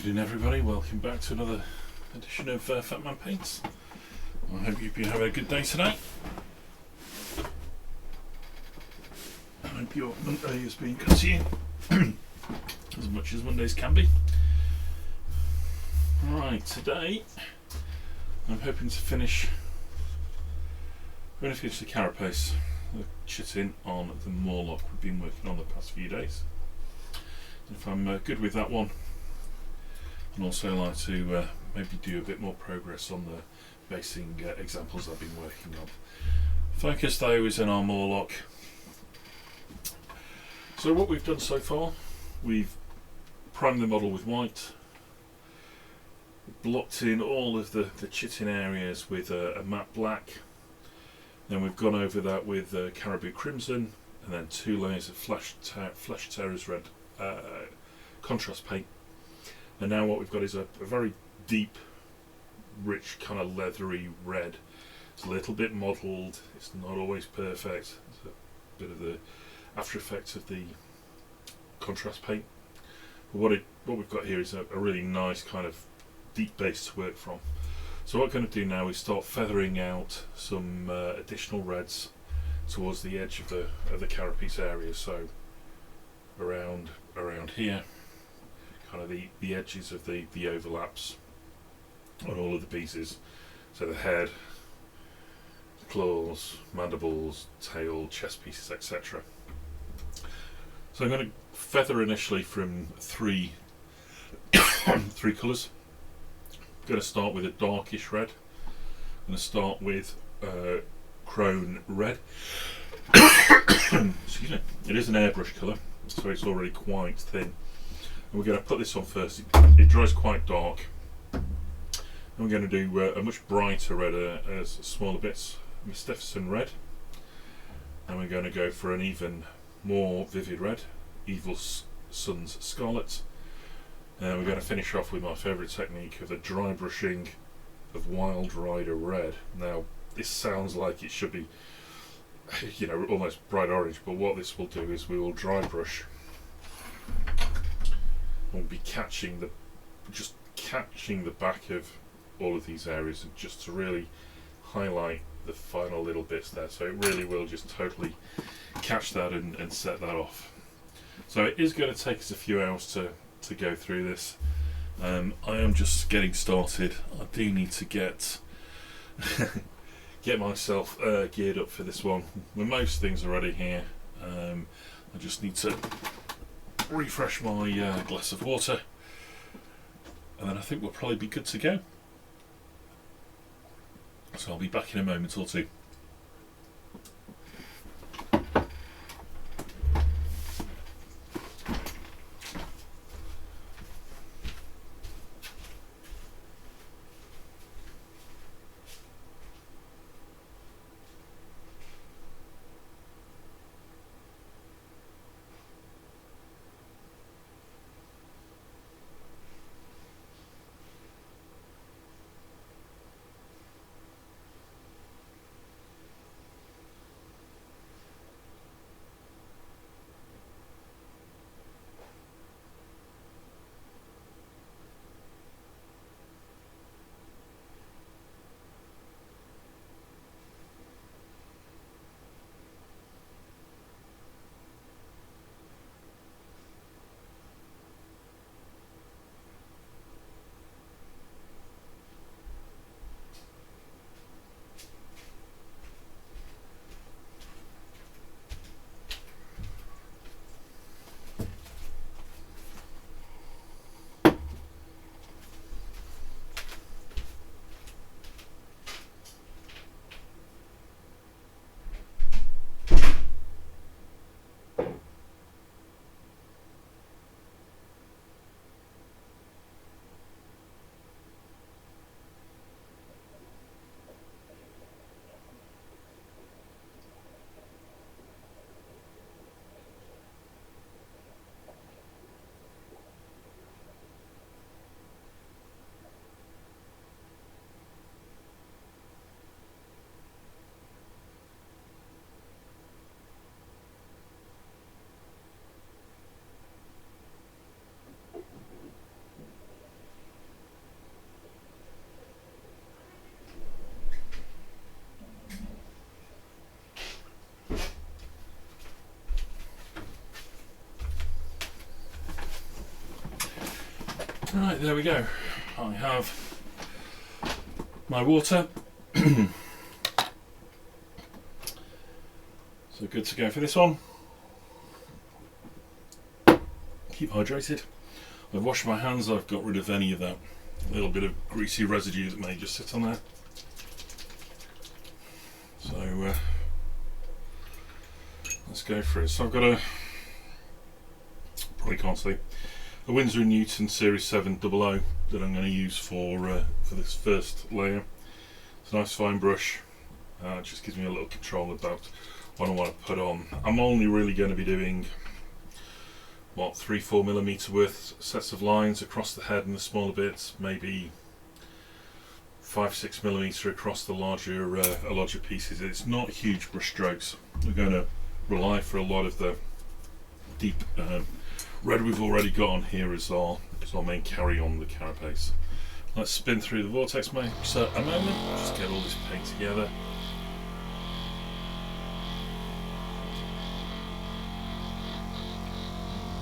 Evening everybody, welcome back to another edition of Fat Man Paints. I hope you've been having a good day today. I hope your Monday has been good to you, as much as Mondays can be. Right, today I'm hoping to finish, the carapace, the chitin on the Mawloc we've been working on the past few days. If I'm good with that one, and also like to maybe do a bit more progress on the basing examples I've been working on. Focus though is in our Mawloc. So what we've done so far, we've primed the model with white, blocked in all of the chitin areas with a matte black, then we've gone over that with caribou crimson, and then 2 layers of flesh terrace red contrast paint. And now what we've got is a very deep, rich, kind of leathery red. It's a little bit mottled, it's not always perfect. It's a bit of the after effects of the contrast paint. But what we've got here is a really nice kind of deep base to work from. So what we're going to do now is start feathering out some additional reds towards the edge of the carapace area. So around here, kind of the edges of the overlaps on all of the pieces. So the head, the claws, mandibles, tail, chest pieces, etc. So I'm going to feather initially from three colours. I'm going to start with a darkish red. I'm going to start with Khorne red. Excuse me. It is an airbrush colour, so it's already quite thin. And we're going to put this on first. It dries quite dark. And we're going to do a much brighter red as smaller bits, Mephiston red. And we're going to go for an even more vivid red, Sunz Scarlet. And we're going to finish off with my favourite technique of the dry brushing of Wild Rider red. Now, this sounds like it should be, almost bright orange, but what this will do is we will dry brush. We'll be catching the back of all of these areas, and just to really highlight the final little bits there. So it really will just totally catch that and set that off. So it is going to take us a few hours to go through this. I am just getting started. I do need to get myself geared up for this one. With most things already here, I just need to refresh my glass of water, and then I think we'll probably be good to go. So I'll be back in a moment or two. Right, there we go. I have my water. So good to go for this one. Keep hydrated. I've washed my hands, I've got rid of any of that little bit of greasy residue that may just sit on there. So let's go for it. So I've got a, probably can't see, a Winsor & Newton Series 7 00 that I'm going to use for this first layer. It's a nice fine brush. It just gives me a little control about what I want to put on. I'm only really going to be doing what, 3-4 millimeter worth sets of lines across the head and the smaller bits, maybe 5-6 millimeter across the larger pieces. It's not huge brush strokes. We're going to rely for a lot of the deep red we've already got on here as our main carry on the carapace. Let's spin through the vortex mixer a moment, just get all this paint together.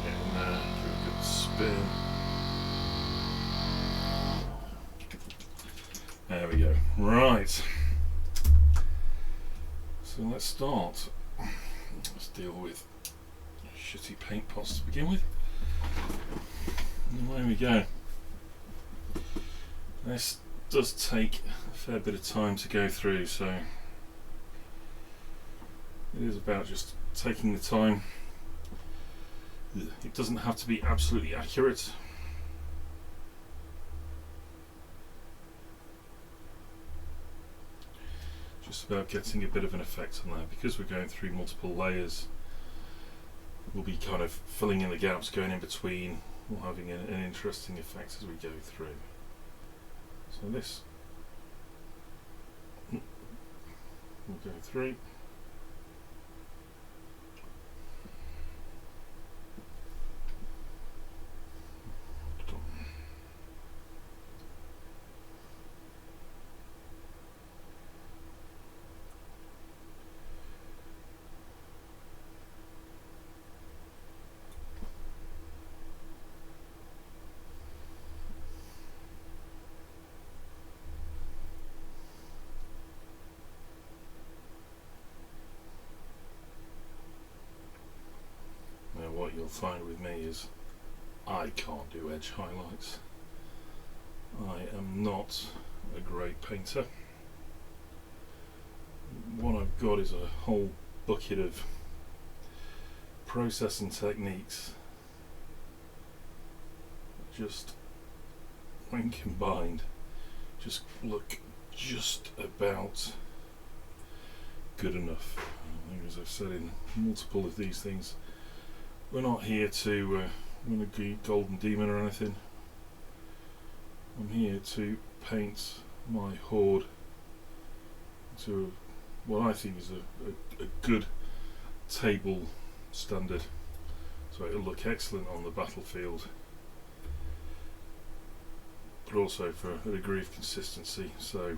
Getting there, do a good spin. There we go. Right. So let's start. Let's deal with shitty paint pots to begin with. And there we go. This does take a fair bit of time to go through, so it is about just taking the time. It doesn't have to be absolutely accurate. Just about getting a bit of an effect on that. Because we're going through multiple layers, we'll be kind of filling in the gaps, going in between, or having an interesting effect as we go through. So this we'll go through. What you'll find with me is I can't do edge highlights. I am not a great painter. What I've got is a whole bucket of processing techniques that just, when combined, just look just about good enough. I think, as I've said in multiple of these things, we're not here to win a golden demon or anything. I'm here to paint my horde to what I think is a good table standard, so it'll look excellent on the battlefield, but also for a degree of consistency, so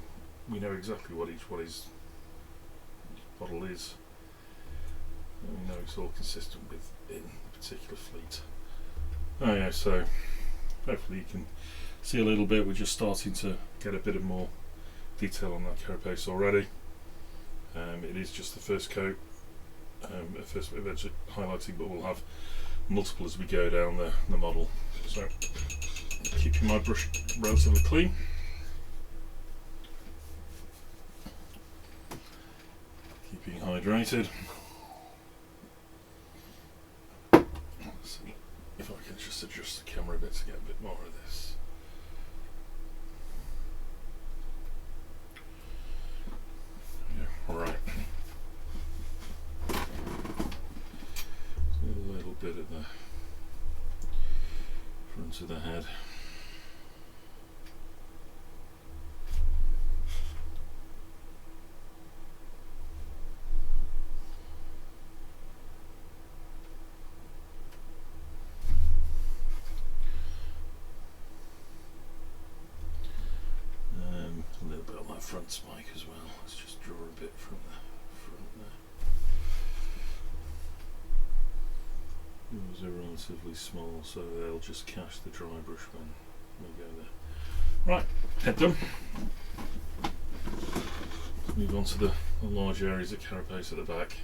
we know exactly what each model is, and we know it's all consistent with in a particular fleet. Oh yeah, so hopefully you can see a little bit. We're just starting to get a bit of more detail on that carapace already. It is just the first coat, first bit of edge highlighting, but we'll have multiple as we go down the model. So keeping my brush relatively clean. Keeping hydrated. Let's see if I can just adjust the camera a bit to get a bit more of this. Right. A little bit at the front of the head. A little bit on that front spike as well. Let's just draw a bit from the front there. Those are relatively small, so they'll just catch the dry brush when There you go there. Right, head done. Move on to the large areas of carapace at the back.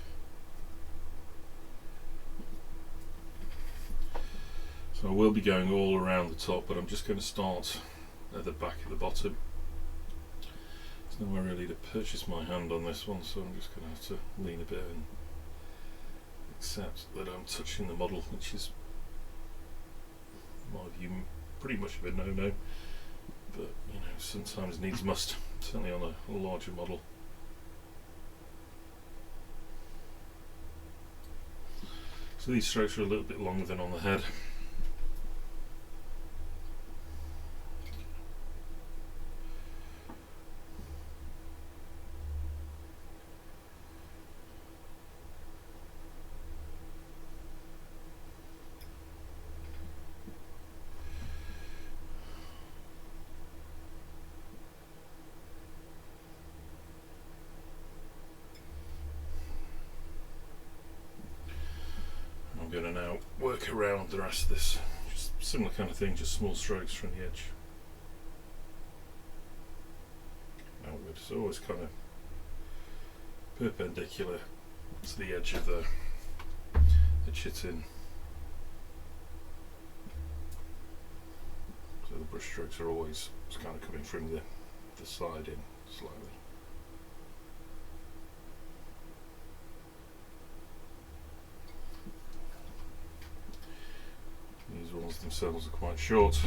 So I will be going all around the top, but I'm just going to start at the back of the bottom. There's nowhere really to purchase my hand on this one, so I'm just going to have to lean a bit and accept that I'm touching the model, which is, in my view, pretty much of a no-no, but you know, sometimes needs must, certainly on a larger model. So these strokes are a little bit longer than on the head. I'm going to now work around the rest of this, just similar kind of thing, just small strokes from the edge outward, so always kind of perpendicular to the edge of the chitin, so the brush strokes are always kind of coming from the side in slightly. These ones themselves are quite short.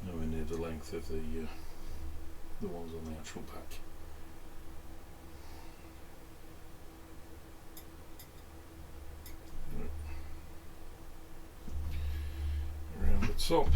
Nowhere near the length of the ones on the actual back. Around the top.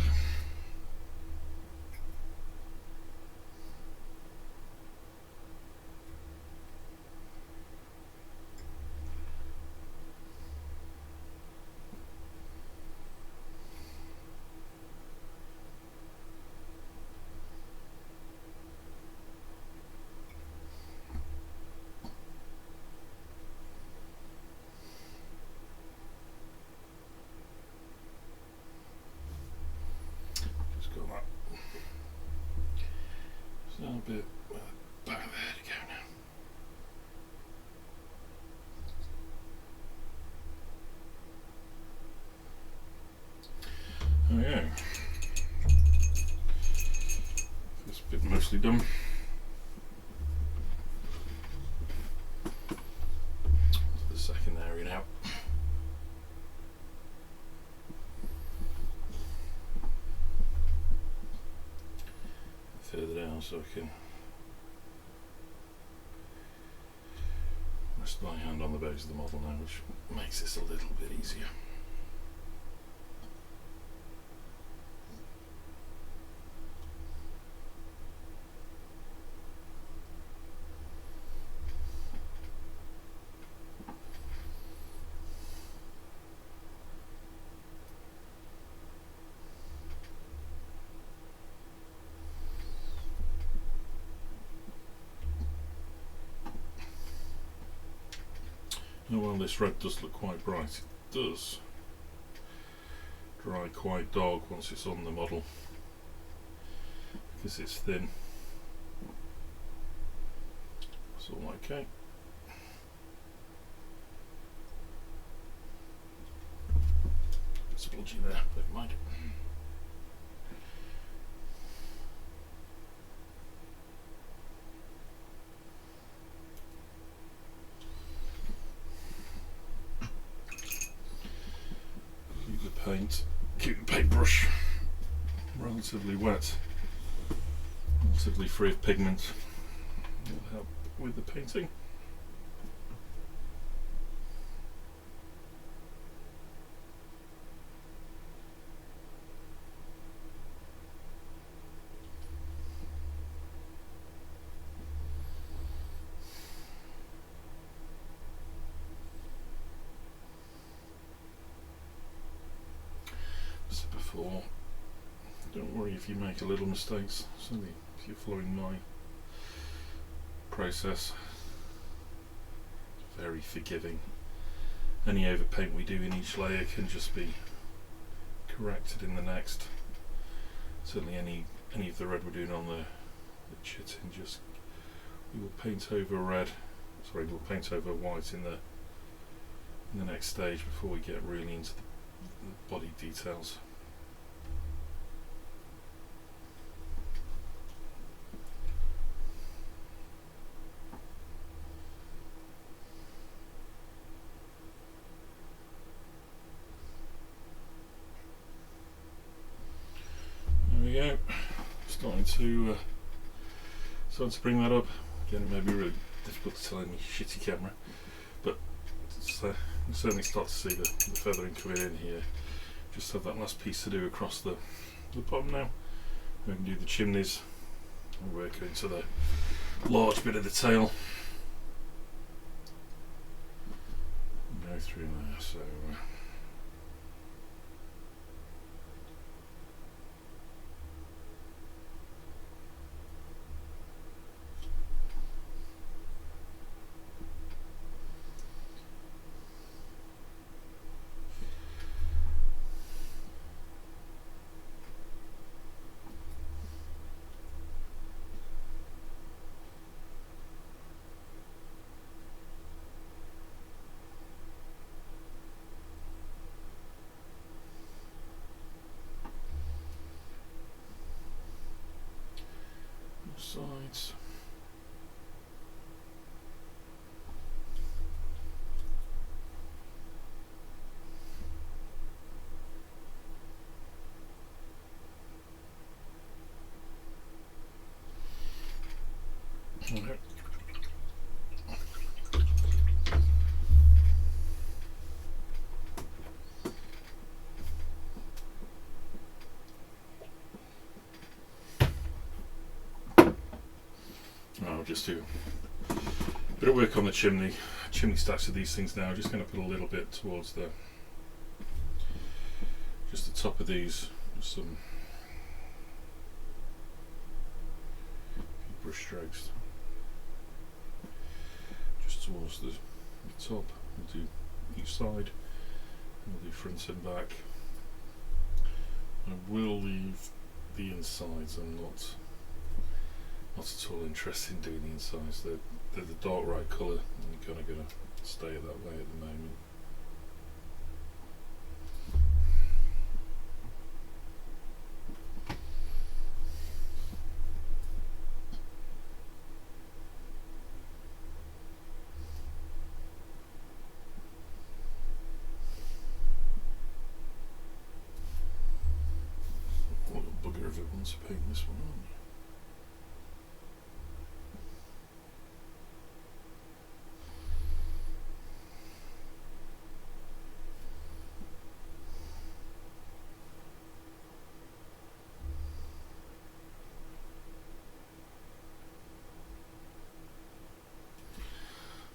So a bit back of the head to go now. There we go. This bit mostly done. To the second area now. Further down so I can rest my hand on the base of the model now, which makes this a little bit easier. Oh, well, this red does look quite bright. It does dry quite dark once it's on the model because it's thin. It's all okay. Splodgy there, never mind. Keep the paintbrush relatively wet, relatively free of pigment. Will help with the painting. Before, don't worry if you make a little mistakes, certainly if you're following my process. very forgiving. Any overpaint we do in each layer can just be corrected in the next. Certainly any of the red we're doing on the chitin, just we will paint over red. Sorry, we'll paint over white in the next stage before we get really into the body details. There we go. Starting to bring that up. Again, it may be really difficult to tell any shitty camera, but it's, you can certainly start to see the feathering coming in here. Just have that last piece to do across the bottom now. We can do the chimneys and work into the large bit of the tail. And go through there. So. Sides. Okay. I'll just do a bit of work on the chimney stacks of these things now. Just going to put a little bit towards just the top of these, just some brush strokes just towards the top. We'll do each side, and we'll do front and back. I will leave the insides. I'm not at all interested in doing the insides. They're the dark right colour, and you're kind of going to stay that way at the moment. What a bugger if it wants to paint this one on.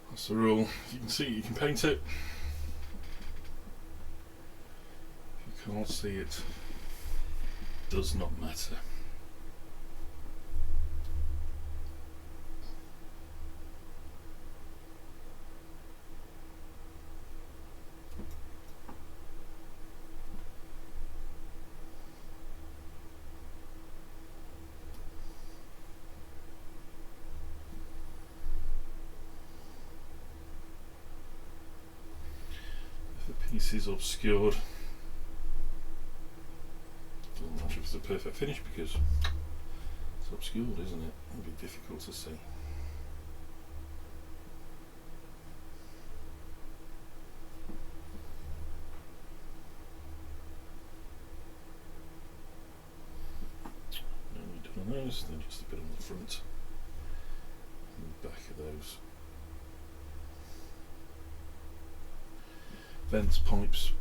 That's the rule. If you can see it, you can paint it. If you can't see it, it does not matter. Piece is obscured. I'm not sure if it's a perfect finish because it's obscured, isn't it? It'll be difficult to see. Now we've done on those, then just a bit on the front and the back of those. Vents, pipes,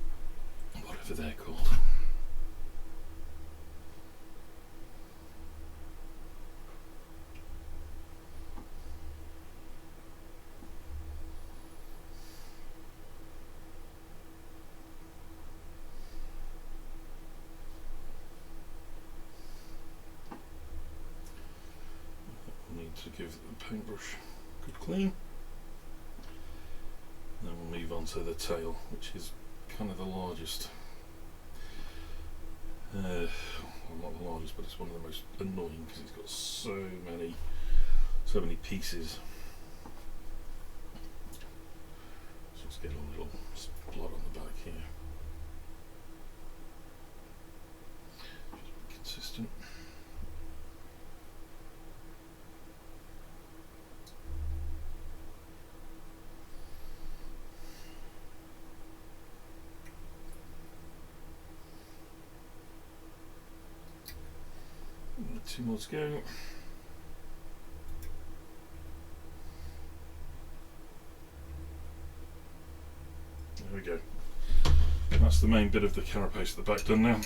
whatever they're called. We need to give the paintbrush a good clean. move on to the tail, which is kind of the largest. Well, not the largest, but it's one of the most annoying because it's got so many pieces. So let's get a little blot on the back here. Consistent. Two more to go. There we go. That's the main bit of the carapace at the back done now.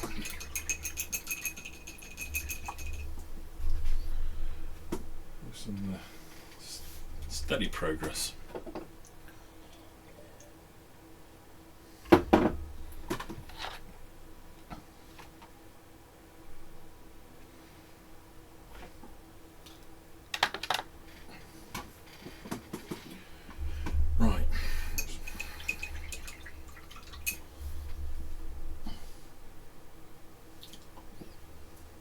Some steady progress. Right.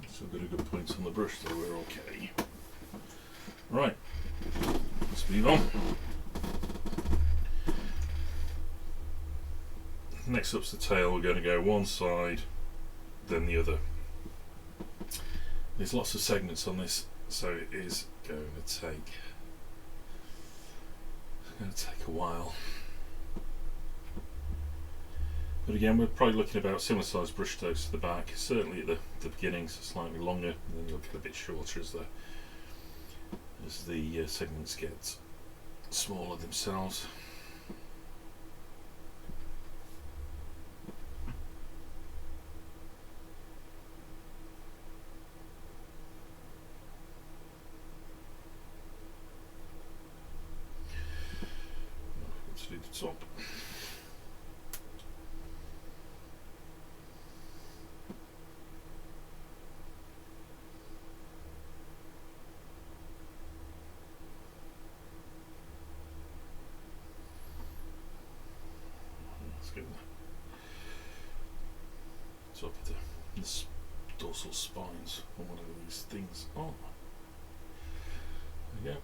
Still got a good point on the brush, so we're okay. Right, let's move on. Next up's the tail. We're going to go one side, then the other. There's lots of segments on this, so it is going to take a while. But again, we're probably looking about similar sized brush strokes to the back. Certainly at the beginnings, slightly longer, and then you'll get a bit shorter as the segments get smaller themselves. Let's do the top. Top of the dorsal spines on one of these things. Oh, there we go.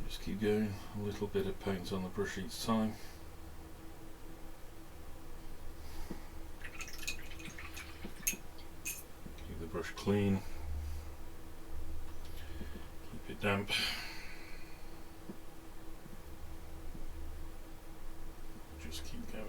Just keep going, a little bit of paint on the brush each time. Keep the brush clean, keep it damp. Just keep going.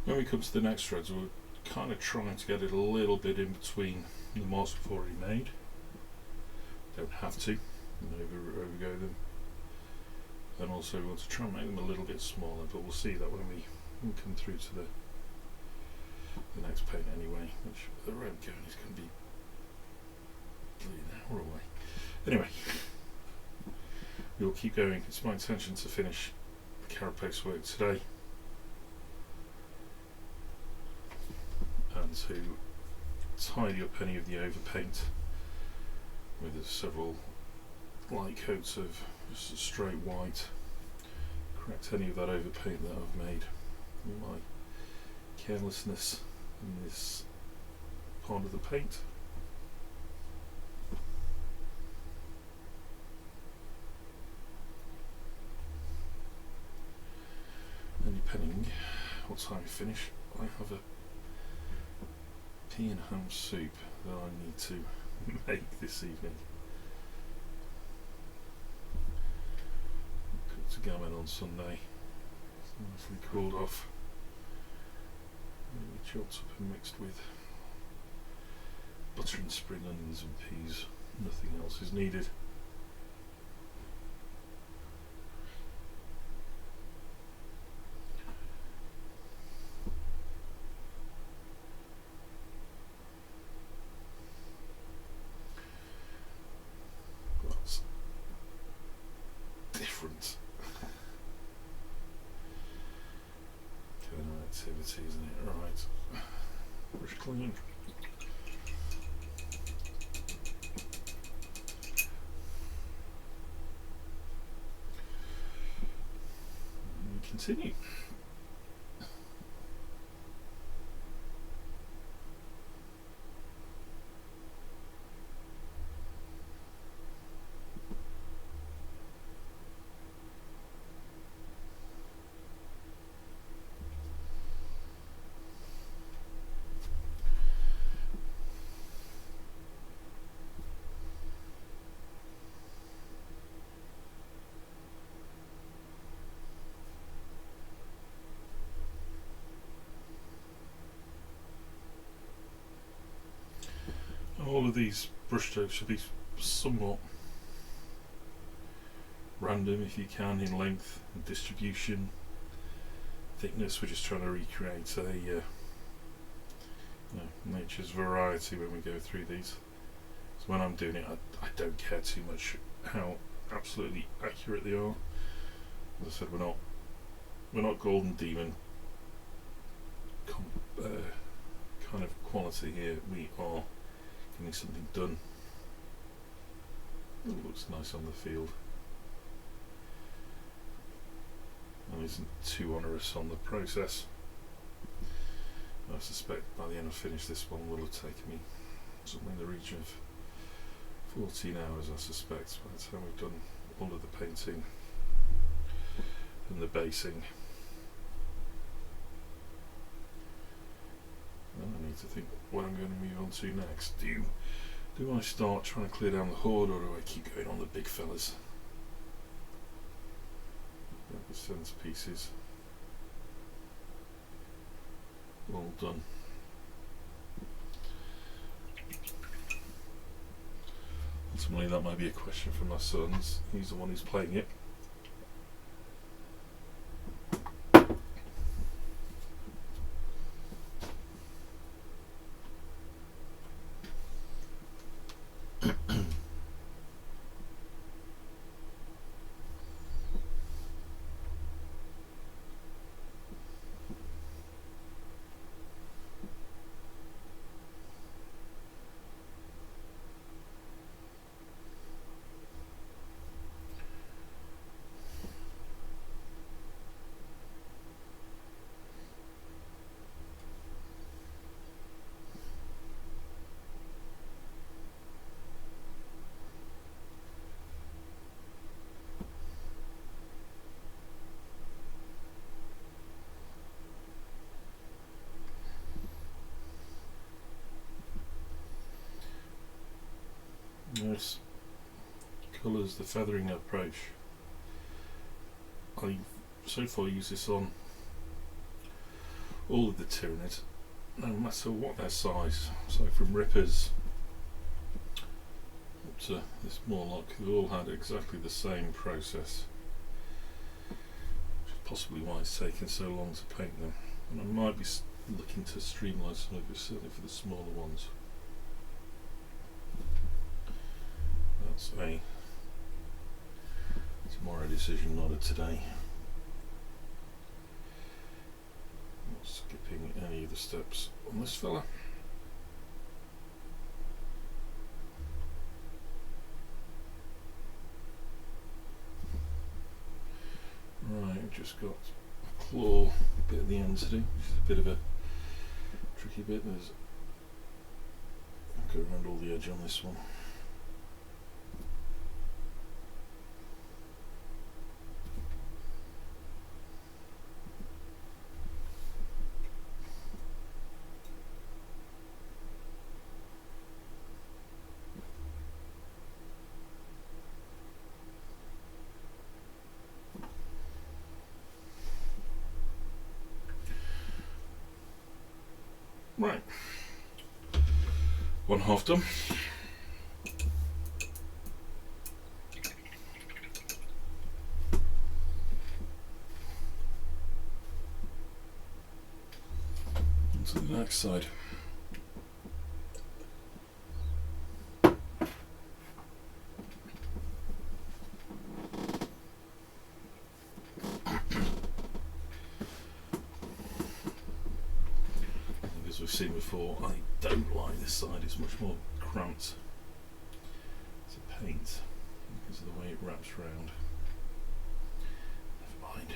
When we come to the next threads, we're kind of trying to get it a little bit in between the marks we've already made. Don't have to overgo them. And also we want to try and make them a little bit smaller, but we'll see that when we come through to the next paint anyway, which the red going is going to be an hour away. Anyway, we'll keep going. It's my intention to finish the carapace work today, and to tidy up any of the overpaint with several light coats of just a straight white, correct any of that overpaint that I've made in my carelessness in this part of the paint. And depending what time you finish, I have a pea and ham soup that I need to make this evening. Cooked a gammon on Sunday. It's nicely cooled off. Maybe chopped up and mixed with butter and spring onions and peas. Nothing else is needed. That's different kind of activity, isn't it? Right. Brush clean. Continue. All of these brushstrokes should be somewhat random if you can, in length and distribution, thickness. We're just trying to recreate a nature's variety when we go through these. So when I'm doing it, I don't care too much how absolutely accurate they are. As I said, we're not Golden Demon kind of quality here. We are getting something done that looks nice on the field and isn't too onerous on the process. I suspect by the end of finish this one will have taken me something in the region of 14 hours, I suspect, by the time we've done all of the painting and the basing. And I need to think what I'm going to move on to next. Do I start trying to clear down the horde, or do I keep going on the big fellas? Got the Sunz pieces all done. Ultimately that might be a question for my Sunz. He's the one who's playing it. Nice colours, the feathering approach. I so far use this on all of the Tyranid, no matter what their size. So from Rippers up to this Mawloc, they've all had exactly the same process, which is possibly why it's taken so long to paint them. And I might be looking to streamline some of it, certainly for the smaller ones. That's a tomorrow decision, not a today. Not skipping any of the steps on this fella. Right, we've just got a claw bit at the end to do, which is a bit of a tricky bit. There's Go around all the edge on this one. Right, one half done. On to the next side. As we've seen before, I don't like this side, it's much more cramped to paint because of the way it wraps round. Never mind.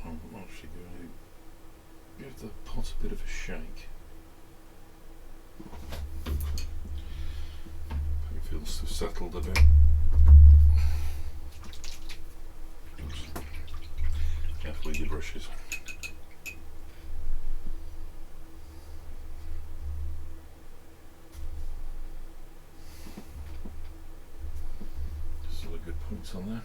I'm actually going to give the pot a bit of a shake. It feels to have settled a bit. Careful with your brushes. Still a good points on there.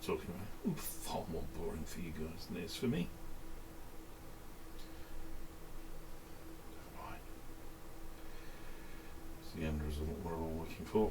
talking about. Far more boring for you guys than it is for me. Right. It's the end result we're all looking for.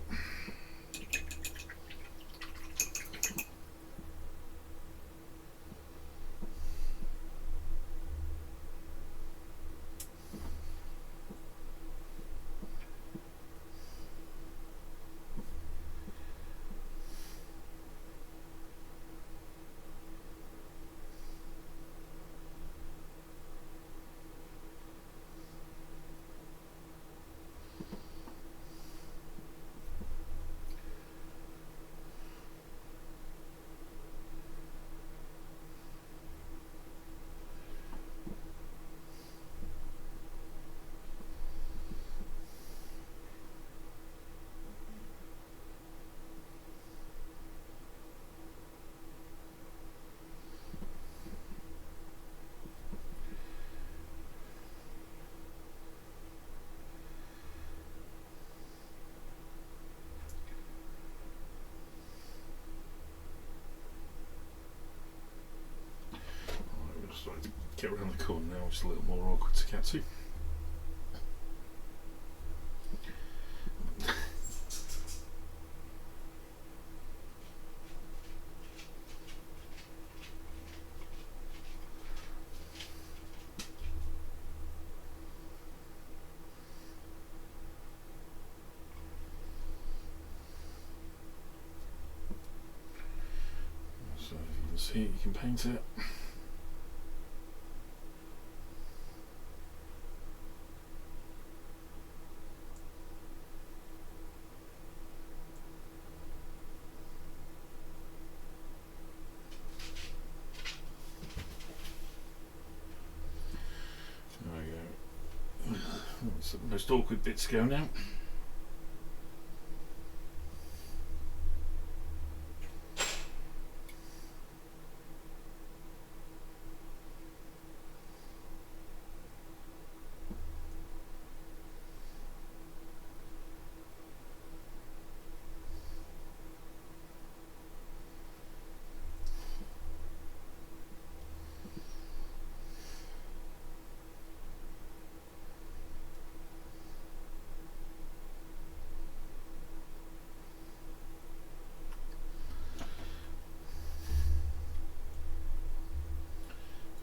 Get around the corner now, it's a little more awkward to get to. So if you can see it, you can paint it. That's the most awkward bit to go now.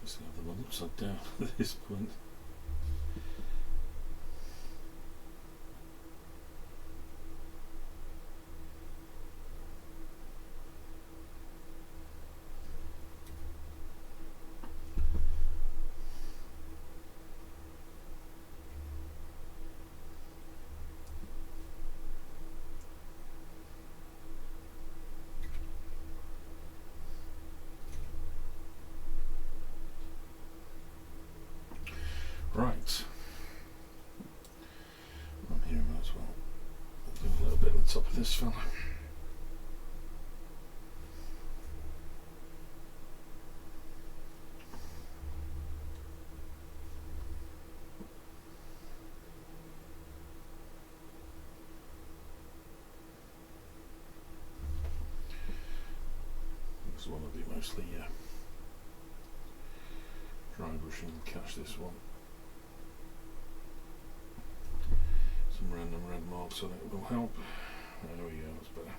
Just have them upside down at this point. Right, I'm here, might as well do a little bit on the top of this fella. This one will be mostly dry brushing and catch this one. Some random red marks on it will help. There we go, that's better.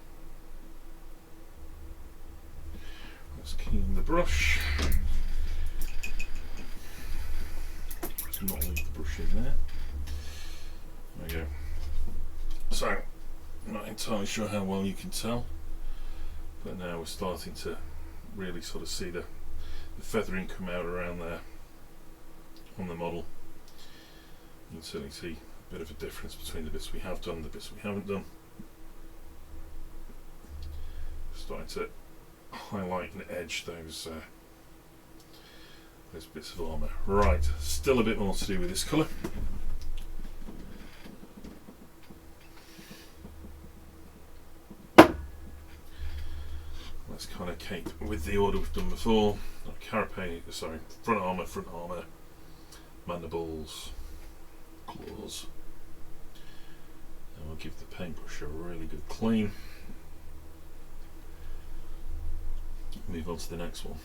Let's keen the brush. Let's not leave the brush in there. There we go. So, I'm not entirely sure how well you can tell, but now we're starting to really sort of see the feathering come out around there on the model. You can certainly see a bit of a difference between the bits we have done and the bits we haven't done. Starting to highlight and edge those bits of armour. Right, still a bit more to do with this colour. Let's kind of keep with the order we've done before. Carapace, sorry, front armour, mandibles, claws. And we'll give the paintbrush a really good clean. Move on to the next one.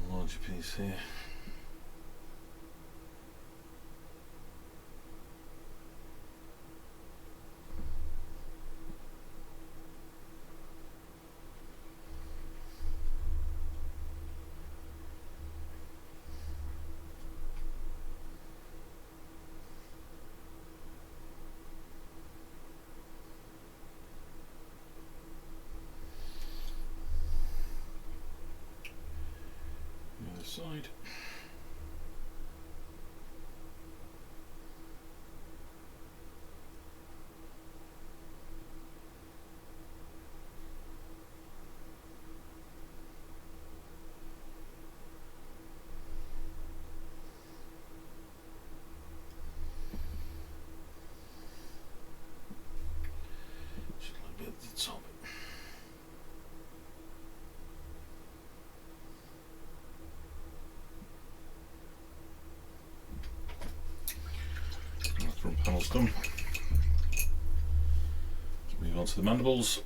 One larger piece here. Side. Just a little bit at the top. Front panel's done. Let's move on to the mandibles.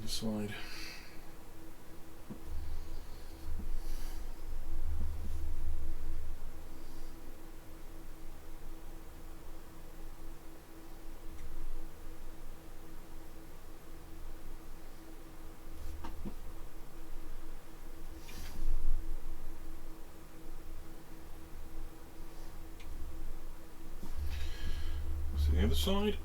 Side. So the other side.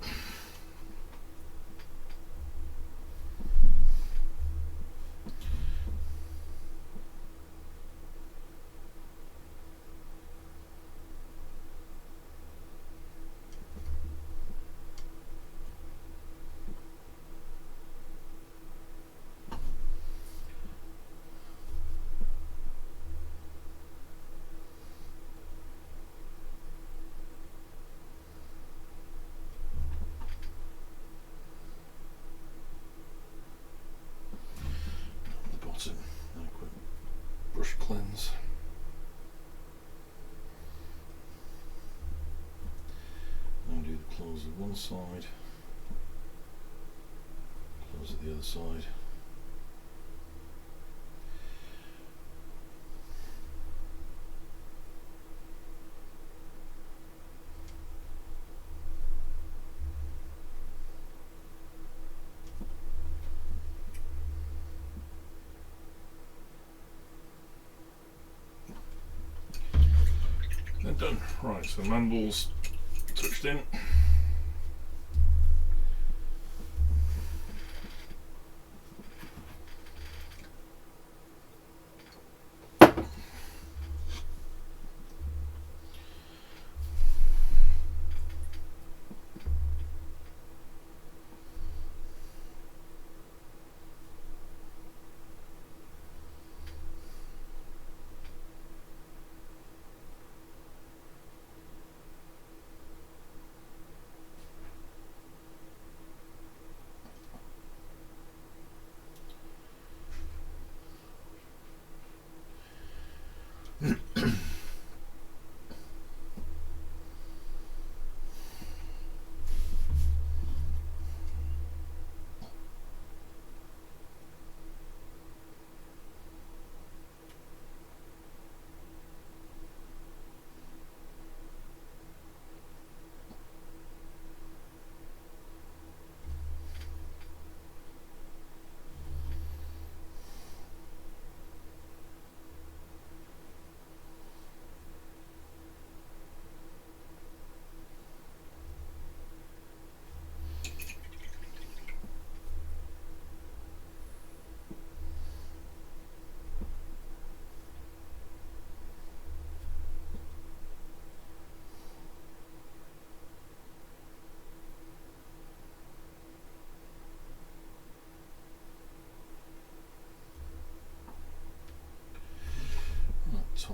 Brush cleanse. Now do the close of one side, close at the other side. And done. Right, so the mandibles touched in.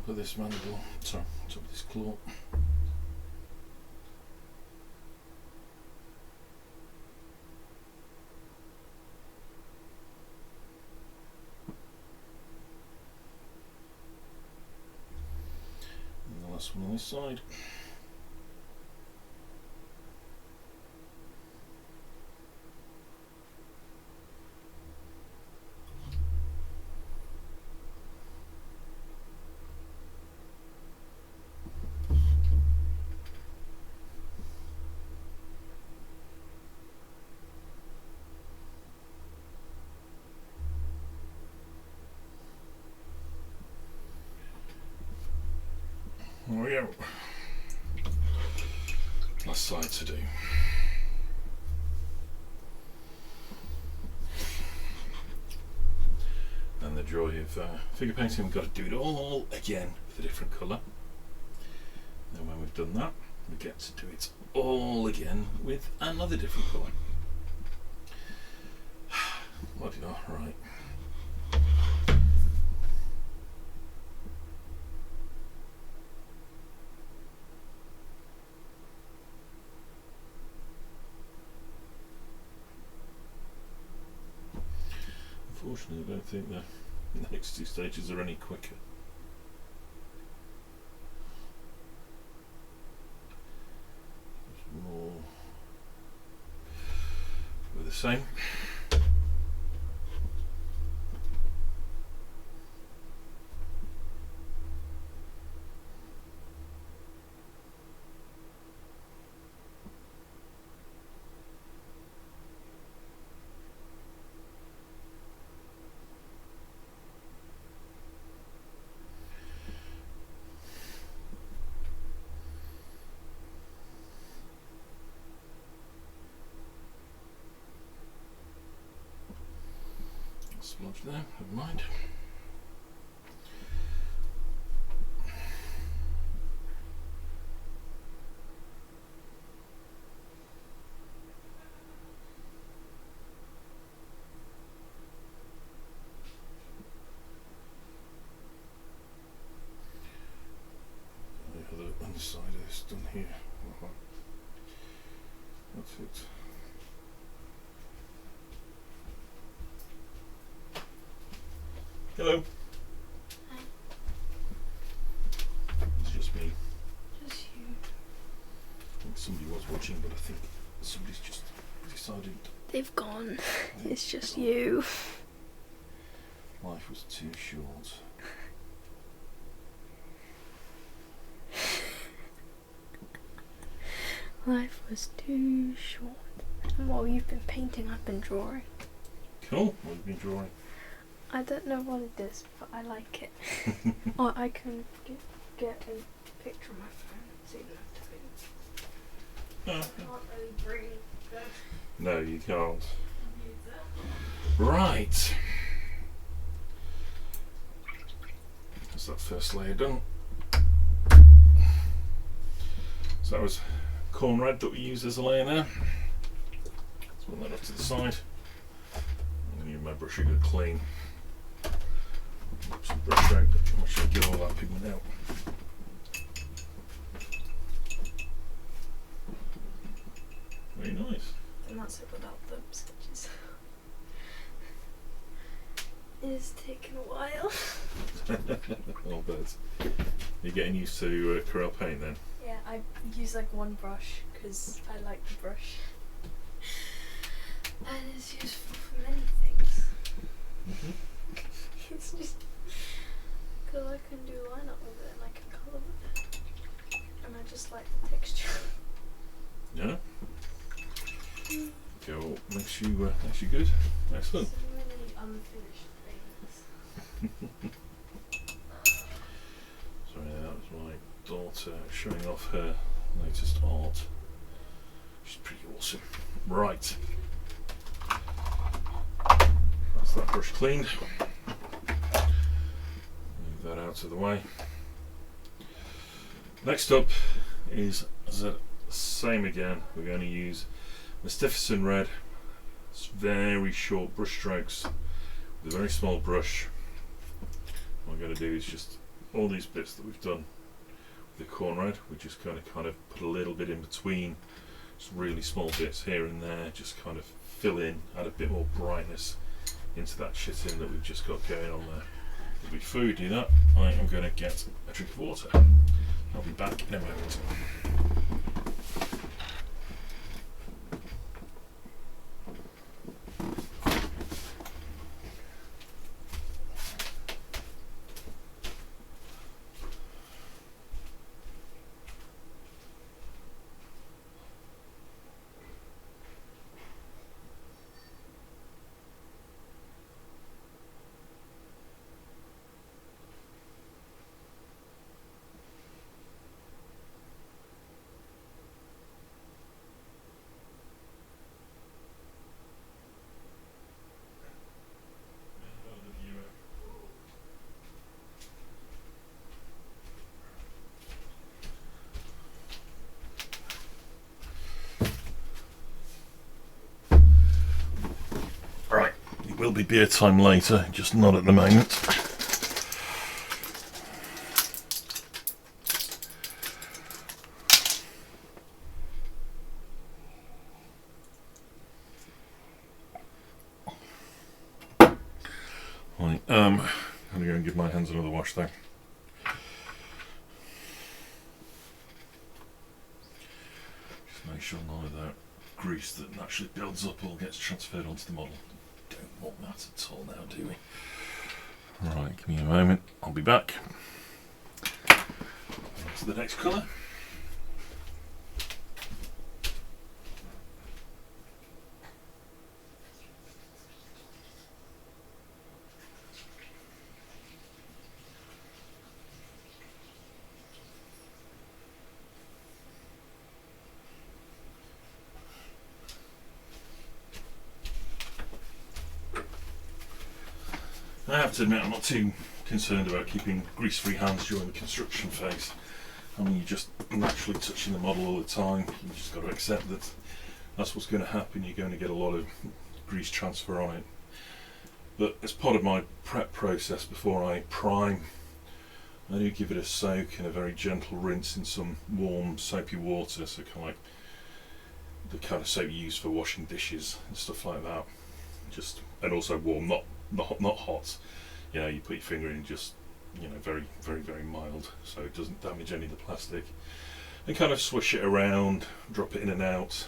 top of this mandible, sorry, top of this claw. And the last one on this side. There we go. Last side to do. And the joy of figure painting, we've got to do it all again with a different colour. Then when we've done that, we get to do it all again with another different colour. Bloody hell, right. Unfortunately, I don't think the next two stages are any quicker. There's more. We're the same. Smudge there, never mind. The other underside of this done here. That's it. Hello. Hi. It's just me. Just you. I think somebody was watching, but I think somebody's just decided They've gone. It's just you. life was too short. Life was too short. And while you've been painting, I've been drawing. Cool. What have you been drawing? I don't know what it is, but I like it. Or I can get a picture on my phone so you don't have to. I can't really bring the No, you can't. computer. Right. That's that first layer done. So that was Khorne red that we used as a layer there. Let's put that off to the side. I'm going to use my brush to get clean. Some brush out, I should get all that pigment out. Very nice. And that's it without the sketches. It is taking a while. I'll bet. You're getting used to Corel paint then? Yeah, I use like one brush because I like the brush. And it's useful for many things. It's just because I can do line up with it and I can colour with it. And I just like the texture. Yeah? Cool. Makes you good. Excellent. So many unfinished things. Sorry, that was my daughter showing off her latest art. She's pretty awesome. Right. That's that brush cleaned. Move that out of the way. Next up is the same again. We're going to use Mephiston red. It's very short brush strokes with a very small brush. What I'm going to do is just all these bits that we've done with the Khorne red, we're just going to kind of put a little bit in between, just really small bits here and there, just kind of fill in, add a bit more brightness into that chitin that we've just got going on there. But before we do that, I am going to get a drink of water. I'll be back in a moment. Will be beer time later, just not at the moment. Right, I'm gonna go and give my hands another wash though. Just make sure none of that grease that naturally builds up all gets transferred onto the model. Don't want that at all now, do we? Right, give me a moment, I'll be back. On to the next colour. I have to admit, I'm not too concerned about keeping grease-free hands during the construction phase. I mean, you're just naturally touching the model all the time. You've just got to accept that that's what's going to happen. You're going to get a lot of grease transfer on it. But as part of my prep process before I prime, I do give it a soak and a very gentle rinse in some warm soapy water, so kind of like the kind of soap you use for washing dishes and stuff like that. Just, and also warm, not hot. You know, you put your finger in, just, you know, very, very, very mild, so it doesn't damage any of the plastic. And kind of swish it around, drop it in and out.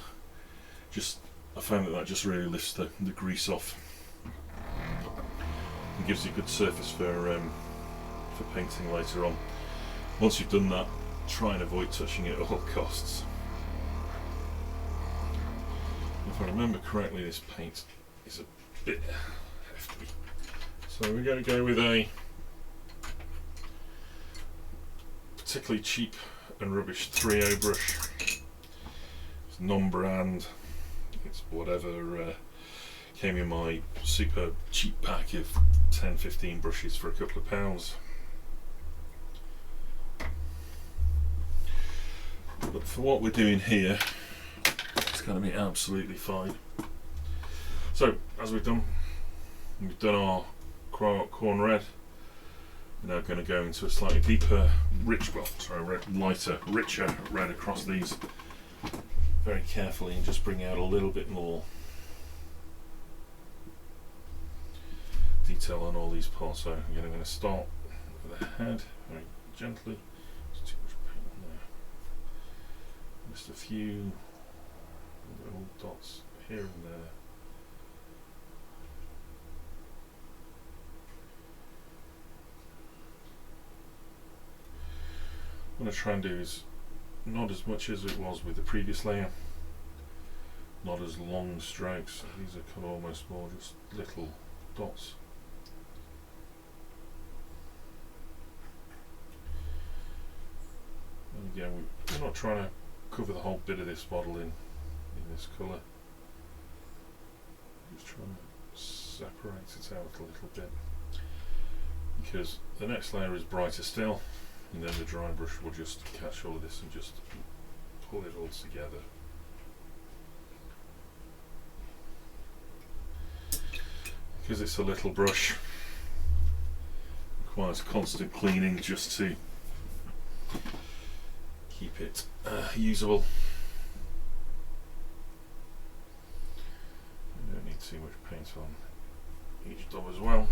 Just, I found that just really lifts the grease off and gives you a good surface for painting later on. Once you've done that, try and avoid touching it at all costs. If I remember correctly, this paint is a bit hefty, so we're going to go with a particularly cheap and rubbish 3O brush. It's non-brand, it's whatever came in my super cheap pack of 10-15 brushes for a couple of pounds. But for what we're doing here, it's going to be absolutely fine. So, as we've done our Khorne red. We're now going to go into a slightly deeper, lighter, richer red across these very carefully, and just bring out a little bit more detail on all these parts. So again, I'm going to start with the head very gently. There's too much paint on there. Just a few little dots here and there. What I'm going to try and do is not as much as it was with the previous layer, not as long strokes. These are kind of almost more just little dots. And again, we're not trying to cover the whole bit of this model in this colour. Just trying to separate it out a little bit, because the next layer is brighter still. And then the dry brush will just catch all of this and just pull it all together. Because it's a little brush, requires constant cleaning just to keep it usable. We don't need too much paint on each dog as well.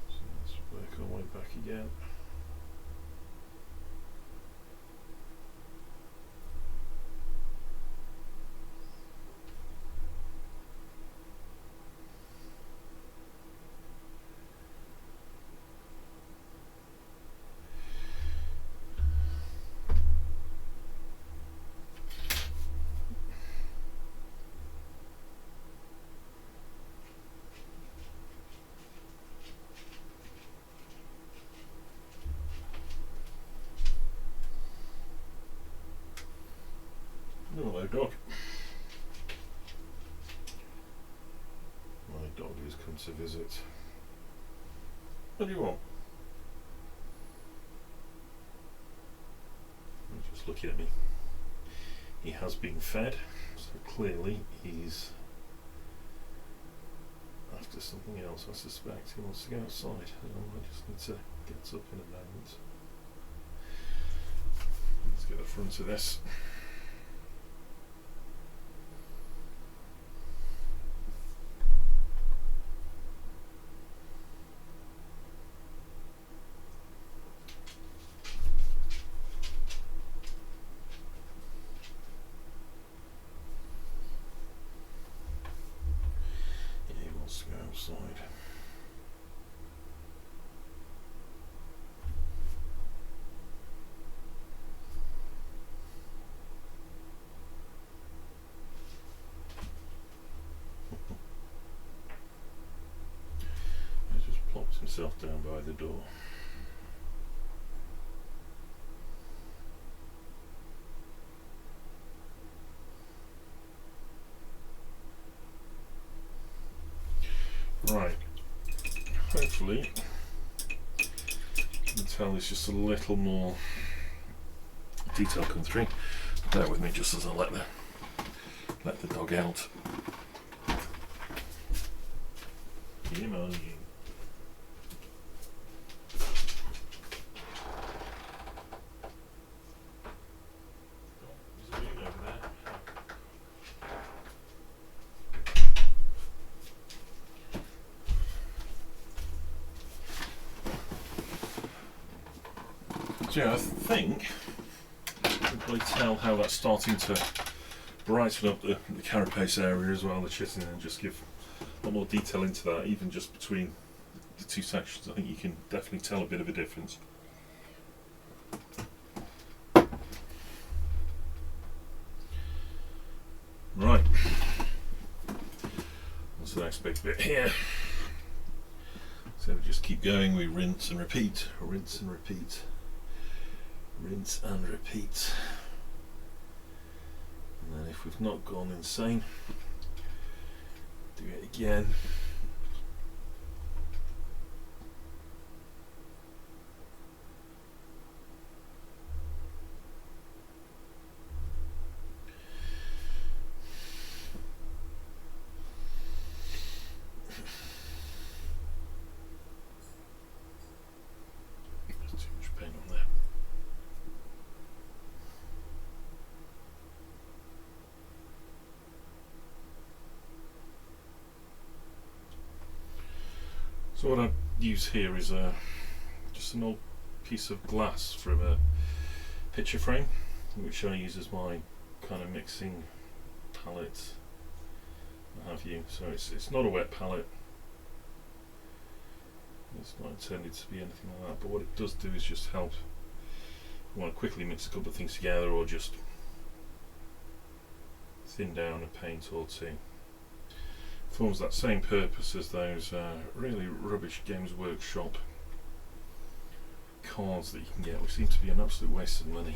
So let's work our way back again. Hello, dog. My dog has come to visit. What do you want? He's just looking at me. He has been fed, so clearly he's after something else, I suspect. He wants to go outside. I just need to get up in a moment. Let's get the front of this. Outside. He just plopped himself down by the door. Right, hopefully you can tell there's just a little more detail come through. Bear with me just as I let the dog out. Come on, you. So yeah, I think you can probably tell how that's starting to brighten up the carapace area as well, the chitin, and just give a lot more detail into that, even just between the two sections. I think you can definitely tell a bit of a difference. Right, that's the next big bit here. So we just keep going, we rinse and repeat, rinse and repeat. Rinse and repeat. And then if we've not gone insane, do it again. There's too much paint on there. So what I use here is just an old piece of glass from a picture frame, which I use as my kind of mixing palette, what have you. So it's not a wet palette. It's not intended to be anything like that. But what it does do is just help. If you want to quickly mix a couple of things together, or just thin down a paint or two. Forms that same purpose as those really rubbish Games Workshop cards that you can get, which seem to be an absolute waste of money.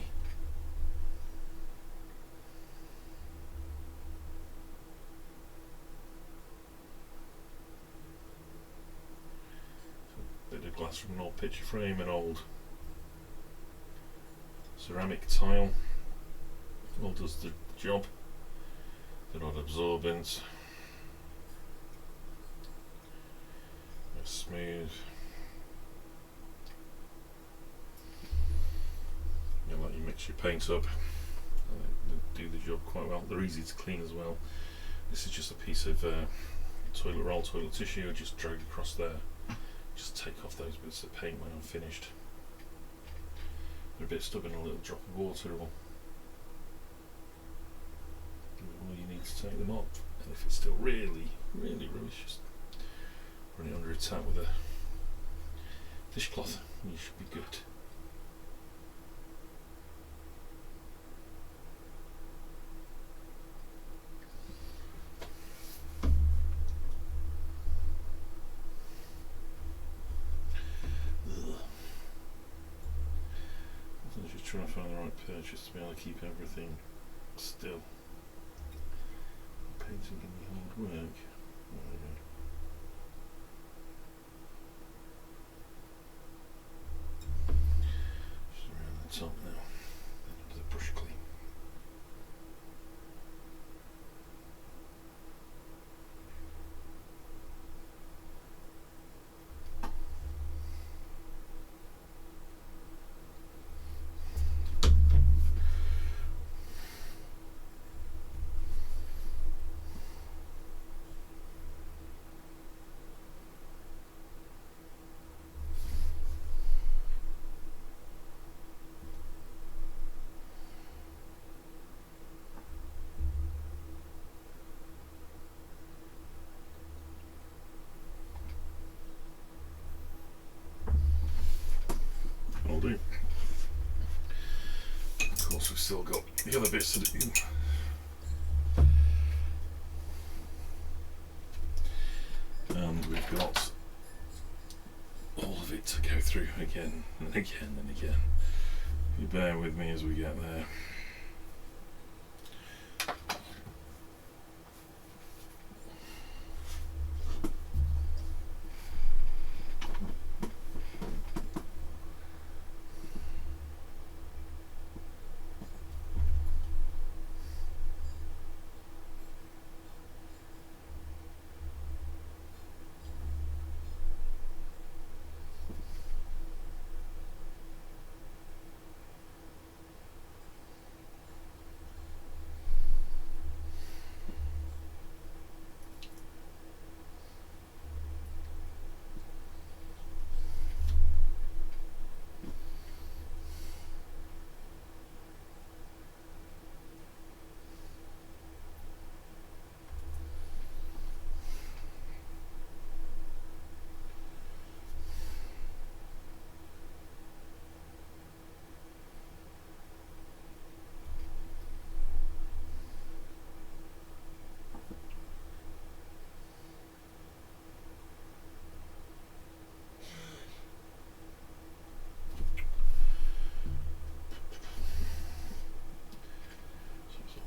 So, bit of glass from an old picture frame, an old ceramic tile, all does the job. They're not absorbent. Smooth. mix your paint up. They do the job quite well. They're easy to clean as well. This is just a piece of toilet roll, toilet tissue. I just drag across there. Just take off those bits of paint when I'm finished. They're a bit stubborn, a little drop of water will all you need to take them off. And if it's still really rubbish, just run it under a tap with a dishcloth and you should be good. Just trying to find the right purchase to be able to keep everything still. Painting can be hard work. Just around the top now. Then onto the brush clean. Will do. Of course, we've still got the other bits to do. And we've got all of it to go through again and again and again. You bear with me as we get there.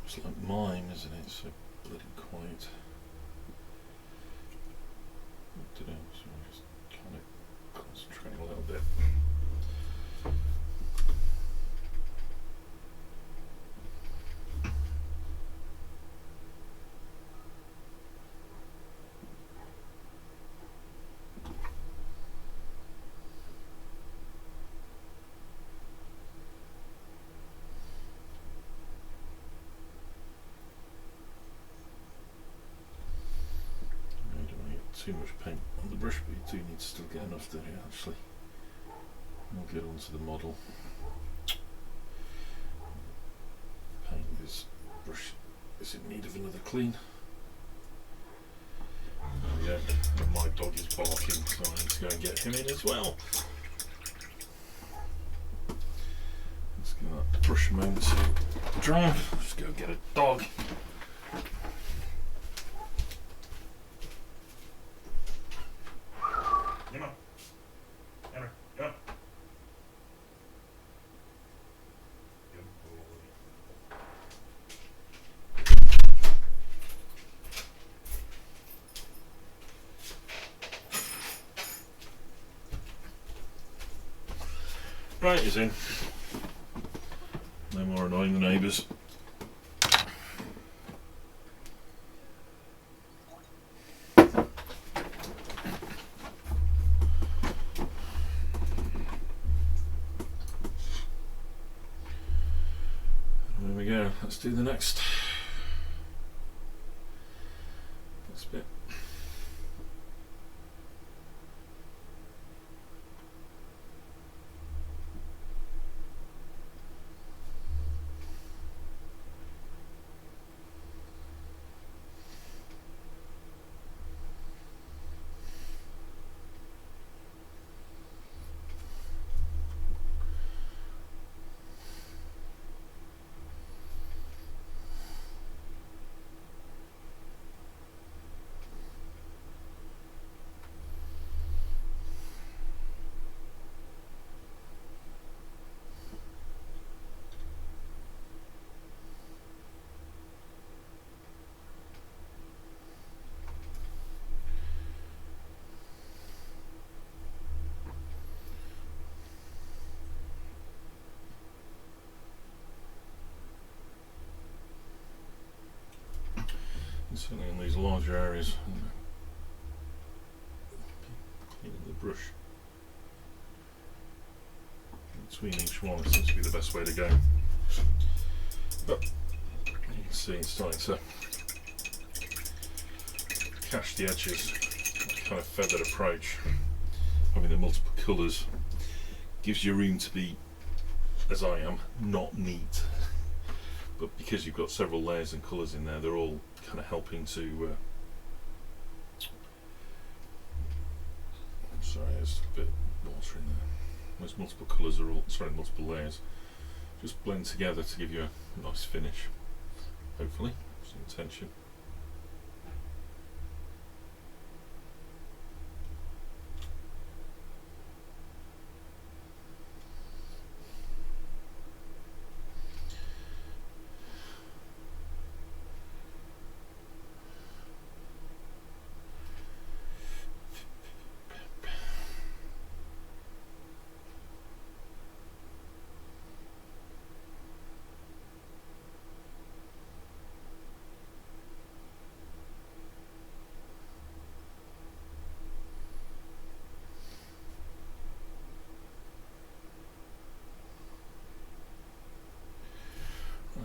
It's like mine, isn't it? So bloody quiet. I don't know, so I'm just kind of concentrating a little bit. Too much paint on the brush, but you do need to still get enough there actually. We'll get onto the model. Paint this brush is in need of another clean. There we go. And my dog is barking, so I need to go and get him in as well. Let's get that brush moment to dry. Just go get a dog. Right, he's in. No more annoying the neighbours. do the next bit. Certainly in these larger areas, cleaning the brush between each one seems to be the best way to go. But you can see it's starting to catch the edges. That kind of feathered approach, having the multiple colours, gives you room to be, as I am, not neat. But because you've got several layers and colours in there, they're all kind of helping to sorry, there's a bit of water in there. Those multiple colours are all, sorry, multiple layers just blend together to give you a nice finish, hopefully. That's the intention.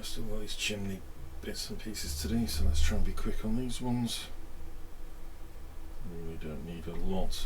Still got these chimney bits and pieces to do, so let's try and be quick on these ones. We don't need a lot.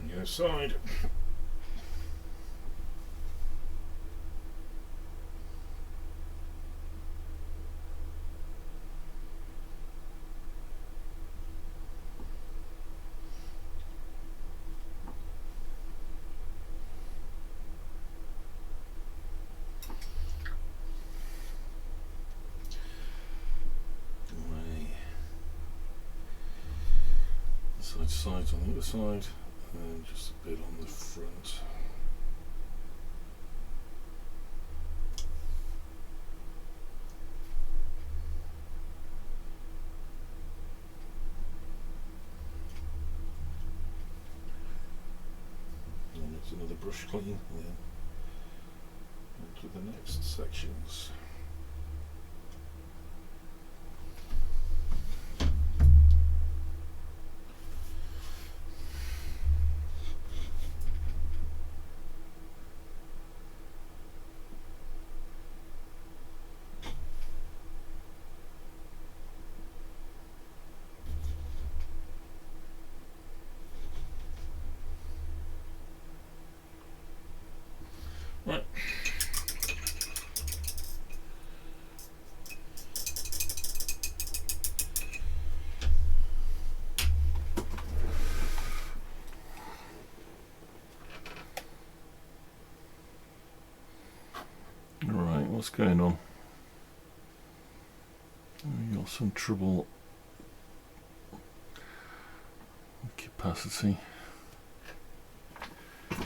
The other side. Sides on the other side, and just a bit on the front. And there's another brush clean, and then on to the next sections. Right. what's going on. We've got some trouble with capacity. I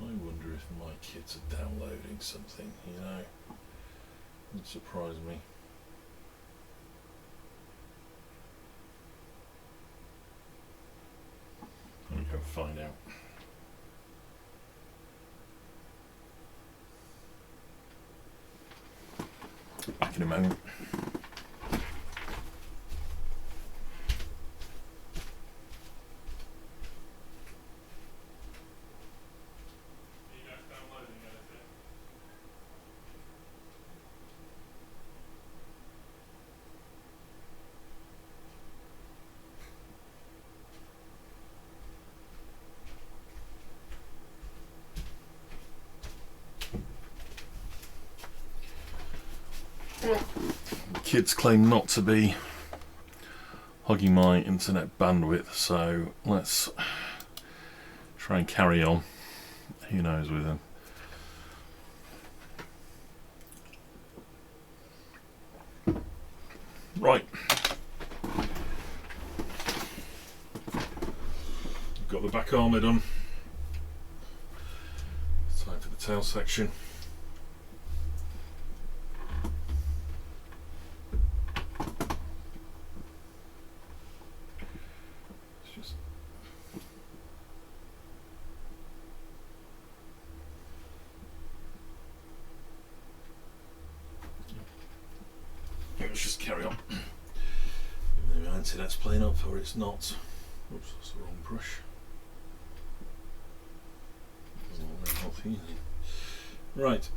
wonder if my kids are downloading something, you know. Wouldn't surprise me. Let me go find out. Back in a moment. Kids claim not to be hogging my internet bandwidth, so let's try and carry on. Who knows with them. Right. Got the back armour done. It's time for the tail section. Let's just carry on. Maybe my internet's playing up or it's not. Oops, that's the wrong brush. Doesn't look very healthy, is it? Right.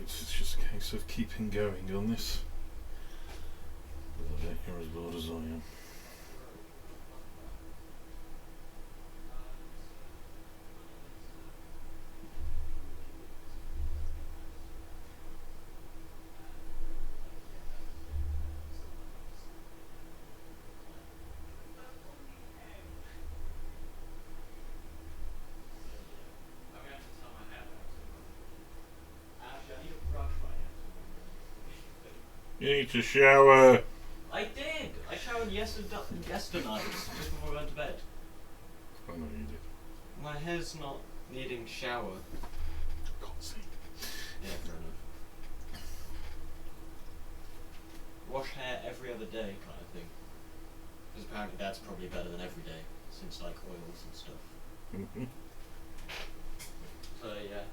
It's just a case of keeping going on this. I bet you're as bored as I am. You need to shower. I did. I showered yesterday night, just before I went to bed. I know you did. My hair's not needing shower. Can't see. Yeah, fair enough. Wash hair every other day kind of thing. Because apparently that's probably better than every day, since like oils and stuff. Mm-hmm. So yeah.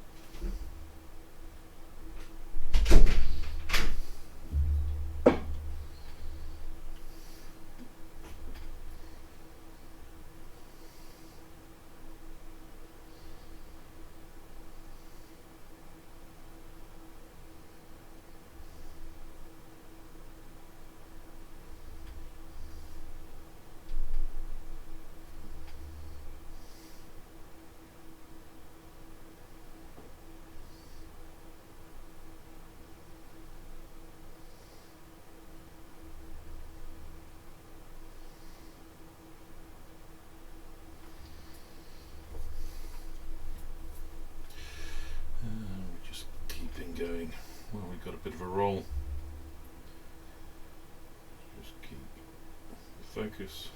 We're just keeping going. Well, we've got a bit of a roll. Just keep the focus.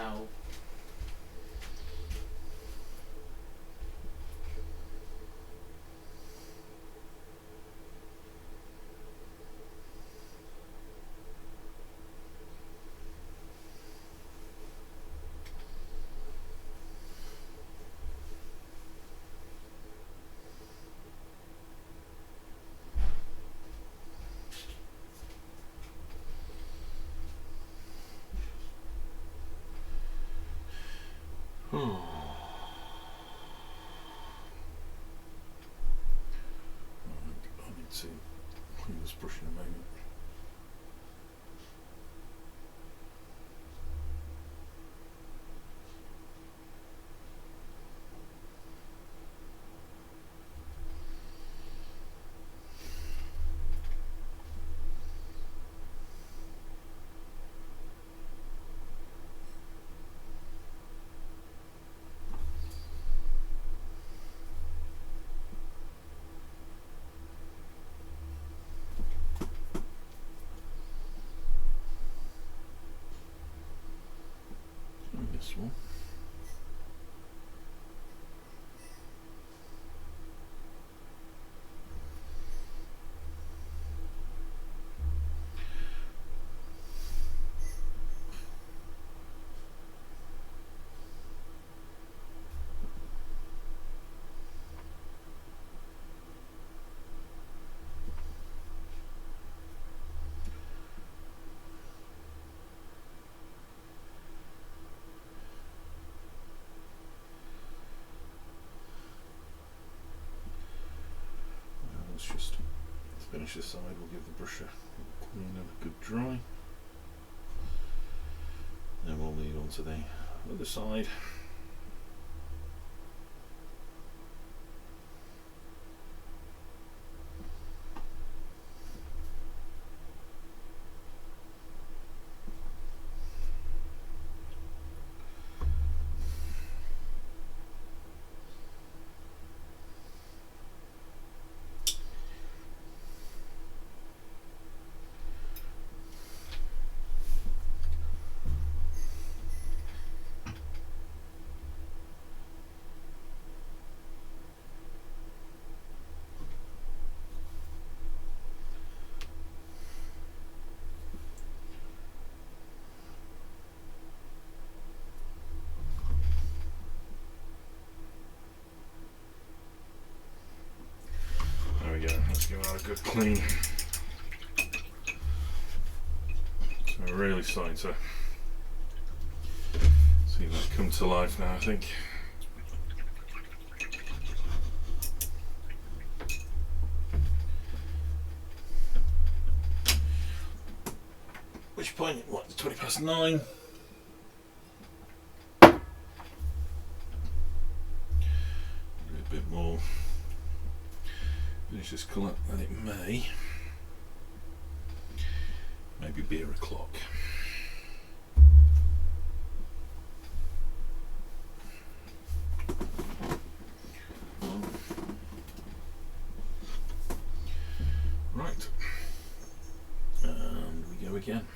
Ow. I need to clean this brush in a moment. This one. Let's just finish this side. We'll give the brush a clean and a good dry. Then we'll move on to the other side. Let's give that a good clean. So we're really starting to see See that come to life now, I think. Which point? What? 9:20. A bit more. Finish this colour, and it may maybe be o'clock. Right, and we go again.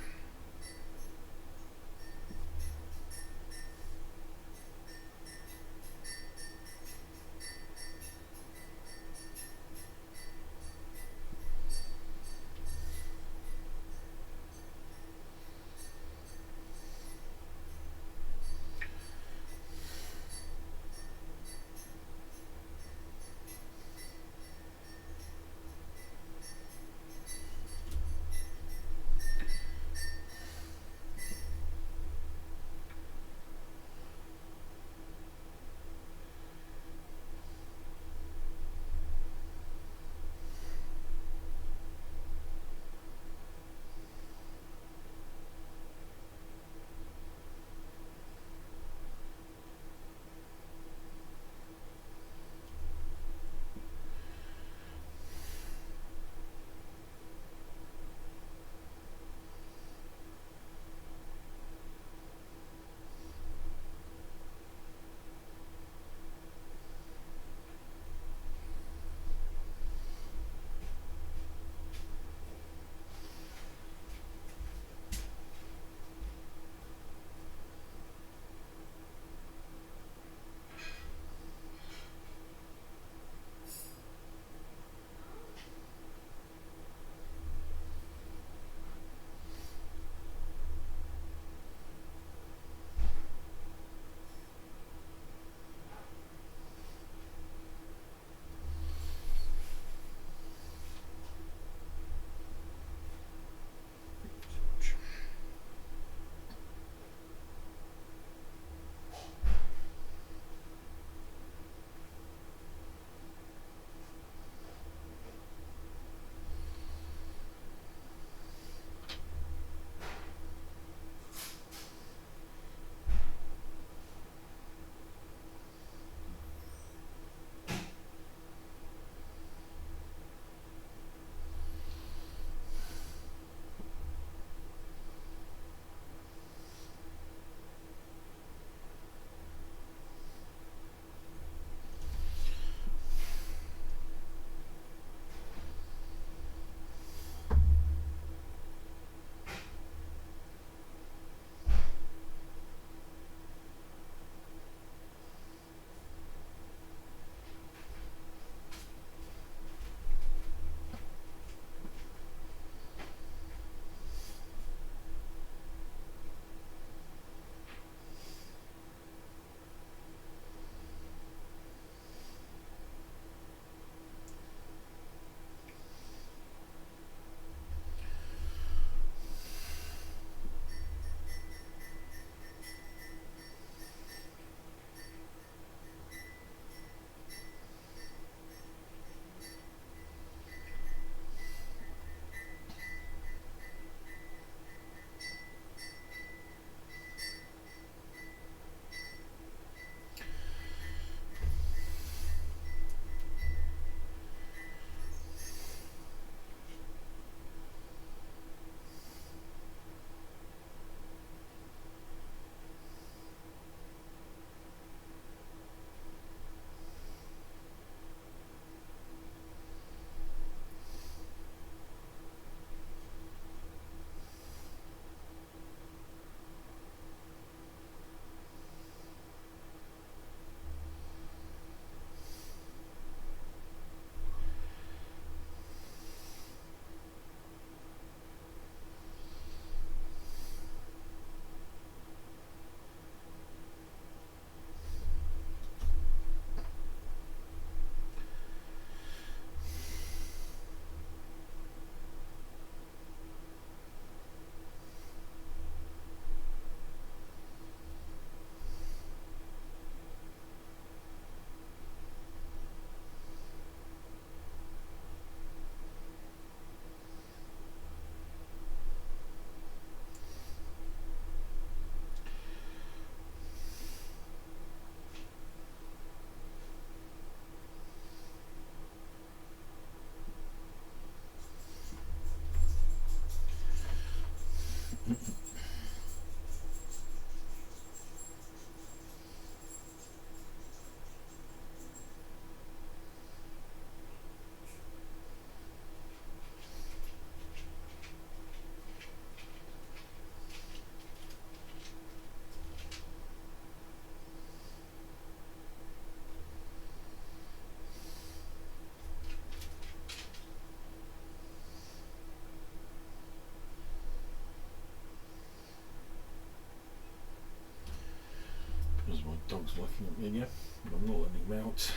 My dog's looking at me again, but I'm not letting him out.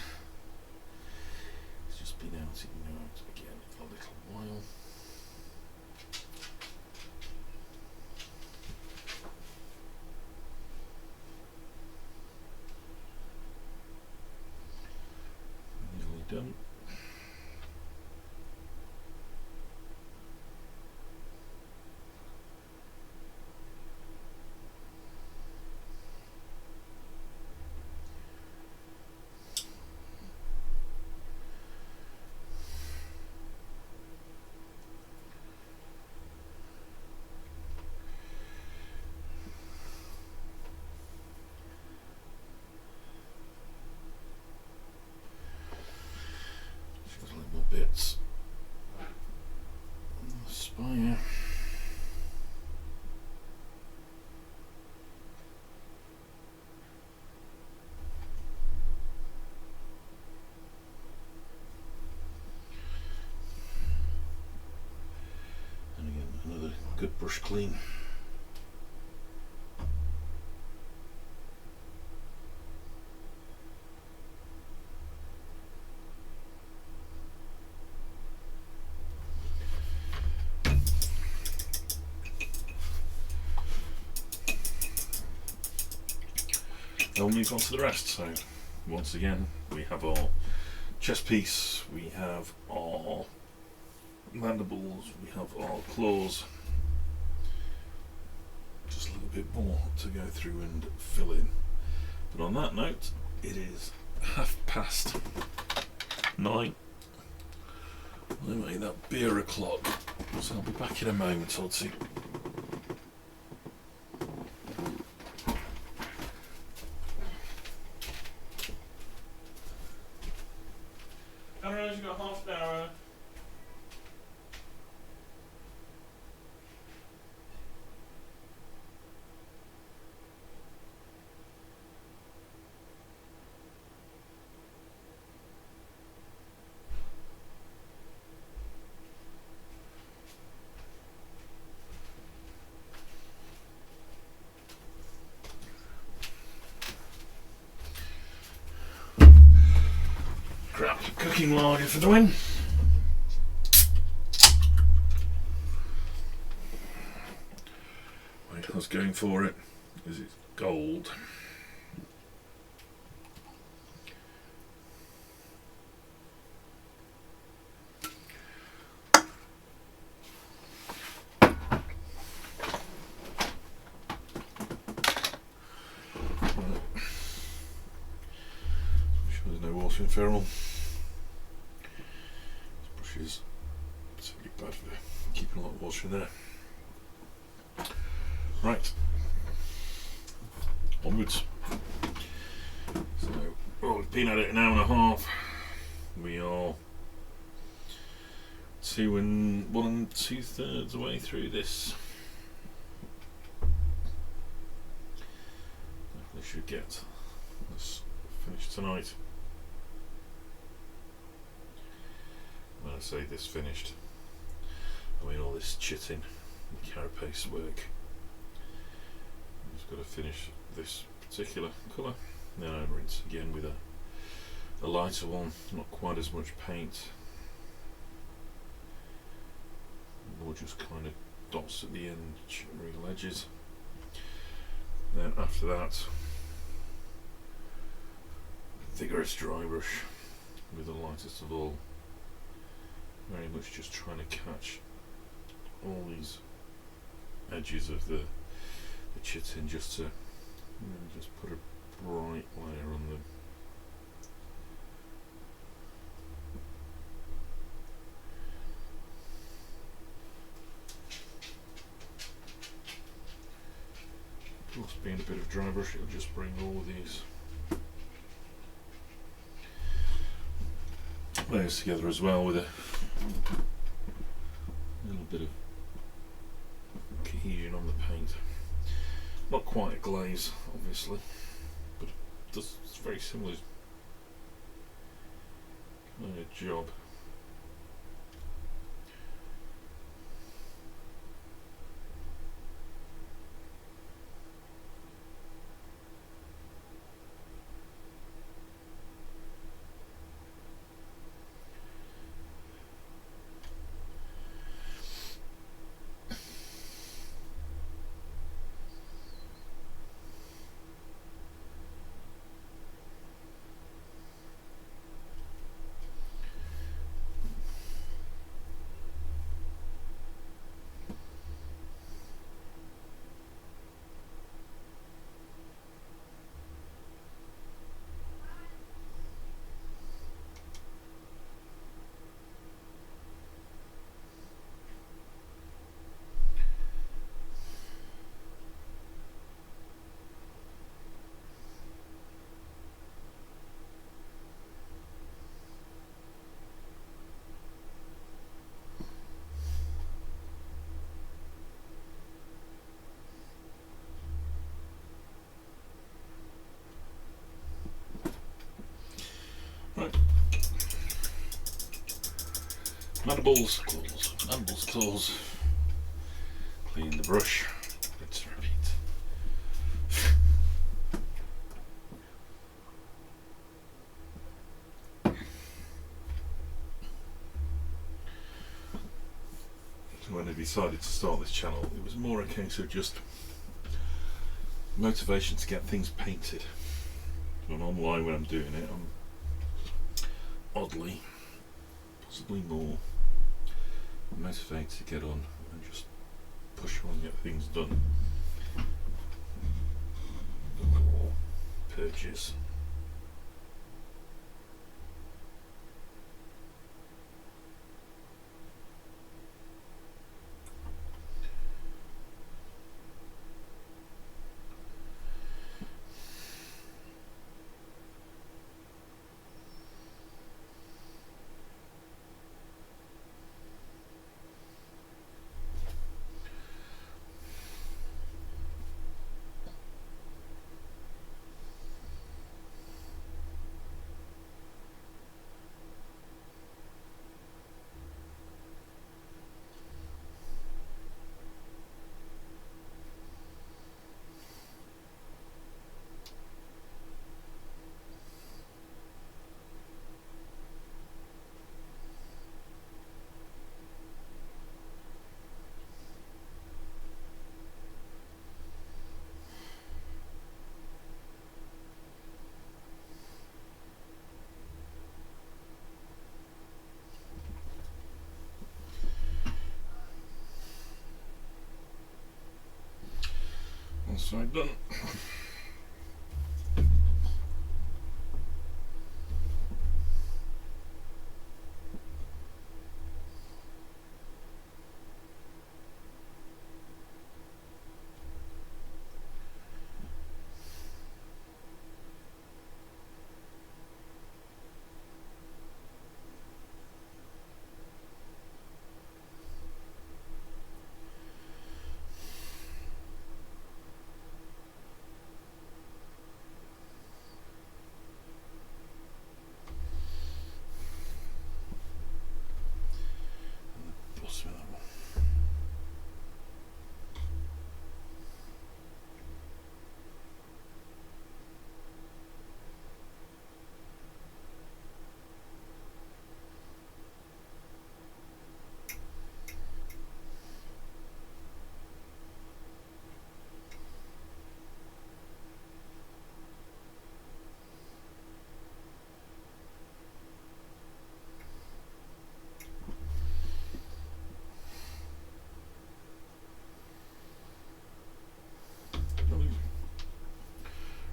He's just been out, he can go out again for a little while. Nearly done. Just a little more bits on the spire. And again, another good brush clean. Then we'll move on to the rest. So once again, we have our chest piece, we have our mandibles, we have our claws. Just a little bit more to go through and fill in. But on that note, it is 9:30. I made that beer o'clock, so I'll be back in a moment or two. You've got half an hour. Grab cooking lager for the win. I was going for it because it's gold. Sure there's no water in ferrule. This brush is particularly bad for keeping a lot of water in there. Right, onwards. So, well, we've been at it an hour and a half. We are 1 2/3 way through this. Definitely should get this finished tonight. When I say this finished, I mean all this chitin and carapace work. Got to finish this particular colour, then I rinse again with a lighter one, not quite as much paint, more just kind of dots at the end, real edges. Then after that, vigorous dry brush with the lightest of all, very much just trying to catch all these edges of the chitin, just to just put a bright layer on them. Of course, being a bit of dry brush, it'll just bring all these layers together as well with a little bit of cohesion on the paint. Not quite a glaze, obviously, but it's very similar kind of job. Mandibles, claws, mandibles, claws. Clean the brush. Rinse and repeat. When I decided to start this channel, it was more a case of just motivation to get things painted. And online when I'm doing it, I'm oddly, possibly more motivated to get on and just push on and get things done. Or purchase. One side done.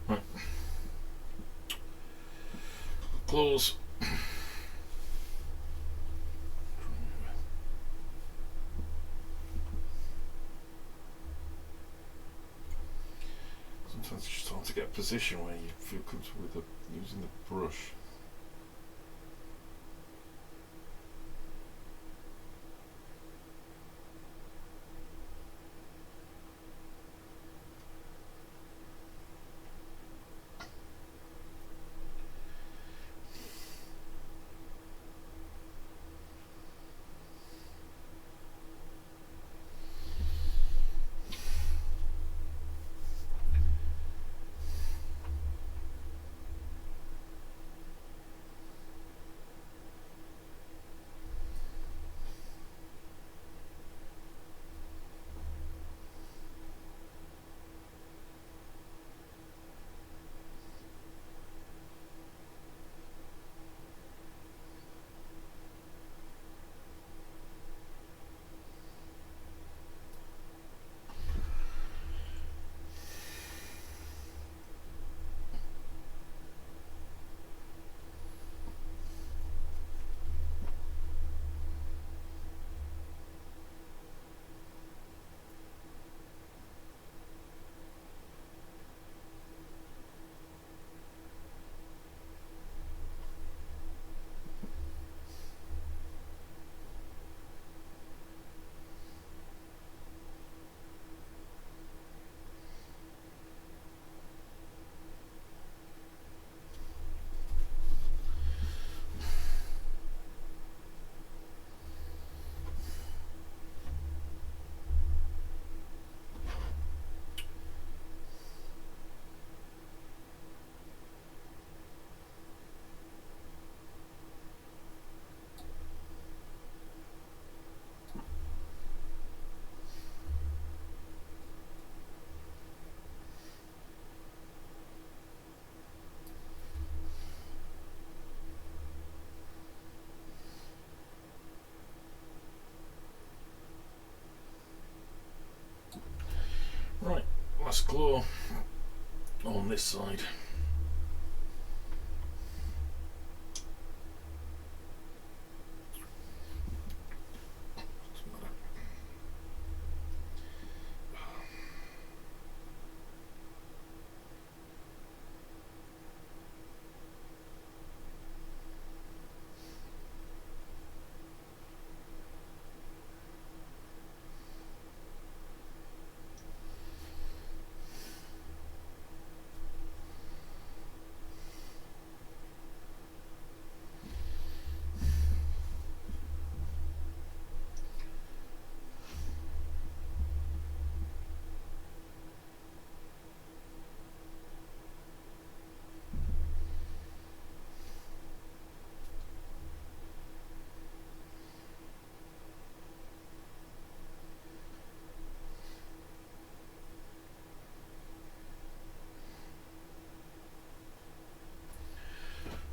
Right. Claws. Sometimes it's just hard to get a position where you feel comfortable with using the brush. on this side.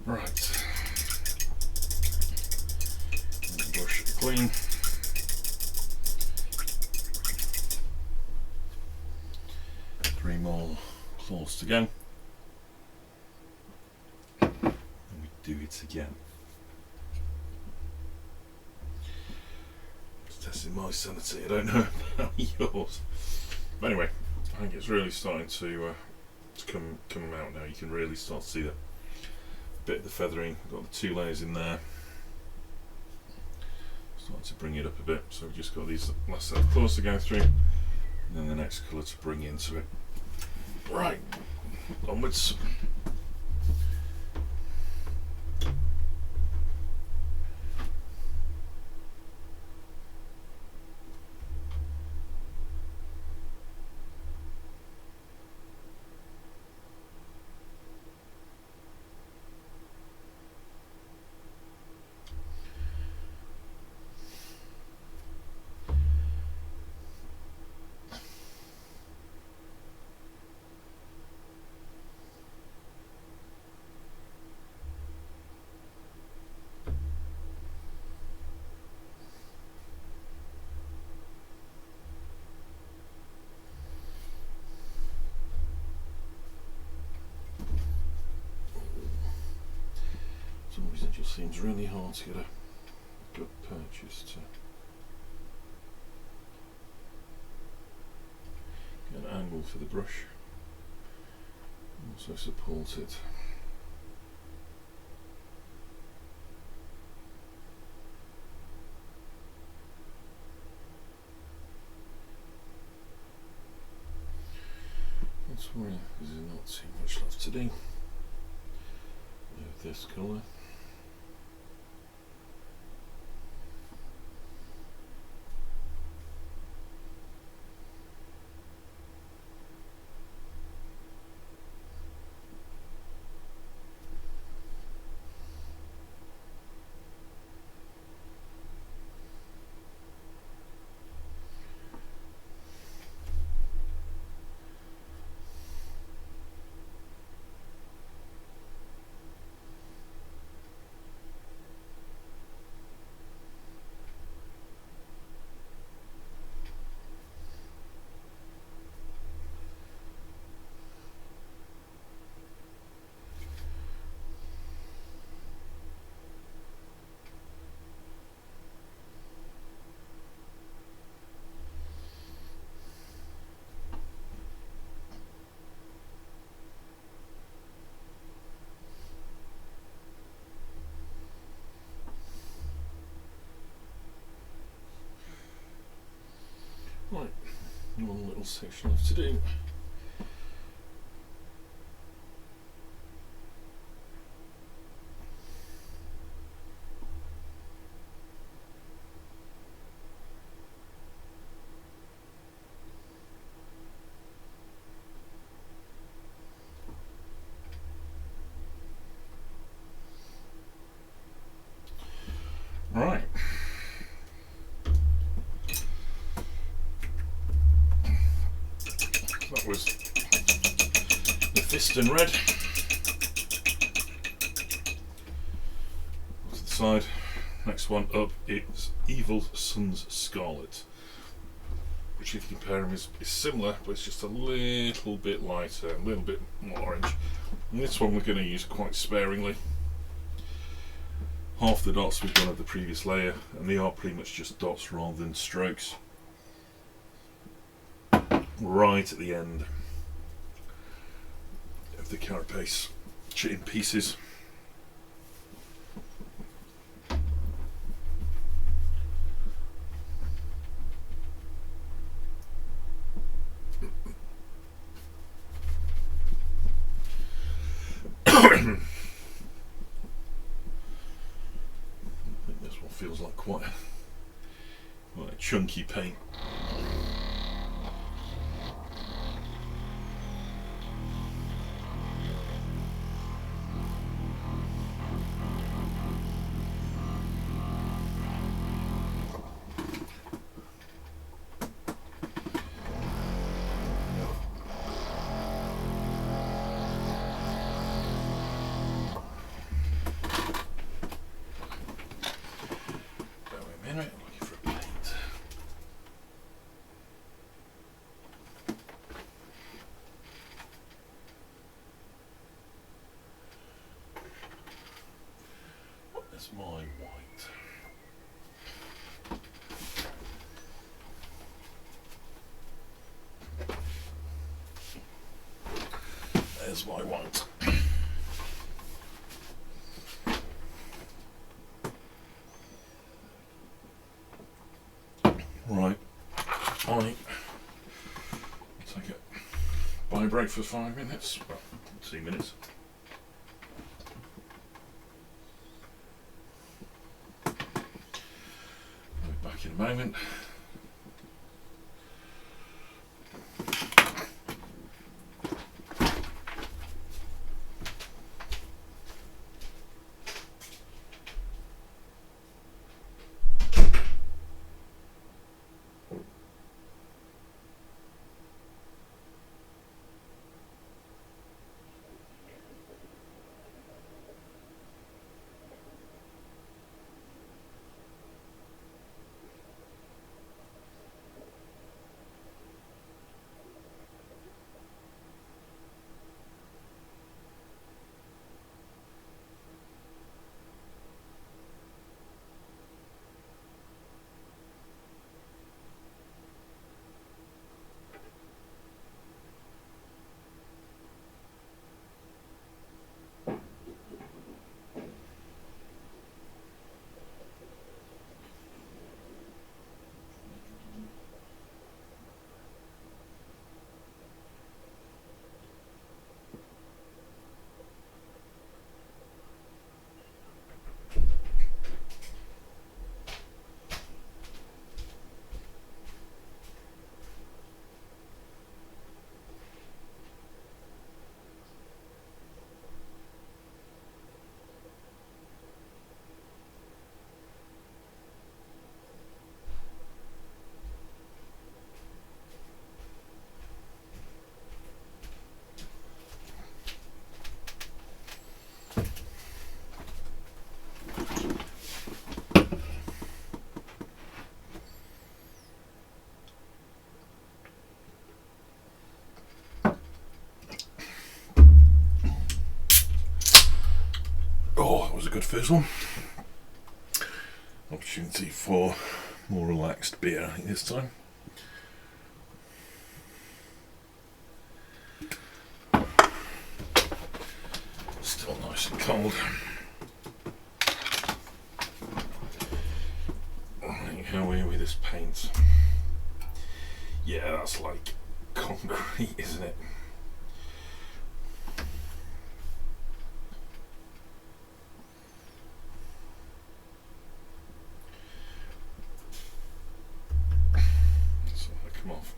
Right, brush it clean. Three more claws to go. And we do it again. Just testing my sanity, I don't know about yours. But anyway, I think it's really starting to come out now. You can really start to see the bit of the feathering. We've got the 2 layers in there. Starting to bring it up a bit. So we've just got these last set of colours to go through, and then the next colour to bring into it. Right, onwards. For some reason it just seems really hard to get a good purchase to get an angle for the brush, also support it. That's why there's not too much left to do with this colour. Right, one little section left to do. Right. That was Mephiston red. To the side. Next one up is Evil Sunz Scarlet. which if you compare them is similar, but it's just a little bit lighter, a little bit more orange. And this one we're going to use quite sparingly. Half the dots we've done of the previous layer, and they are pretty much just dots rather than strokes. Right at the end of the carapace chitin pieces. I think this one feels like quite a chunky paint. My white. There's my white. Right. I take a bye break for 5 minutes. Well, 2 minutes. In a moment. Oh, that was a good first one. Opportunity for more relaxed beer, I think, this time. Still nice and cold. Right, how are we with this paint? Yeah, that's like concrete, isn't it? Off.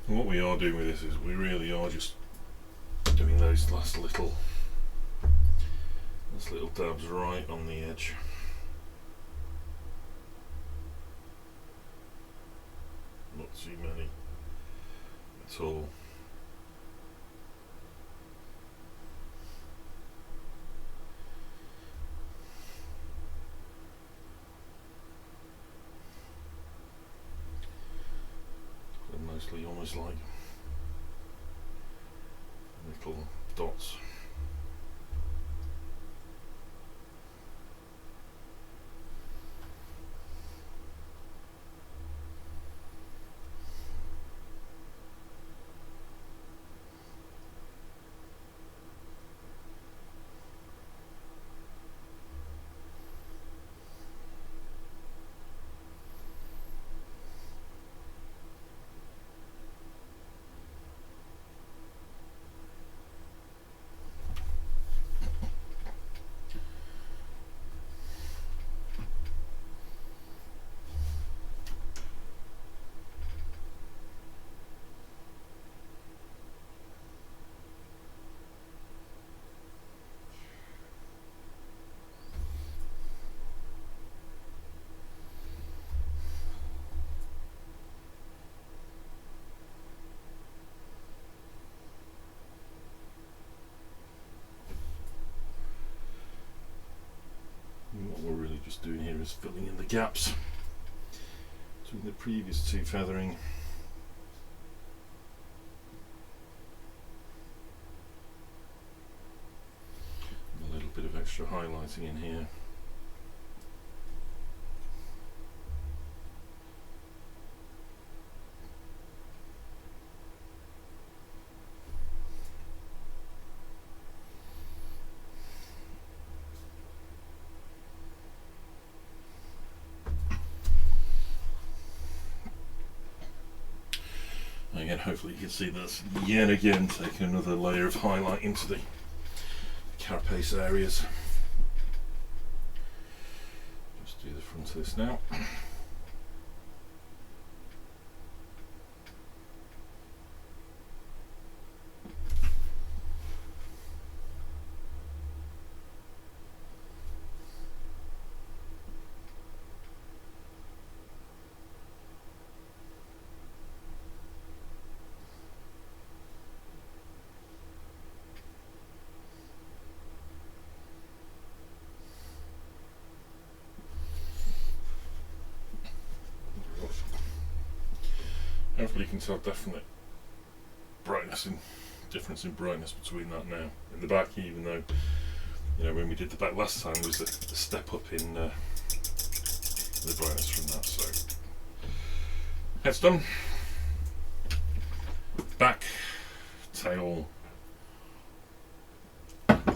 And what we are doing with this is we really are just doing those last little dabs right on the edge. Not too many at all. almost like little dots. And what we're really just doing here is filling in the gaps between the previous two feathering. A little bit of extra highlighting in here. Again, hopefully you can see that's yet again taking another layer of highlight into the carapace areas. Just do the front of this now. Hopefully you can tell definite difference in brightness between that now. In the back, even though, you know, when we did the back last time, there was a step up in the brightness from that. So head's done. Back, tail,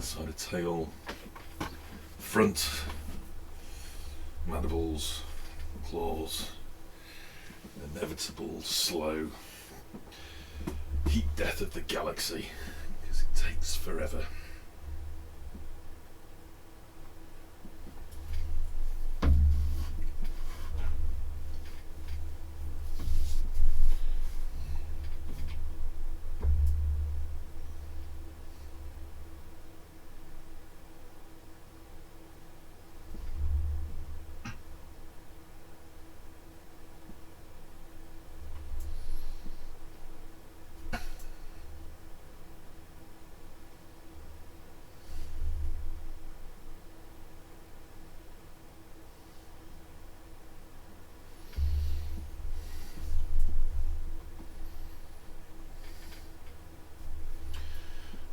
side of tail, front, mandibles, claws. Inevitable, slow heat death of the galaxy, because it takes forever.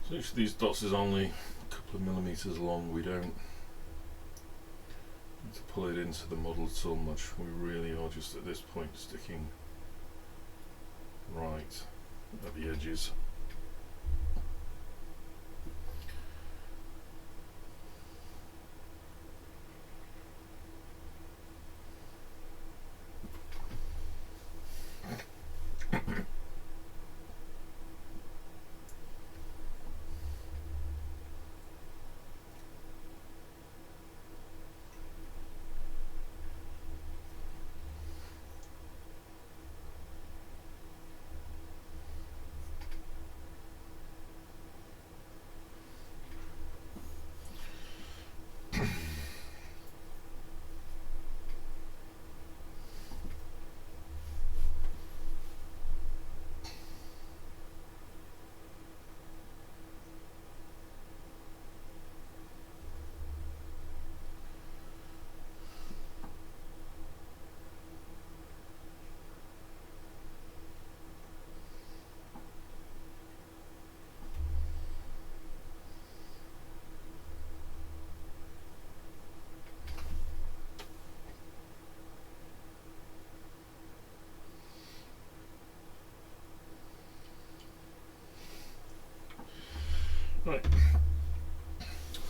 So each of these dots is only a couple of millimetres long. We don't need to pull it into the model so much. We really are just at this point sticking right at the edges.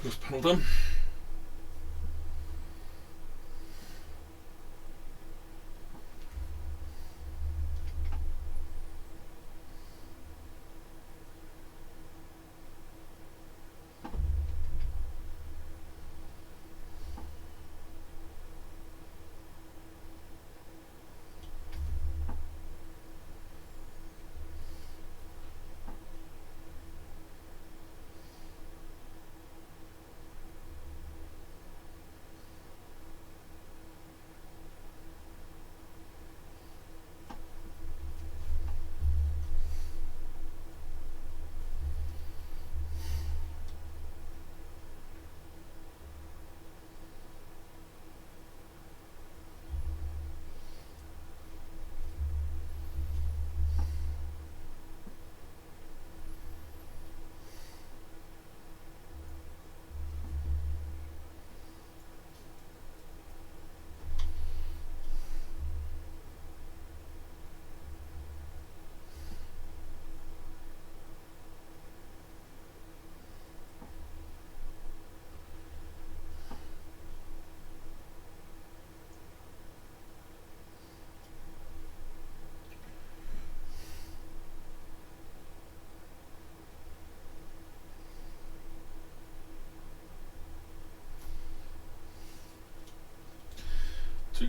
First panel done. Two.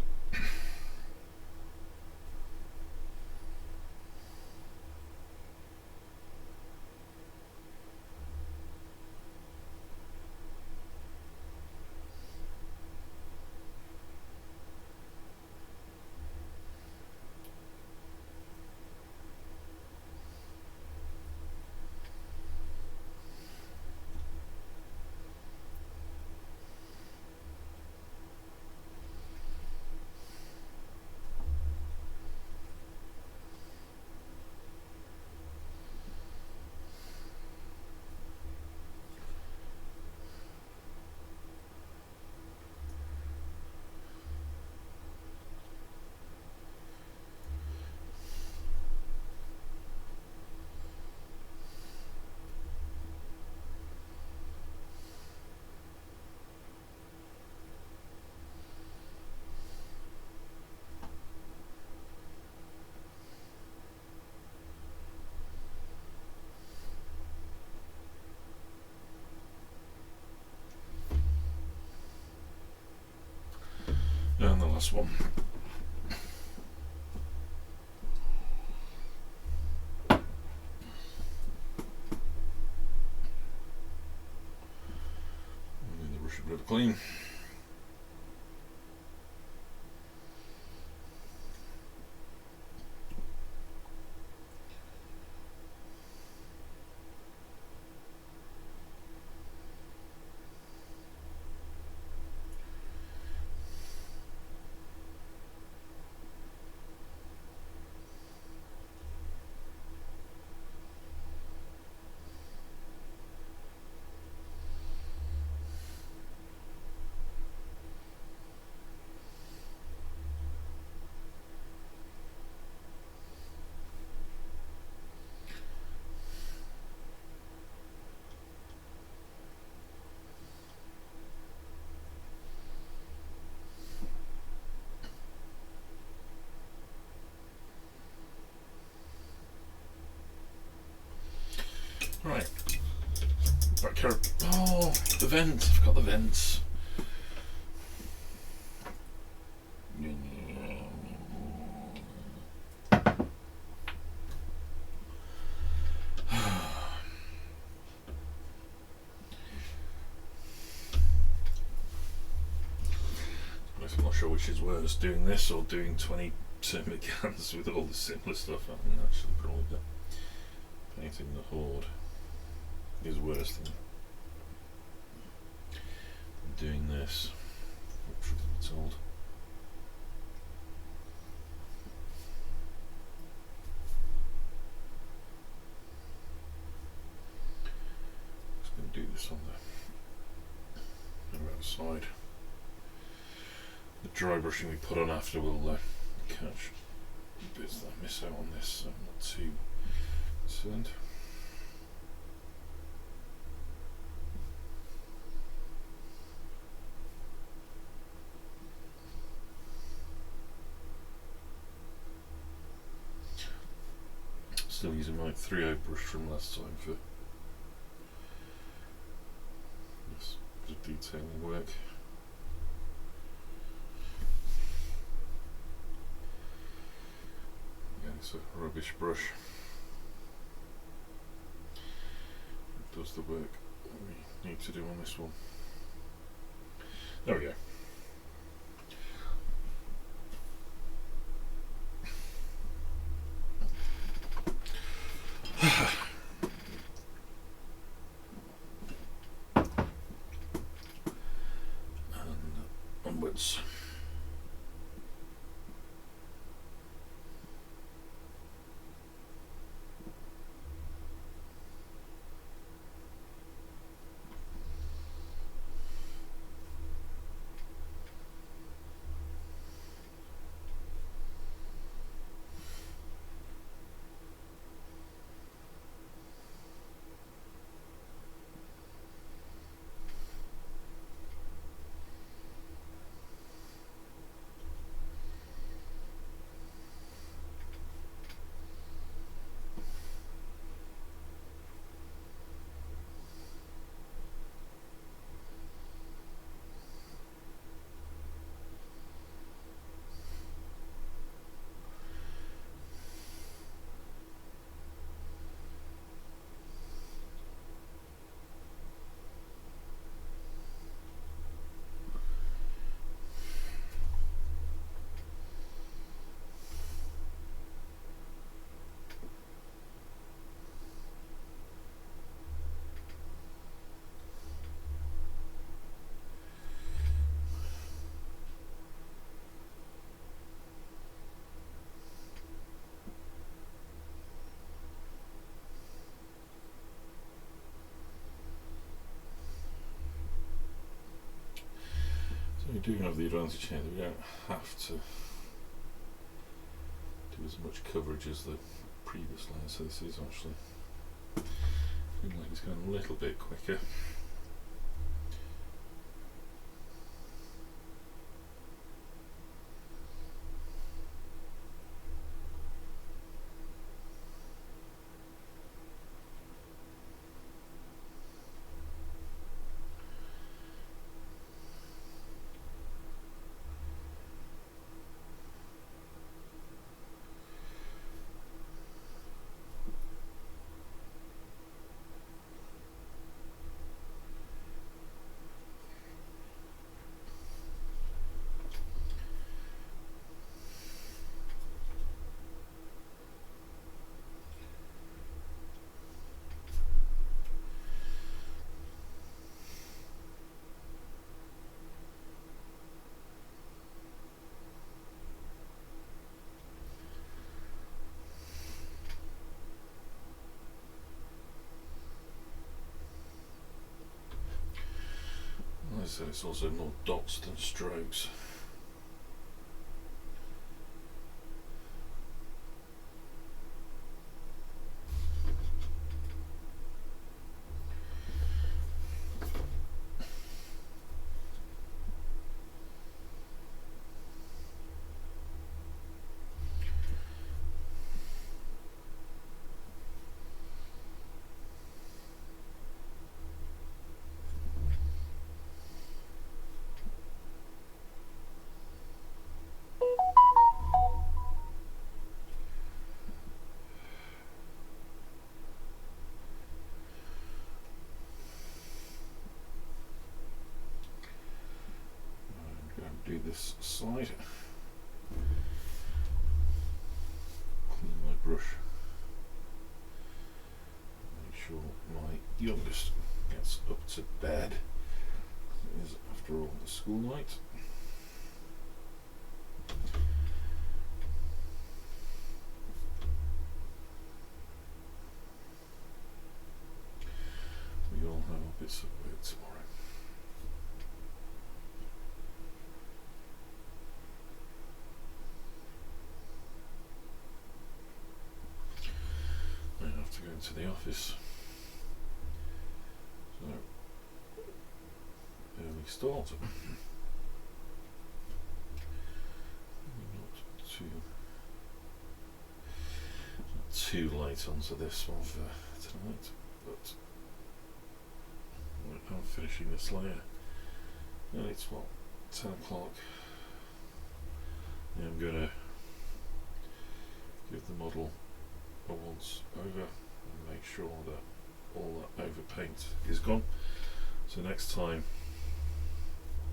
And the last one. And the brush a bit clean. Right. Back here. Oh, the vent. I've got the vents. I'm not sure which is worse, doing this or doing 20 cans with all the similar stuff. I think actually probably the painting the Horde is worse than doing this. Truth be told. Just going to do this on the right side. The dry brushing we put on after will catch bits that I miss out on this, so I'm not too concerned. Still using my 3/0 brush from last time for this bit of detailing work. Yeah, it's a rubbish brush. It does the work that we need to do on this one. There we go. And onwards. We do have the advantage here that we don't have to do as much coverage as the previous layer, so this is actually feeling like it's going a little bit quicker. So it's also more dots than strokes. Do this side. Clean my brush. Make sure my youngest gets up to bed. It is, after all, the school night. We all have our bits of work tomorrow. To go into the office, so early start, not too late onto this one for tonight, but I'm finishing this layer. And it's what, 10 o'clock. Yeah, I'm going to give the model a once over and make sure that all that over paint is gone. So next time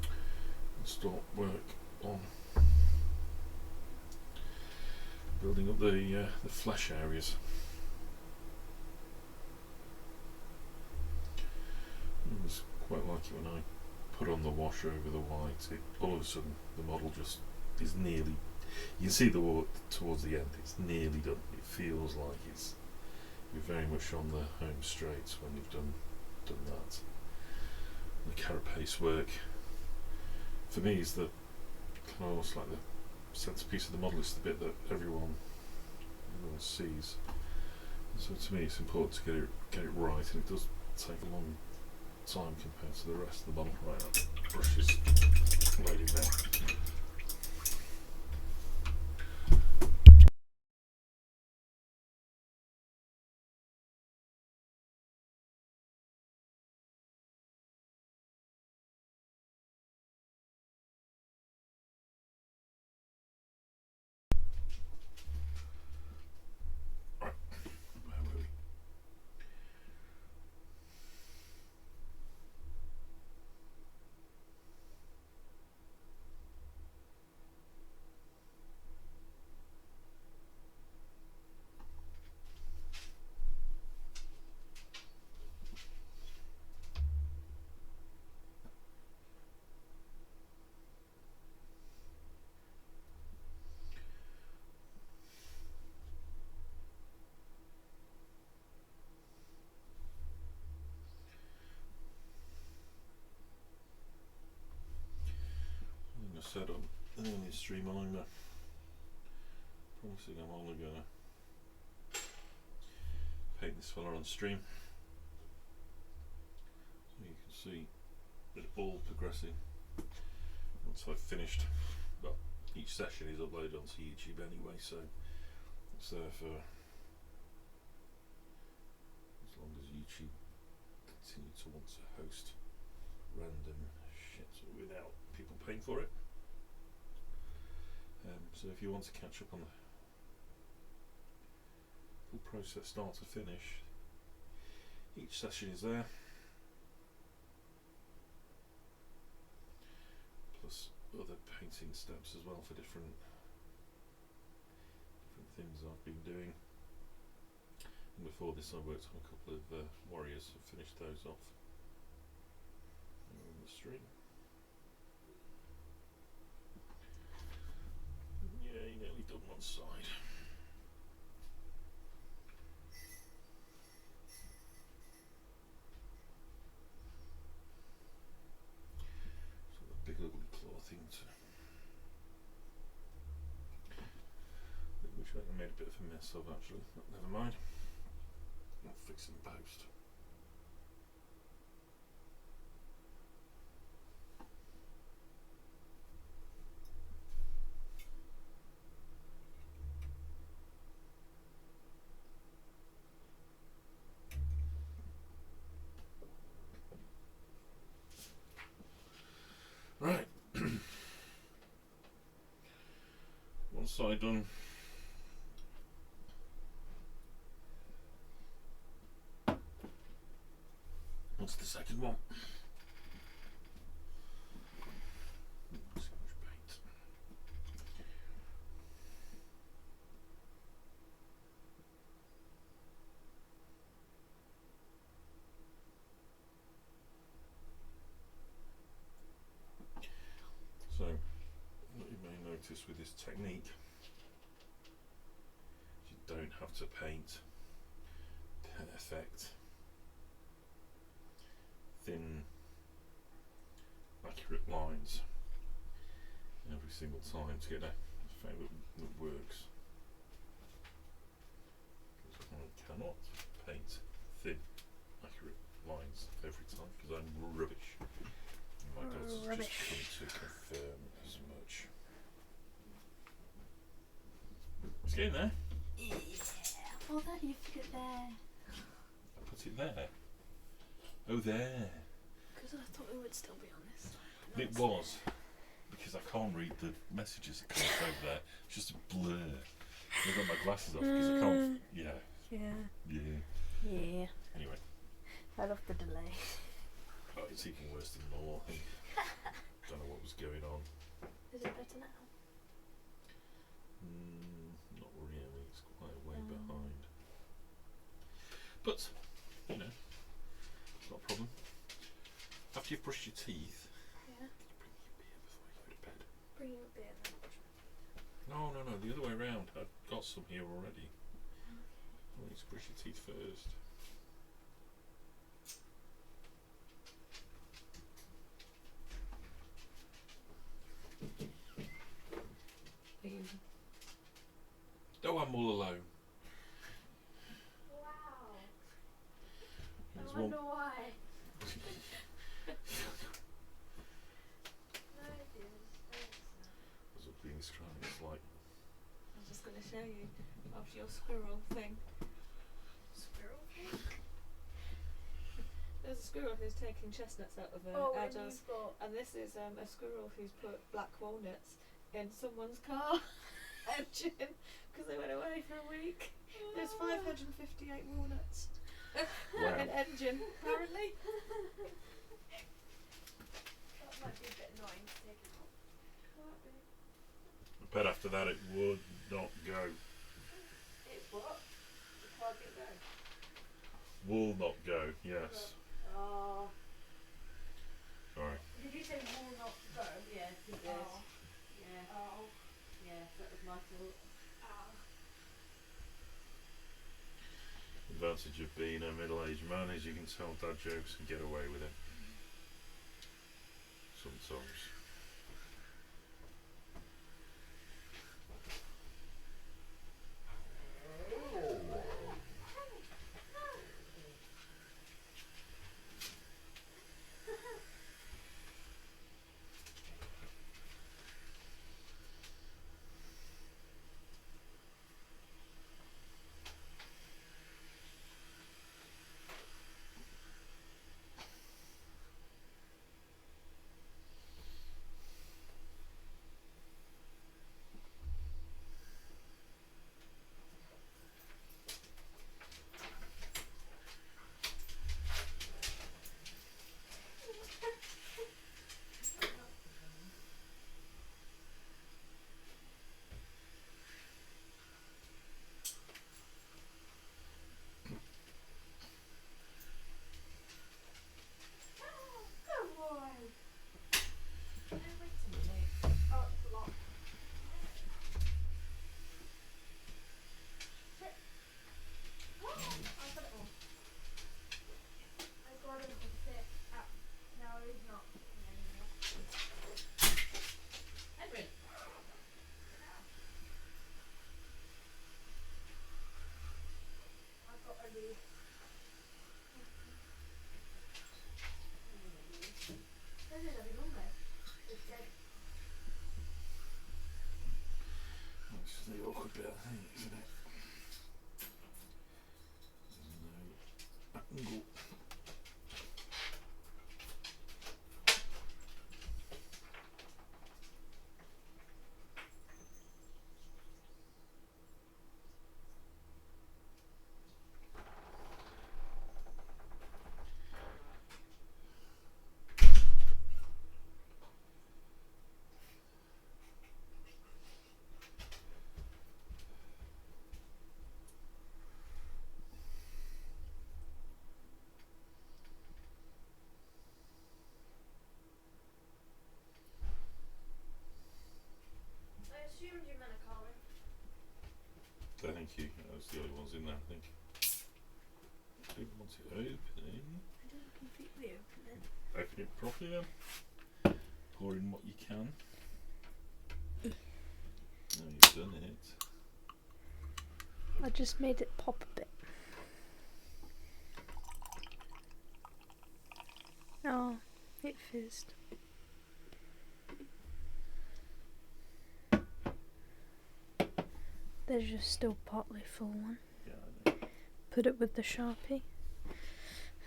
I'll start work on building up the flesh areas. I was quite like it when I put on the wash over the white. All of a sudden the model just is nearly, you can see the work towards the end, it's nearly done. It feels like you're very much on the home straight when you've done that. The carapace work for me is the kind of almost like the centerpiece of the model. It's the bit that everyone sees. So to me it's important to get it right, and it does take a long time compared to the rest of the model. Right, that brush is loaded now. I said on the stream, I'm promising I'm only going to paint this fella on stream, so you can see it all progressing once I've finished. Well, each session is uploaded onto YouTube anyway, so it's there for as long as YouTube continue to want to host random shit without people paying for it. So if you want to catch up on the full process start to finish, each session is there, plus other painting steps as well for different things I've been doing. And before this I worked on a couple of warriors, I've finished those off on the stream. Yeah, you nearly done one side. So the big ugly claw thing which I made a bit of a mess of actually, but never mind. I'll fix it in post. Right, one side done. What's the second one? Too much paint. So, what you may notice with this technique, you don't have to paint perfect, thin, accurate lines every single time to get a effect that works. Because I cannot paint thin, accurate lines every time because I'm rubbish. My daughter's just come to confirm as much. It's getting there. Yeah, Oh, there, you put it there. I put it there. Oh, there. Because I thought it would still be on this side. but It now it's was. Because I can't read the messages that come up over there. It's just a blur. I've got my glasses off because I can't. Yeah. there. Yeah. Yeah. Anyway. I love the delay. Oh, it's even worse than normal, I think. Don't know what was going on. Is it better now? Not really. It's quite way behind. But, you know, it's not a problem. After you've brushed your teeth, Yeah. bring your beer before you go to bed. Bring your beer and then brush my No, the other way round. I've got some here already. I need to brush your teeth first. Oh, I'm all alone. Wow. There's I one. wonder why. No, That's what being described is like. I was just going to show you after your squirrel thing. Squirrel thing? There's a squirrel who's taking chestnuts out of Oh, a and outdoors, you've got... and this is a squirrel who's put black walnuts in someone's car engine because they went away for a week. There's 558 walnuts Wow. in engine apparently. That might be a bit annoying to take it off. I bet after that it would not go. It's what? The car didn't go. Will not go, yes. Oh. Sorry. Did you say will not go? Yeah, it is. Oh. Yeah, Oh. yeah, that was my fault. Ow. Advantage of being a middle-aged man is you can tell dad jokes and get away with it. Sometimes. Good boy. No, wait a minute. Oh, it's locked. Sit. I'll put it on. I got him to sit up. Now he's not sitting anymore. Edwin. I've got a new... There's nothing on there. It's dead. That's the awkward bit, I think, isn't it? There's no angle. I assumed you meant a collar. Thank you. That was the only ones in there, I think. Don't want it opening. I didn't completely open it. Open it properly then. Pour in what you can. Now you've done it. I just made it pop a bit. Oh, it fizzed. There's just still partly full one. Yeah, I put it with the Sharpie.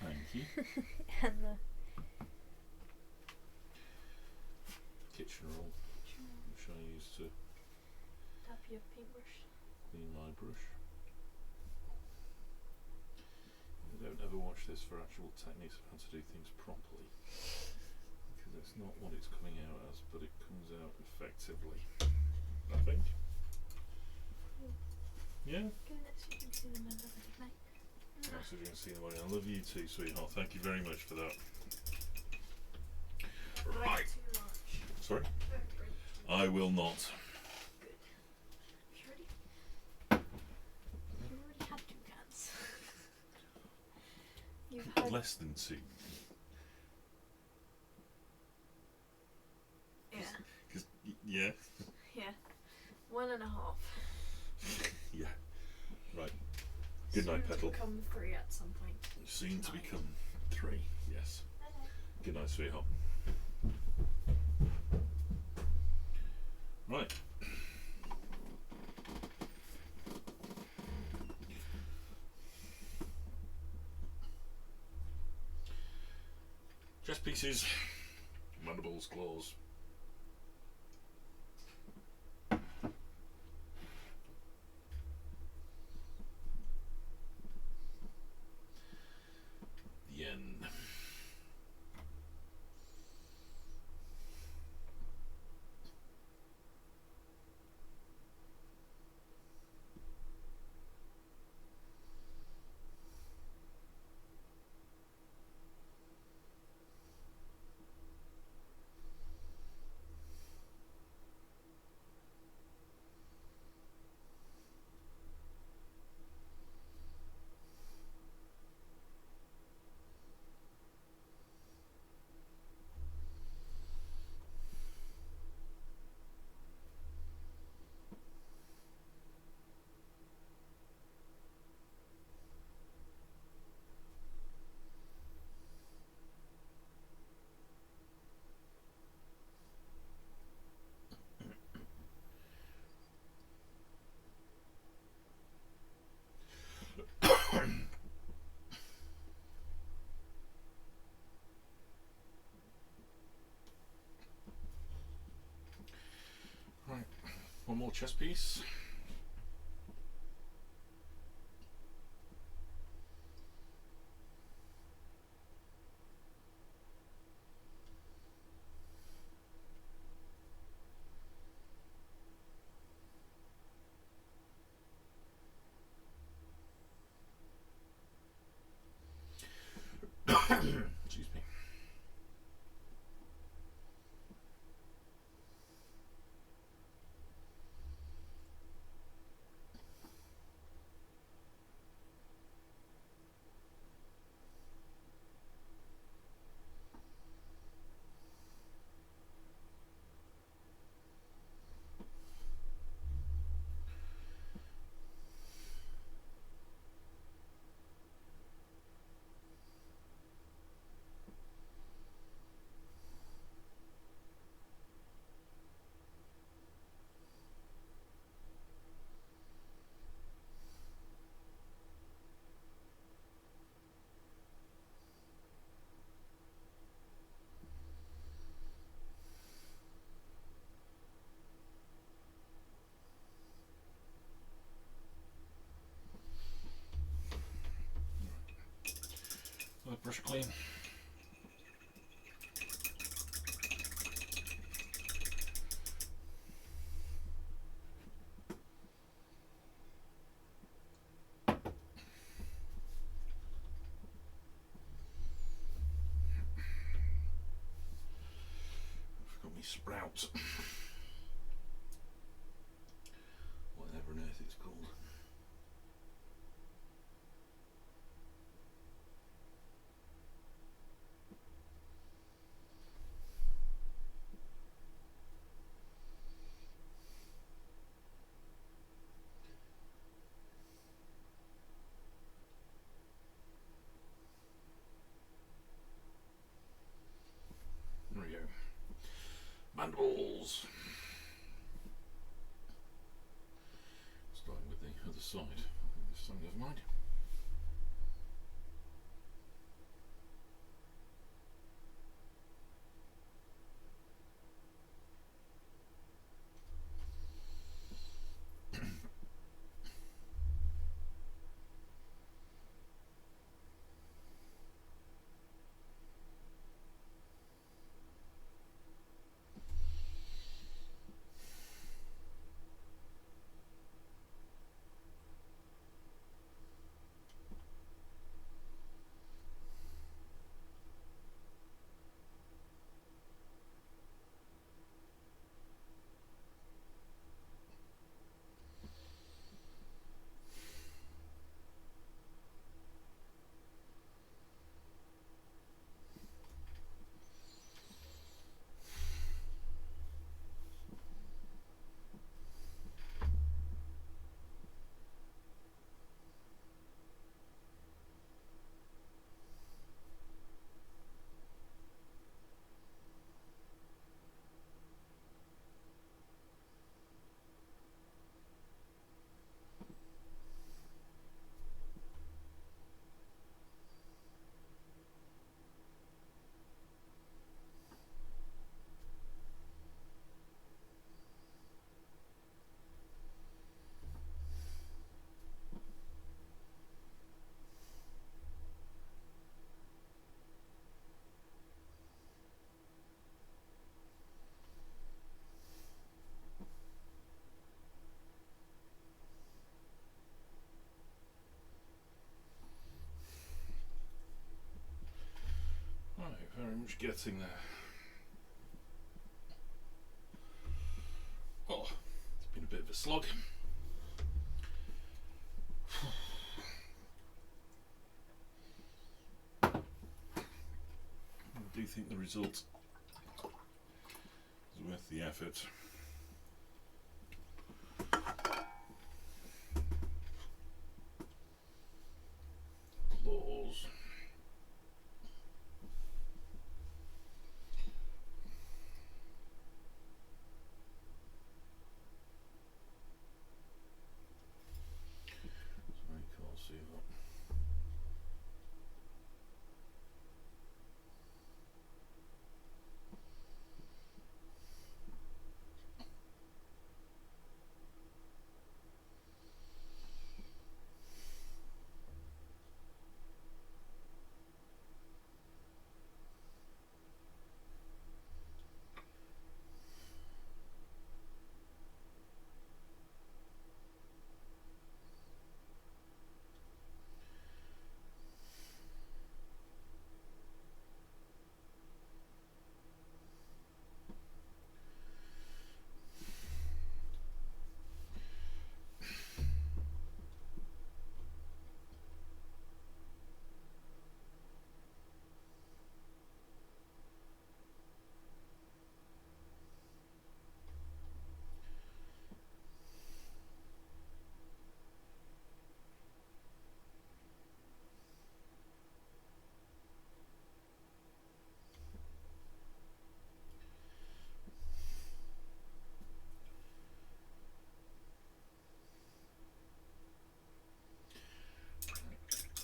Thank you. And the Kitchen roll, which I use to tap your paintbrush. clean my brush. I don't ever watch this for actual techniques of how to do things properly, because it's not what it's coming out as, but it comes out effectively, I think. Yeah? Good, so you can see them another night. That's what you're going to see in the morning. I love you too, sweetheart. Thank you very much for that. Right. Too much. Sorry? Don't drink. I will not. Good. You already had 2 cans. You've had Less than 2. yeah, Cause, yeah. yeah, 1.5. Yeah. Right. Good night, Soon to Petal. become 3 at some point. Soon to become 3. Yes. Good night, sweetheart. Right. Chest pieces, mandibles, claws. The end. Right, one more chess piece. Excuse me. Brush clean. Forgot me sprout. Whatever on earth it's called. There we go. Mandibles. Very much getting there. Oh, it's been a bit of a slog. I do think the result is worth the effort. Applause. Sorry, can't see that.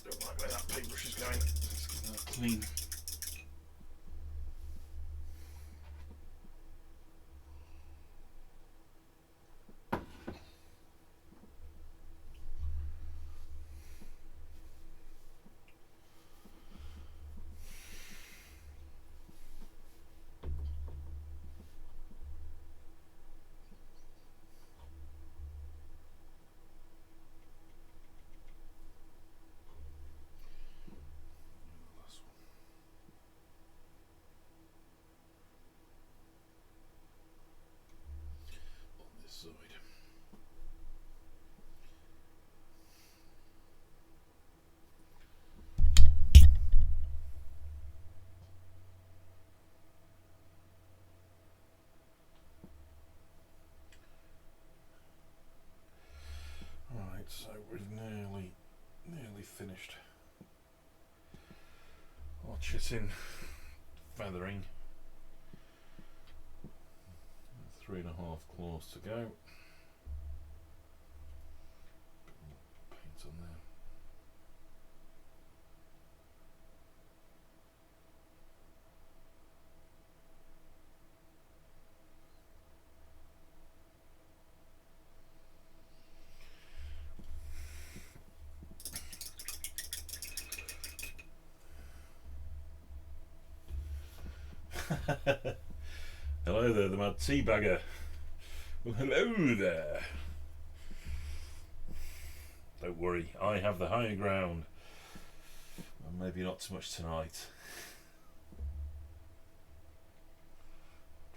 Don't like where that paintbrush is going. Let's get that clean. Last one. On this side. Right, so we've nearly finished our chitin feathering. 3.5 claws to go. Bit more paint on there. Hello there, the mad teabagger. Well, hello there. Don't worry, I have the higher ground. Well, maybe not too much tonight.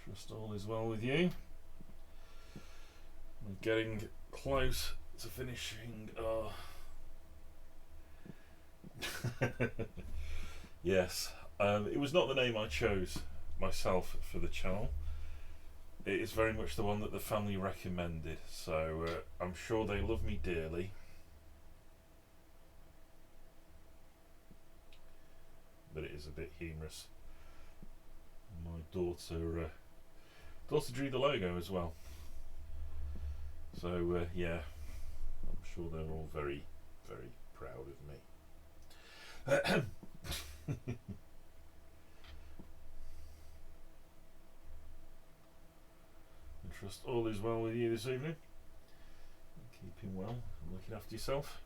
Trust all is well with you. We're getting close to finishing our... Yes, it was not the name I chose myself for the channel. It is very much the one that the family recommended, so I'm sure they love me dearly. But it is a bit humorous. My daughter drew the logo as well, so yeah, I'm sure they're all very, very proud of me. I trust all is well with you this evening. Keeping well and looking after yourself.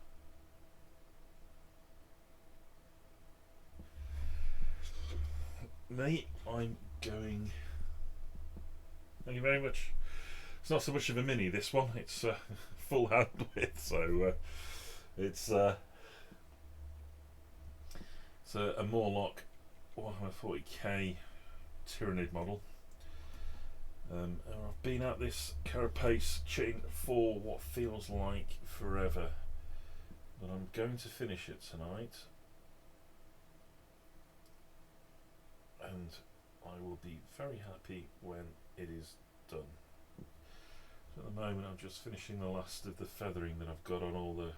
Me, I'm going. Thank you very much. It's not so much of a mini, this one. It's full hand width, so it's a Mawloc Warhammer 40k Tyranid model. And I've been at this carapace chain for what feels like forever, but I'm going to finish it tonight, and I will be very happy when it is done. So at the moment I'm just finishing the last of the feathering that I've got on all the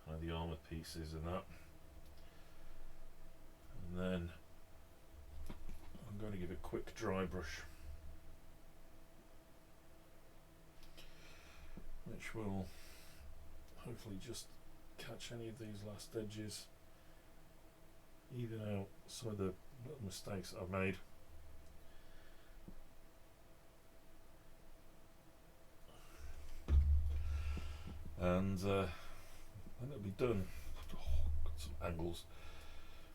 kind of the armour pieces and that, and then I'm going to give a quick dry brush, which will hopefully just catch any of these last edges, even out some of the little mistakes that I've made. And then it'll be done. Oh, got some angles.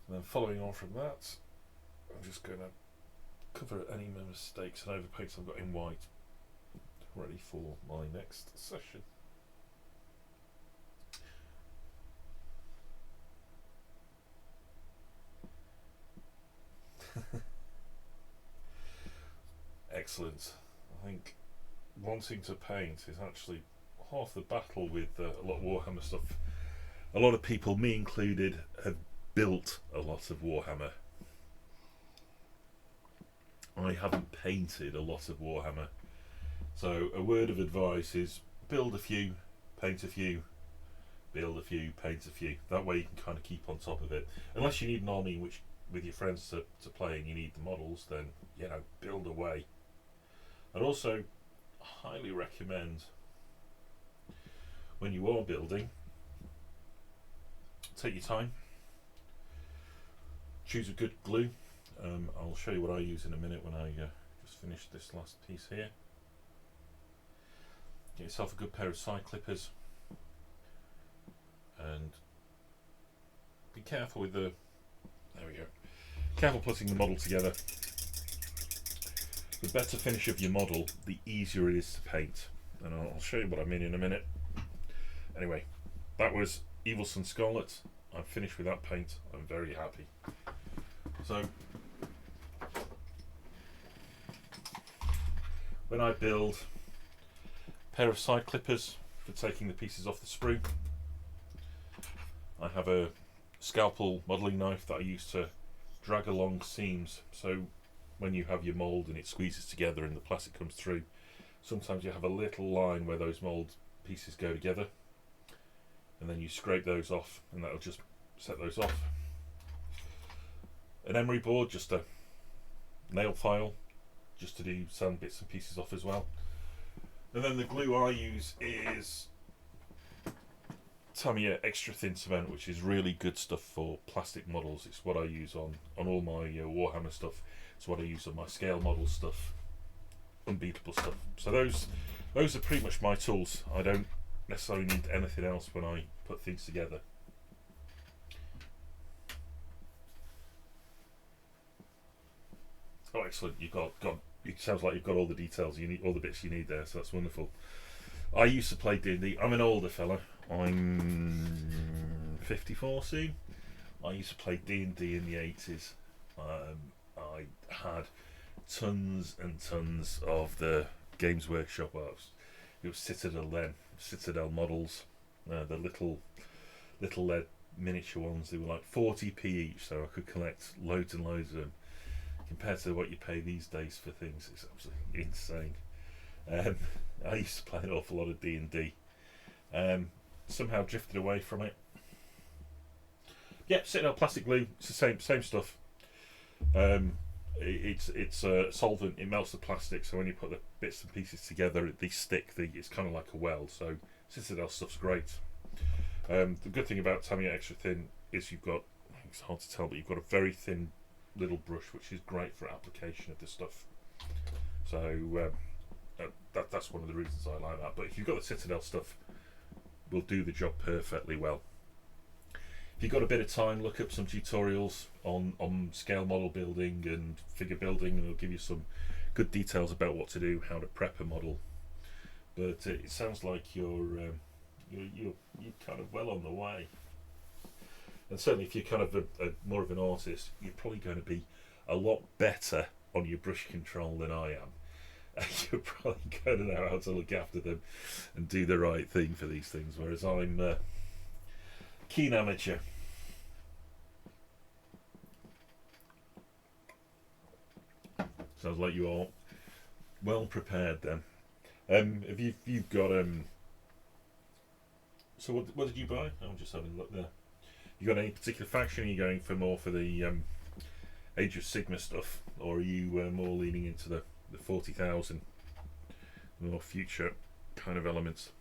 And then following on from that, I'm just going to cover any mistakes and overpaints I've got in white, ready for my next session. Excellent. I think wanting to paint is actually half the battle with a lot of Warhammer stuff. A lot of people, me included, have built a lot of Warhammer. I haven't painted a lot of Warhammer. So a word of advice is build a few, paint a few, build a few, paint a few. That way you can kind of keep on top of it. Unless you need an army which with your friends to play and you need the models, then you know, build away. I'd also highly recommend, when you are building, take your time, choose a good glue. I'll show you what I use in a minute when I just finish this last piece here. Get yourself a good pair of side clippers and be careful with the, there we go, careful putting the model together. The better finish of your model, the easier it is to paint, and I'll show you what I mean in a minute. Anyway, that was Evil Sunz Scarlet. I'm finished with that paint. I'm very happy. So when I build a pair of side clippers for taking the pieces off the sprue, I have a scalpel modelling knife that I use to drag along seams. So when you have your mould and it squeezes together and the plastic comes through, sometimes you have a little line where those mould pieces go together, and then you scrape those off and that'll just set those off. An emery board, just a nail file, just to do sand bits and pieces off as well. And then the glue I use is Tamiya extra thin cement, which is really good stuff for plastic models. It's what I use on all my Warhammer stuff. It's what I use on my scale model stuff, unbeatable stuff. So those are pretty much my tools. I don't necessarily need anything else when I put things together. Oh, excellent! You've got. It sounds like you've got all the details you need, all the bits you need there. So that's wonderful. I used to play D&D. I'm an older fella. I'm 54 soon. I used to play D&D in the 80s. I had tons and tons of the Games Workshop arts. It was Citadel then. Citadel models, the little lead miniature ones. They were like 40p each, so I could collect loads and loads of them. Compared to what you pay these days for things, it's absolutely insane. I used to play an awful lot of D&D. Somehow drifted away from it. Yeah, Citadel plastic glue. It's the same stuff. It's a solvent. It melts the plastic, so when you put the bits and pieces together, they stick. It's kind of like a weld. So Citadel stuff's great. The good thing about Tamiya extra thin is you've got, it's hard to tell, but you've got a very thin little brush, which is great for application of the stuff. So that's one of the reasons I like that. But if you've got the Citadel stuff, will do the job perfectly well. If you've got a bit of time, look up some tutorials on scale model building and figure building, and it'll give you some good details about what to do, how to prep a model. But it sounds like you're kind of well on the way. And certainly if you're kind of more of an artist, you're probably going to be a lot better on your brush control than I am. You're probably going to know how to look after them and do the right thing for these things, whereas I'm a keen amateur. Sounds like you are well prepared then. Have you've got so what did you buy? I'm just having a look there. You got any particular faction? Are you going for more for the Age of Sigma stuff, or are you more leaning into the 40,000 more future kind of elements?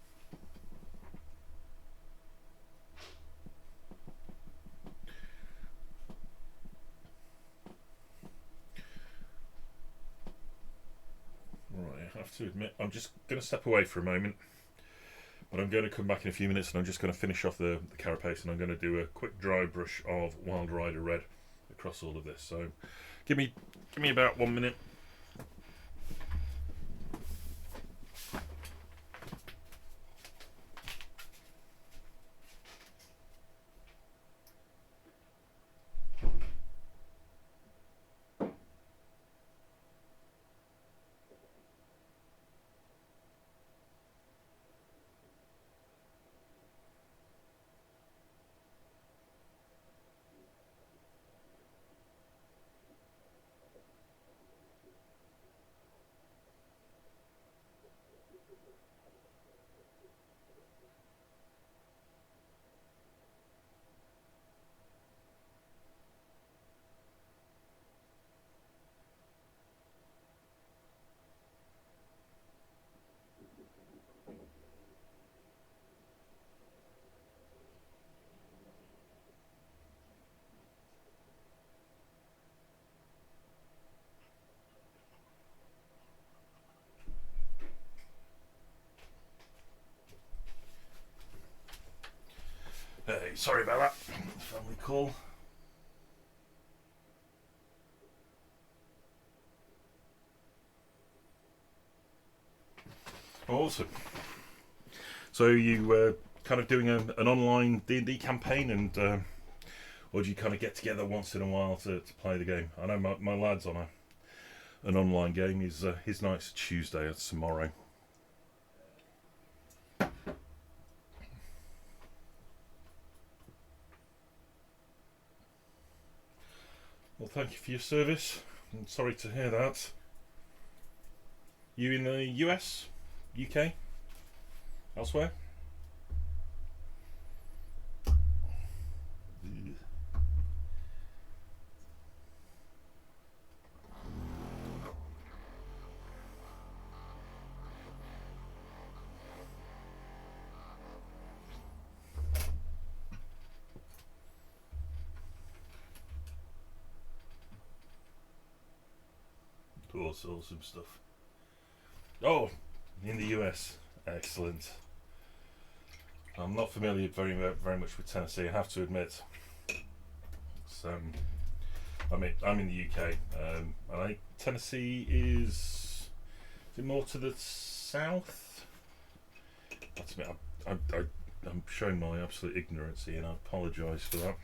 Right, I have to admit, I'm just going to step away for a moment, but I'm going to come back in a few minutes and I'm just going to finish off the carapace, and I'm going to do a quick dry brush of Wild Rider Red across all of this. So give me about 1 minute. Hey, sorry about that. Family call. Awesome. So you kind of doing an online D&D campaign, and or do you kind of get together once in a while to play the game? I know my lad's on an online game. His night's Tuesday. It's tomorrow. Well, thank you for your service. I'm sorry to hear that. You in the US? UK? Elsewhere? Awesome stuff. Oh, in the US, excellent. I'm not familiar very much with Tennessee, I have to admit. It's, I'm in the UK. I think Tennessee is it more to the south? That's me. I'm showing my absolute ignorance here, and I apologise for that.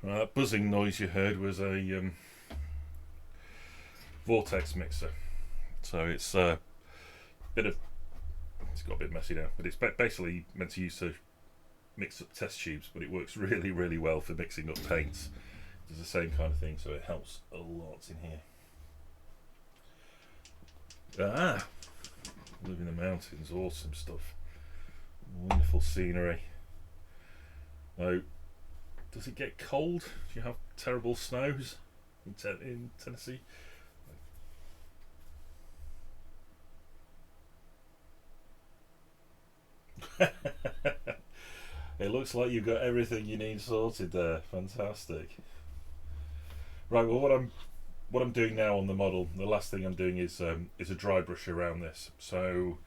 That buzzing noise you heard was a vortex mixer. So it's a bit of, it's got a bit messy now, but it's basically meant to use to mix up test tubes, but it works really well for mixing up paints. It's the same kind of thing, so it helps a lot in here. Live in the mountains, awesome stuff. Wonderful scenery. Now, does it get cold? Do you have terrible snows in Tennessee? It looks like you've got everything you need sorted there. Fantastic. Right. Well, what I'm doing now on the model, the last thing I'm doing is a dry brush around this. So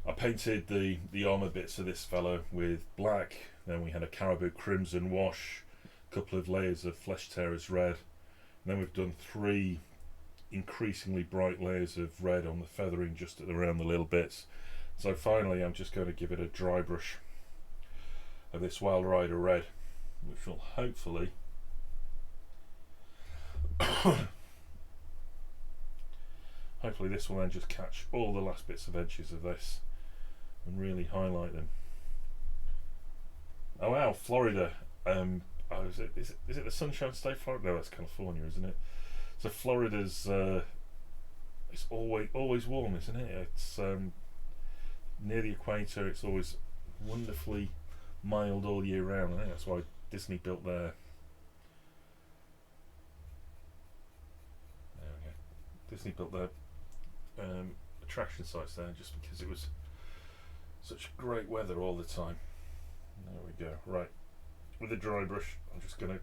I painted the armour bits of this fellow with black, then we had a caribou crimson wash, a couple of layers of flesh terrace red, and then we've done 3 increasingly bright layers of red on the feathering just around the little bits. So finally I'm just going to give it a dry brush of this Wild Rider red, which will hopefully hopefully this will then just catch all the last bits of edges of this and really highlight them. Oh wow, Florida. Is it the Sunshine State, Florida? No, that's California, isn't it? So Florida's it's always warm, isn't it? It's near the equator. It's always wonderfully mild all year round. I think that's why Disney built there we go. Disney built their attraction sites there just because it was such great weather all the time. There we go. Right, with a dry brush, I'm just going to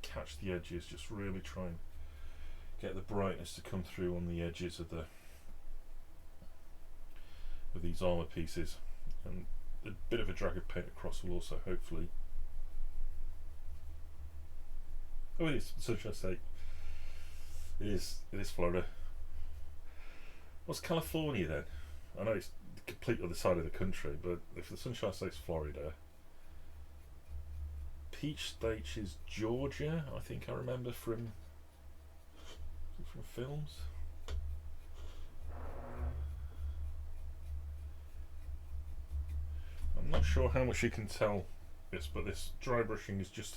catch the edges, just really try and get the brightness to come through on the edges of these armour pieces, and a bit of a drag of paint across will also hopefully. Oh, it is Sunshine State. It is Florida. What's California then? I know it's the complete other side of the country, but if the Sunshine State's Florida, Peach State is Georgia, I think I remember from films. I'm not sure how much you can tell this, but this dry brushing is just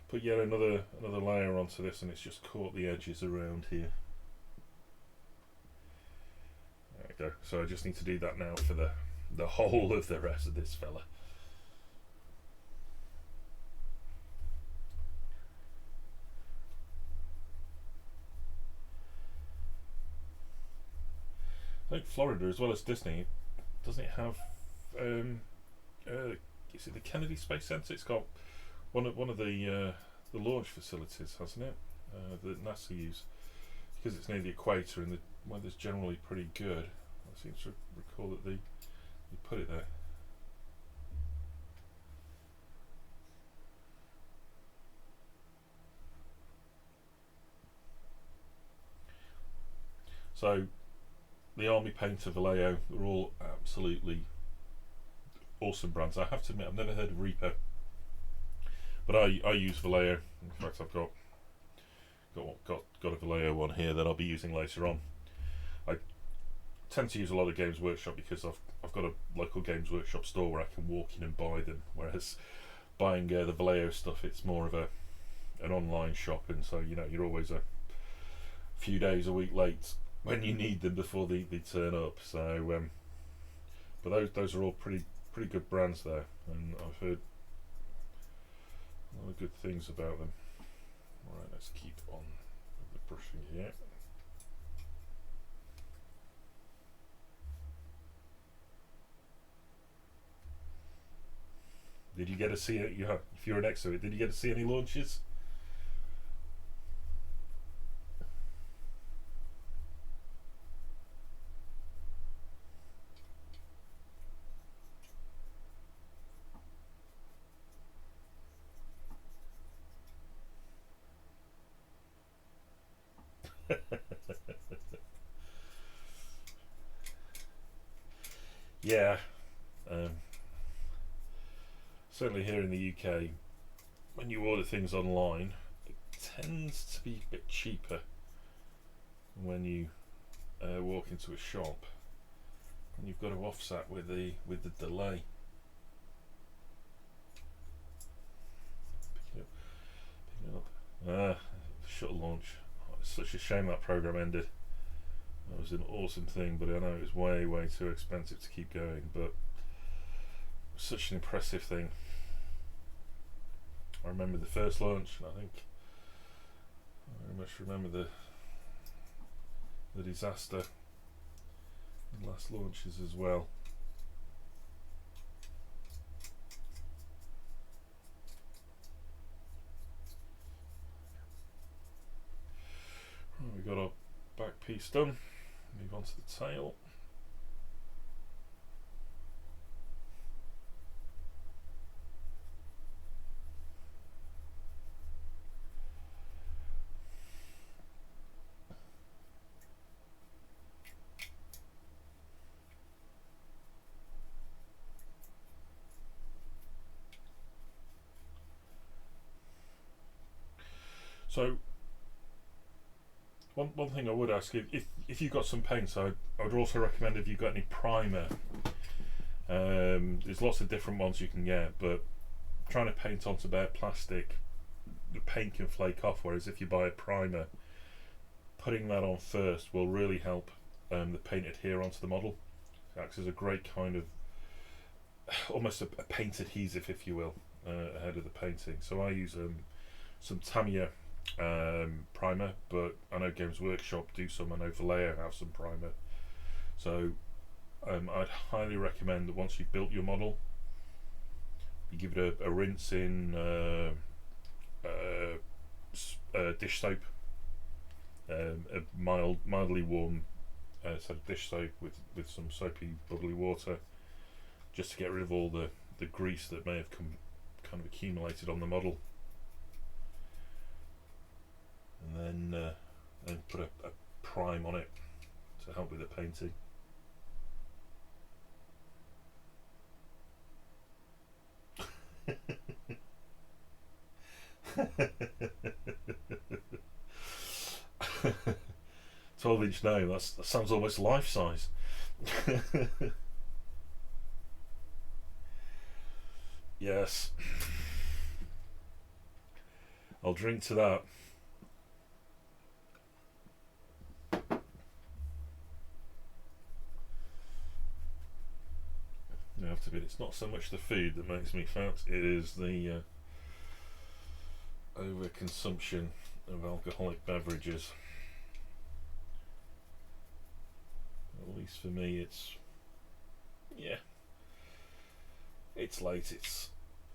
put yet another layer onto this, and it's just caught the edges around here. There we go. So I just need to do that now for the whole of the rest of this fella. I think Florida, as well as Disney, doesn't it have? Is it the Kennedy Space Center? It's got one of the launch facilities, hasn't it? That NASA use, because it's near the equator and the weather's generally pretty good. I seem to recall that they put it there. So the Army Painter, Vallejo, they're all absolutely awesome brands. I have to admit, I've never heard of Reaper, but I use Vallejo. In fact, I've got a Vallejo one here that I'll be using later on. I tend to use a lot of Games Workshop because I've got a local Games Workshop store where I can walk in and buy them, whereas buying the Vallejo stuff, it's more of an online shop, and so you're always a few days, a week late when you need them before they turn up. So but those are all pretty good brands there, and I've heard a lot of good things about them. Alright, let's keep on with the brushing here. Did you get to see it? If you were next to it, did you get to see any launches? Yeah, certainly here in the UK, when you order things online, it tends to be a bit cheaper when you walk into a shop, and you've got to offset with the delay. Pick it up. Shuttle launch. Oh, it's such a shame that program ended. That was an awesome thing, but I know it was way too expensive to keep going, but it was such an impressive thing. I remember the first launch, and I think I very much remember the disaster and last launches as well. Right, we got our back piece done. Move on to the tail. So one thing I would ask, if you've got some paints, I would also recommend if you've got any primer. There's lots of different ones you can get, but trying to paint onto bare plastic, the paint can flake off, whereas if you buy a primer, putting that on first will really help the paint adhere onto the model. It acts as a great kind of almost a paint adhesive, if you will, ahead of the painting. So I use some Tamiya primer, but I know Games Workshop do some, I know Vallejo have some primer. So I'd highly recommend that once you've built your model, you give it a rinse in dish soap, a mildly warm sort of dish soap with some soapy bubbly water, just to get rid of all the grease that may have kind of accumulated on the model, and then put a prime on it to help with the painting. "12" now, that sounds almost life size. Yes, I'll drink to that. I have to admit, it's not so much the food that makes me fat, it is the overconsumption of alcoholic beverages. At least for me, it's late.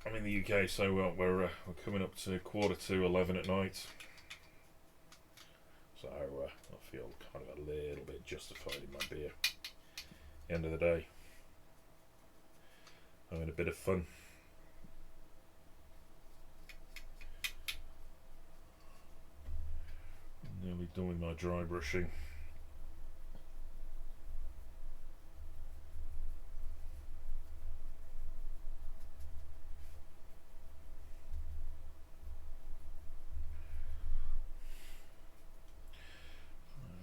I'm in the UK, so we're coming up to 11:15 at night. So I feel kind of a little bit justified in my beer. At the end of the day, having a bit of fun. Nearly done with my dry brushing.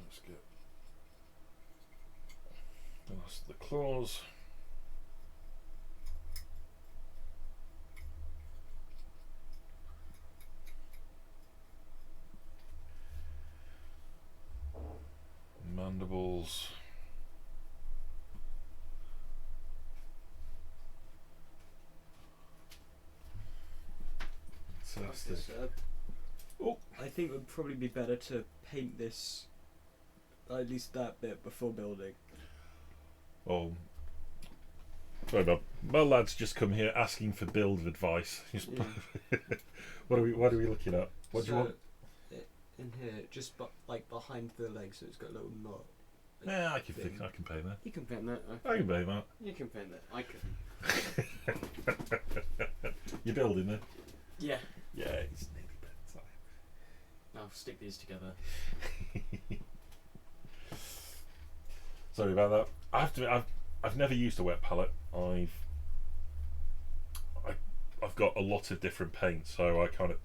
Let's get the last of the claws. Mandibles. Fantastic. Oh, I think it would probably be better to paint this, at least that bit, before building. Oh, sorry, Bob. My lad's just come here asking for build advice. Yeah. What are we looking at? What do you want? In here, just like behind the leg, so it's got a little knot. Yeah, I can paint that. You can paint that. I can paint that. You can paint that. I can. You're building it? Yeah. Yeah, it's nearly bedtime. I'll stick these together. Sorry about that. I have to admit, I've never used a wet palette. I've got a lot of different paints, so I kind of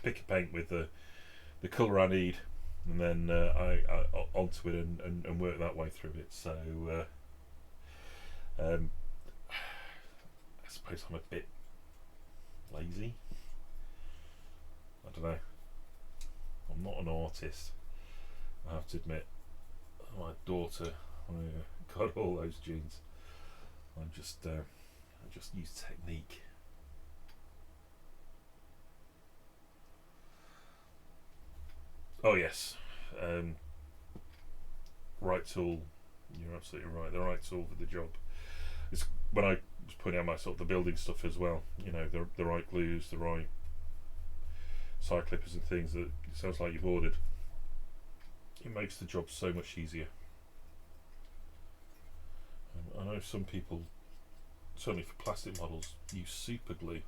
pick a paint with the colour I need, and then I onto it and work that way through it. So I suppose I'm a bit lazy. I don't know. I'm not an artist, I have to admit. My daughter got all those genes. I just use technique. Oh yes, right tool. You're absolutely right. The right tool for the job. It's when I was putting out my sort of the building stuff as well. You know, the right glues, the right side clippers and things that it sounds like you've ordered. It makes the job so much easier. I know some people, certainly for plastic models, use super glue,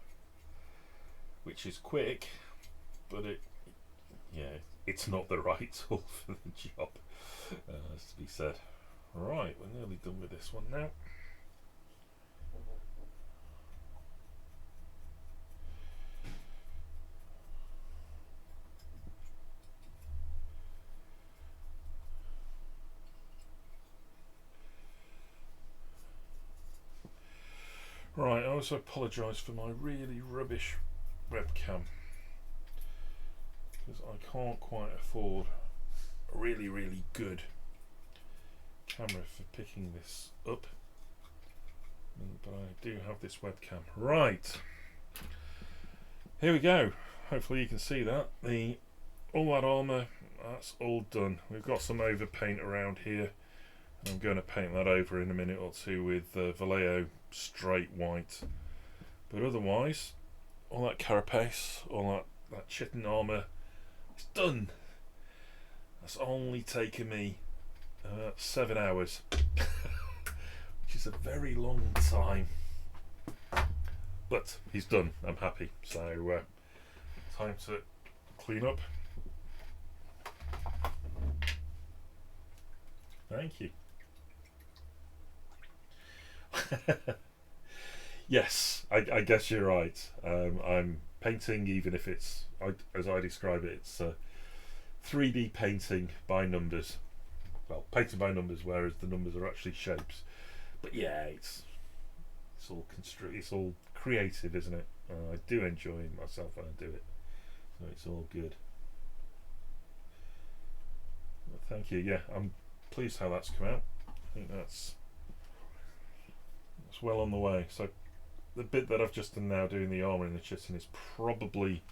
which is quick, but it's not the right tool for the job, has to be said. Right, we're nearly done with this one now. also apologise for my really rubbish webcam, because I can't quite afford a really, really good camera for picking this up. But I do have this webcam. Right, here we go. Hopefully you can see that. All that armour, that's all done. We've got some overpaint around here. I'm going to paint that over in a minute or two with Vallejo straight white. But otherwise, all that carapace, all that chitin armour, it's done. That's only taken me 7 hours. Which is a very long time, but he's done. I'm happy. So time to clean up. Thank you. Yes, I guess you're right. I'm painting, even if it's, as I describe it, it's 3D painting by numbers. Well, painting by numbers, whereas the numbers are actually shapes. But yeah, it's all it's all creative, isn't it? I do enjoy myself when I do it, so it's all good. Well, thank you. Yeah, I'm pleased how that's come out. I think that's well on the way. So the bit that I've just done now, doing the armour and the chitin, is probably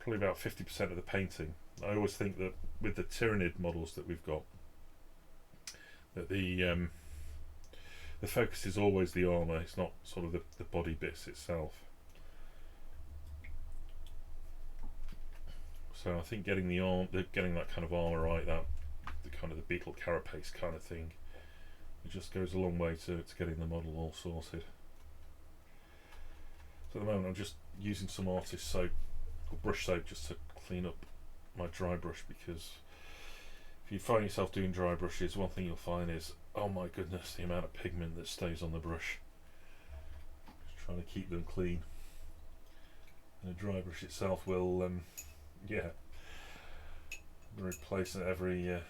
about 50% of the painting. I always think that with the Tyranid models that we've got, that the focus is always the armour. It's not sort of the body bits itself. So I think getting getting that kind of armour right, the kind of the beetle carapace kind of thing, it just goes a long way to getting the model all sorted. So at the moment I'm just using some artist soap or brush soap just to clean up my dry brush, because if you find yourself doing dry brushes, one thing you'll find is, oh my goodness, the amount of pigment that stays on the brush. Just trying to keep them clean. And a dry brush itself will, yeah, replace it every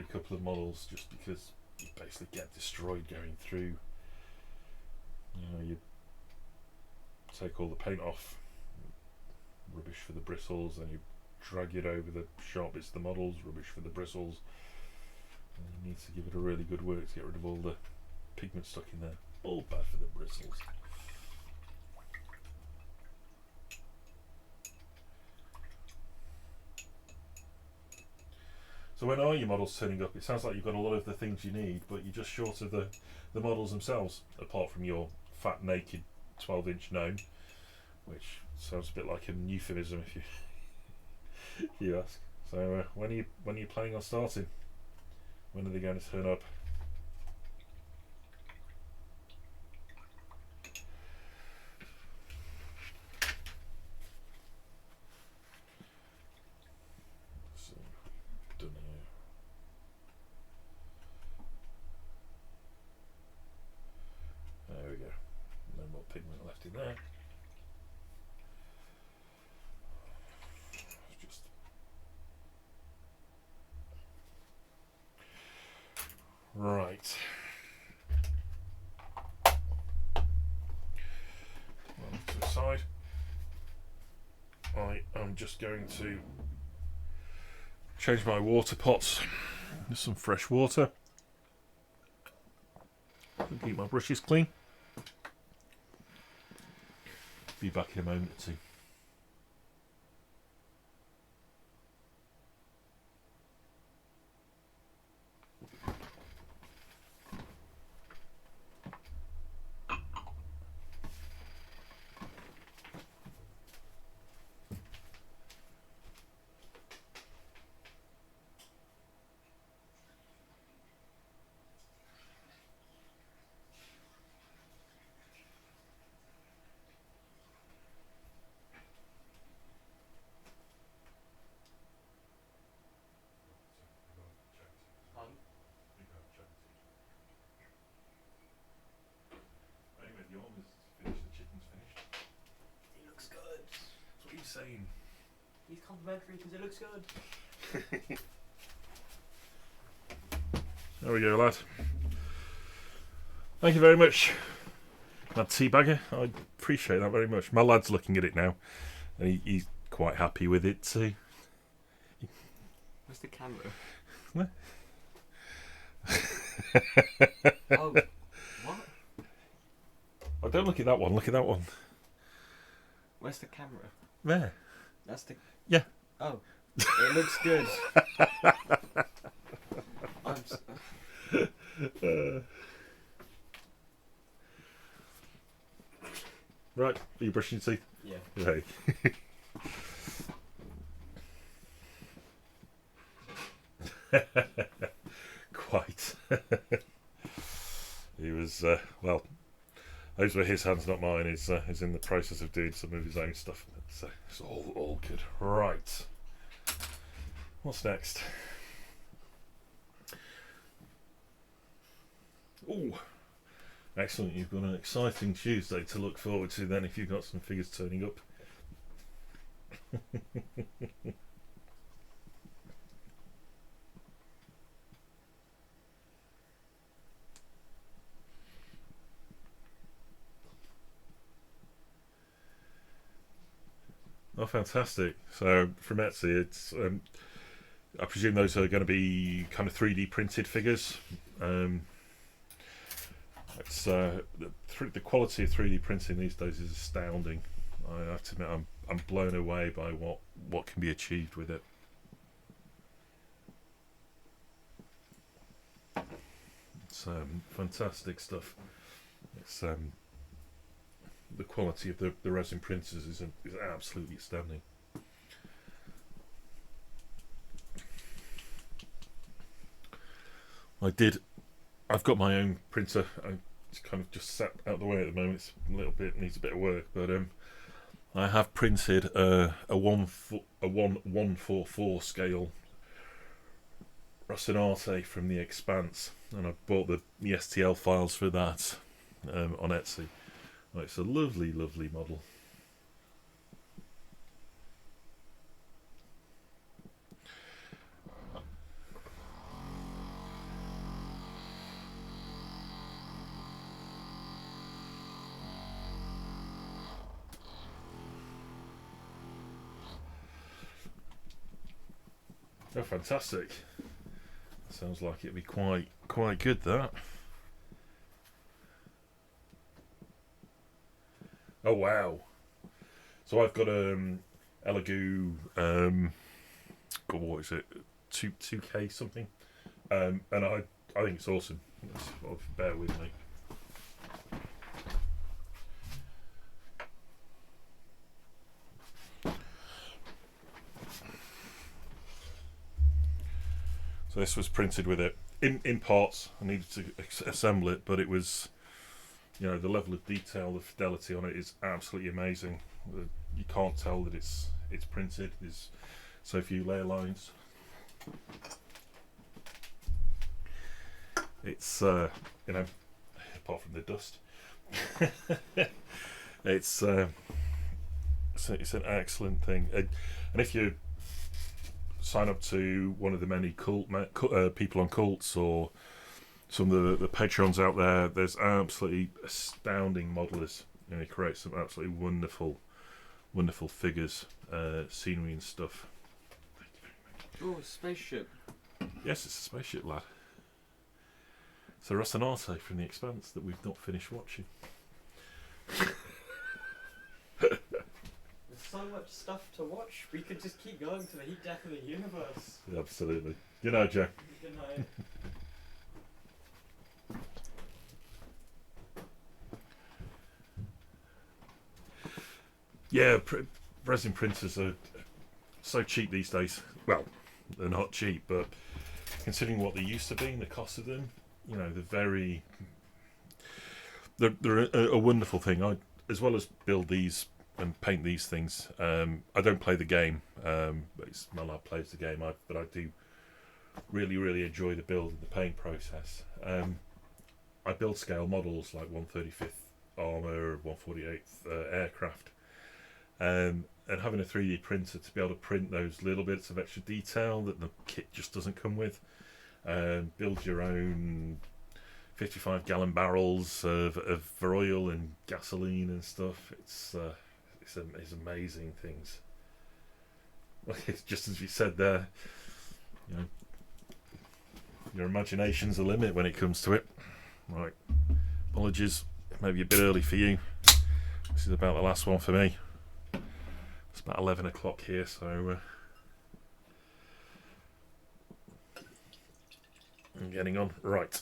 couple of models, just because you basically get destroyed going through. You know, you take all the paint off, rubbish for the bristles, then you drag it over the sharp bits of the models, rubbish for the bristles. And you need to give it a really good work to get rid of all the pigment stuck in there. All bad for the bristles. So when are your models turning up? It sounds like you've got a lot of the things you need, but you're just short of the models themselves, apart from your fat, naked 12-inch gnome, which sounds a bit like a euphemism if you ask. So when are you planning on starting? When are they going to turn up? So done here. There we go. No more pigment left in there. Just right. Well, to the side. I am just going to change my water pots. There's some fresh water. Keep my brushes clean. Be back in a moment or two. The armor's finished, the chicken's finished. It looks good. That's what he's saying. He's complimentary because it looks good. There we go, lad. Thank you very much. that tea bagger. I appreciate that very much. My lad's looking at it now, and he's quite happy with it too. Where's the camera? What? Oh, what? Oh, don't look at that one. Look at that one. Where's the camera? There. That's the. Yeah. Oh, it looks good. Right, are you brushing your teeth? Yeah. Hey. Quite. He was, well, those were his hands, not mine. He's in the process of doing some of his own stuff. So it's all good. Right. What's next? Oh, excellent. You've got an exciting Tuesday to look forward to then if you've got some figures turning up. Oh, fantastic. So from Etsy, it's I presume those are going to be kind of 3D printed figures. It's the quality of 3D printing these days is astounding. I have to admit, I'm blown away by what can be achieved with it. It's fantastic stuff. It's the quality of the resin printers is absolutely astounding. I've got my own printer. It's kind of just sat out the way at the moment. It's a little bit needs a bit of work, but I have printed a 1:144 scale Rocinante from The Expanse, and I bought the STL files for that on Etsy. Oh, it's a lovely, lovely model. Oh, fantastic. Sounds like it'd be quite good, that. Oh, wow. So I've got Elegoo, God, what is it? 2K something. And I think it's awesome. Bear with me. So this was printed with it in parts. I needed to assemble it, but it was, you know, the level of detail, the fidelity on it is absolutely amazing. You can't tell that it's printed. There's so few layer lines. It's you know, apart from the dust, it's an excellent thing. And if you sign up to one of the many people on cults or some of the Patreons out there, there's absolutely astounding modelers. You know, they create some absolutely wonderful figures, scenery and stuff. Oh, a spaceship. Yes, it's a spaceship, lad. It's a Rocinante from The Expanse that we've not finished watching. There's so much stuff to watch. We could just keep going to the Heat Death of the Universe. Absolutely. Good night, Joe. Good night. Yeah, resin printers are so cheap these days. Well, they're not cheap, but considering what they used to be and the cost of them, you know, they're a wonderful thing. I, as well as build these and paint these things, I don't play the game, but my lad plays the game. But I do really enjoy the build and the paint process. I build scale models like 135th armour, 148th aircraft. And having a 3D printer to be able to print those little bits of extra detail that the kit just doesn't come with, build your own 55-gallon barrels of oil and gasoline and stuff. It's amazing things. It's just as you said there, you know, your imagination's the limit when it comes to it. Right, apologies, maybe a bit early for you. This is about the last one for me. It's about 11 o'clock here, so I'm getting on. Right.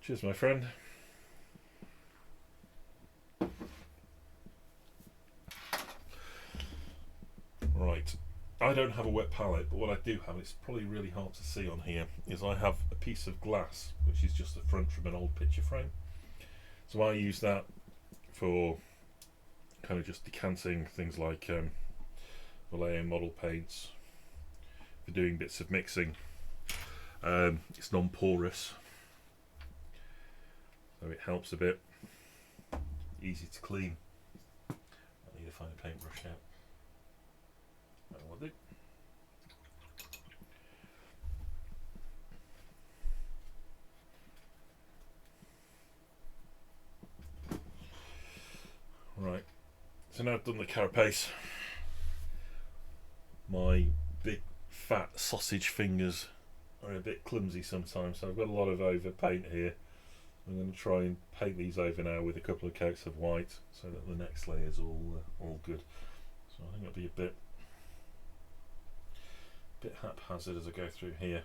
Cheers, my friend. Right. I don't have a wet palette, but what I do have, it's probably really hard to see on here, is I have a piece of glass, which is just the front from an old picture frame. So I use that for kind of just decanting things like Vallejo model paints, for doing bits of mixing. It's non-porous, so it helps a bit. Easy to clean. I need to find a paintbrush now. That will do. Right, so now I've done the carapace. My big fat sausage fingers are a bit clumsy sometimes, so I've got a lot of over paint here. I'm going to try and paint these over now with a couple of coats of white, so that the next layer is all good. So I think it'll be a bit haphazard as I go through here.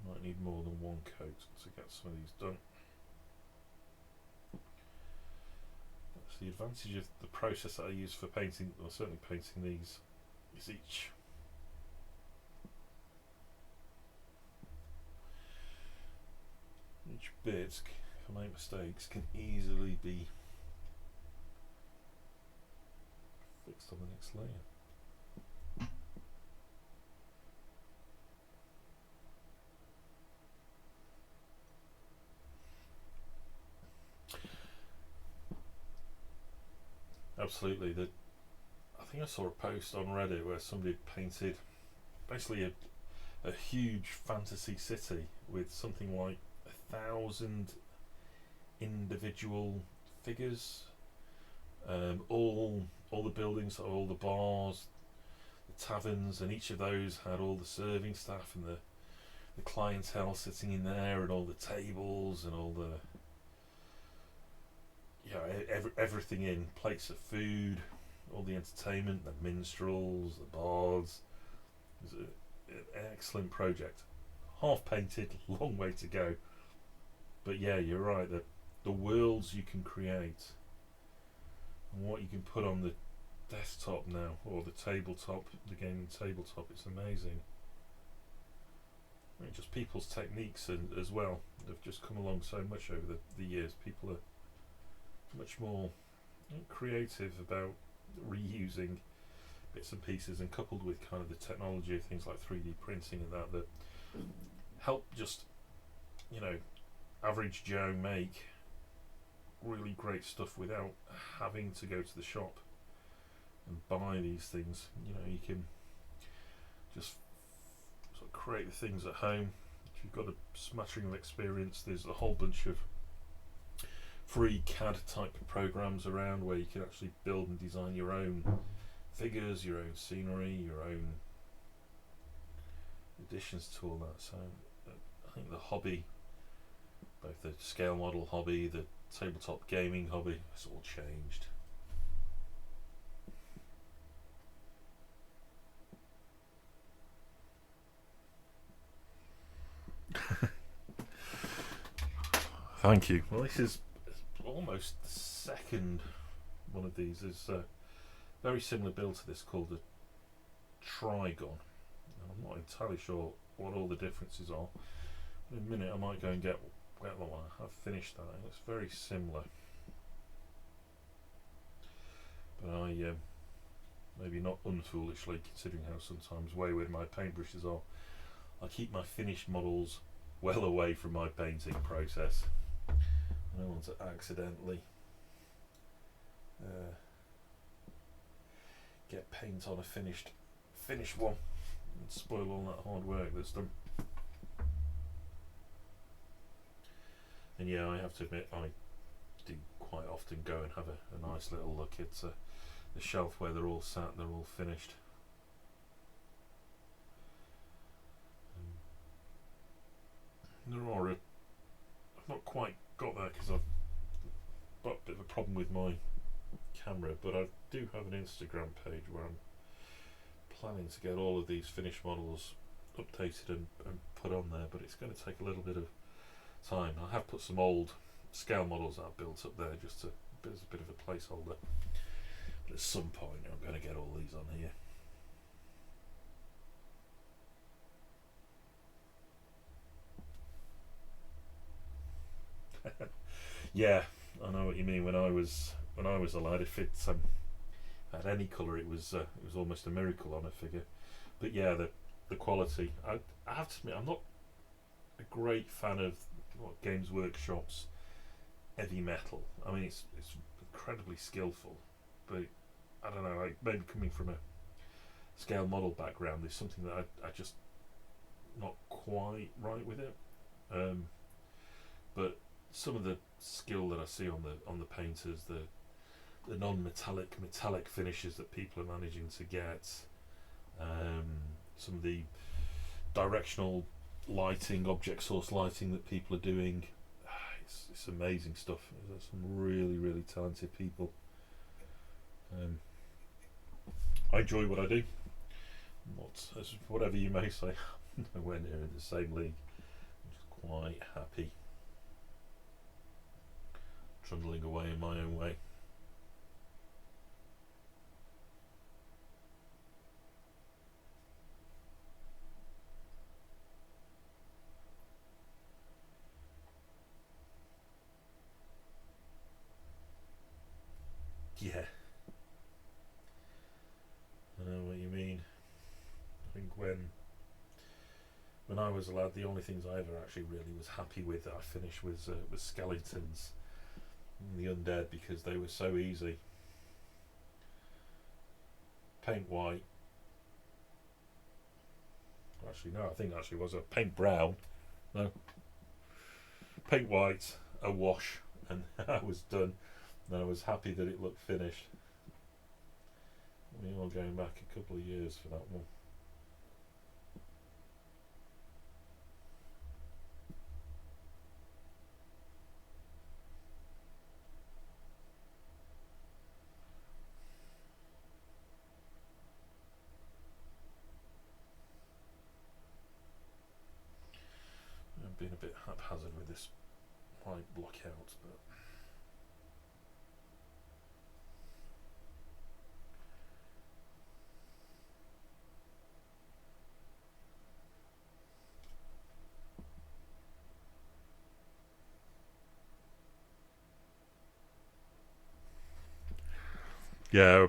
Might need more than one coat to get some of these done. That's the advantage of the process that I use for painting, or certainly painting these, is each bit, if I make mistakes, can easily be fixed on the next layer. Absolutely. I think I saw a post on Reddit where somebody had painted basically a huge fantasy city with something like 1,000 individual figures, all the buildings, all the bars, the taverns, and each of those had all the serving staff and the clientele sitting in there, and all the tables and all the everything in, plates of food, all the entertainment, the minstrels, the bards. It was an excellent project. Half painted, long way to go. But yeah, you're right, the worlds you can create and what you can put on the desktop now, or the tabletop, the gaming tabletop, it's amazing. I mean, just people's techniques as well have just come along so much over the years. People are much more creative about reusing bits and pieces, and coupled with kind of the technology of things like 3D printing and that help just, average Joe make really great stuff without having to go to the shop and buy these things. You can just sort of create the things at home. If you've got a smattering of experience, there's a whole bunch of free CAD type programs around where you can actually build and design your own figures, your own scenery, your own additions to all that. So I think the hobby, both the scale model hobby, the tabletop gaming hobby, it's all changed. Thank you. Well, this is almost the second one of these. Is a very similar build to this, called the Trigon. I'm not entirely sure what all the differences are. In a minute I might go and get that one. I have finished that. It looks very similar, but I maybe not unfoolishly, considering how sometimes wayward my paintbrushes are, I keep my finished models well away from my painting process. I don't want to accidentally get paint on a finished one and spoil all that hard work that's done. And yeah, I have to admit, I do quite often go and have a nice little look at the shelf where they're all sat, they're all finished. There are I've not quite got there because I've got a bit of a problem with my camera, but I do have an Instagram page where I'm planning to get all of these finished models updated and put on there, but it's going to take a little bit of time. I have put some old scale models that I've built up there just as a bit of a placeholder, but at some point I'm going to get all these on here. Yeah, I know what you mean. When I was a lad, if it had any colour, it was almost a miracle on a figure. But yeah, the quality. I have to admit, I'm not a great fan of Games Workshop's heavy metal. I mean, it's incredibly skillful, but I don't know. Maybe coming from a scale model background, there's something that I just not quite right with it. But some of the skill that I see on the painters, the metallic finishes that people are managing to get, some of the directional lighting, object source lighting that people are doing, it's amazing stuff. There's some really talented people. I enjoy what I do. Not as whatever you may say, nowhere near in the same league. I'm just quite happy trundling away in my own way. Yeah, I know what you mean. I think when I was a lad, the only things I ever actually really was happy with that I finished was skeletons and the undead, because they were so easy. Paint white. Actually, no, I think it actually was a paint brown. No. Paint white, a wash, and I was done. And I was happy that it looked finished. We are going back a couple of years for that one. I've been a bit haphazard with this white block out, but yeah,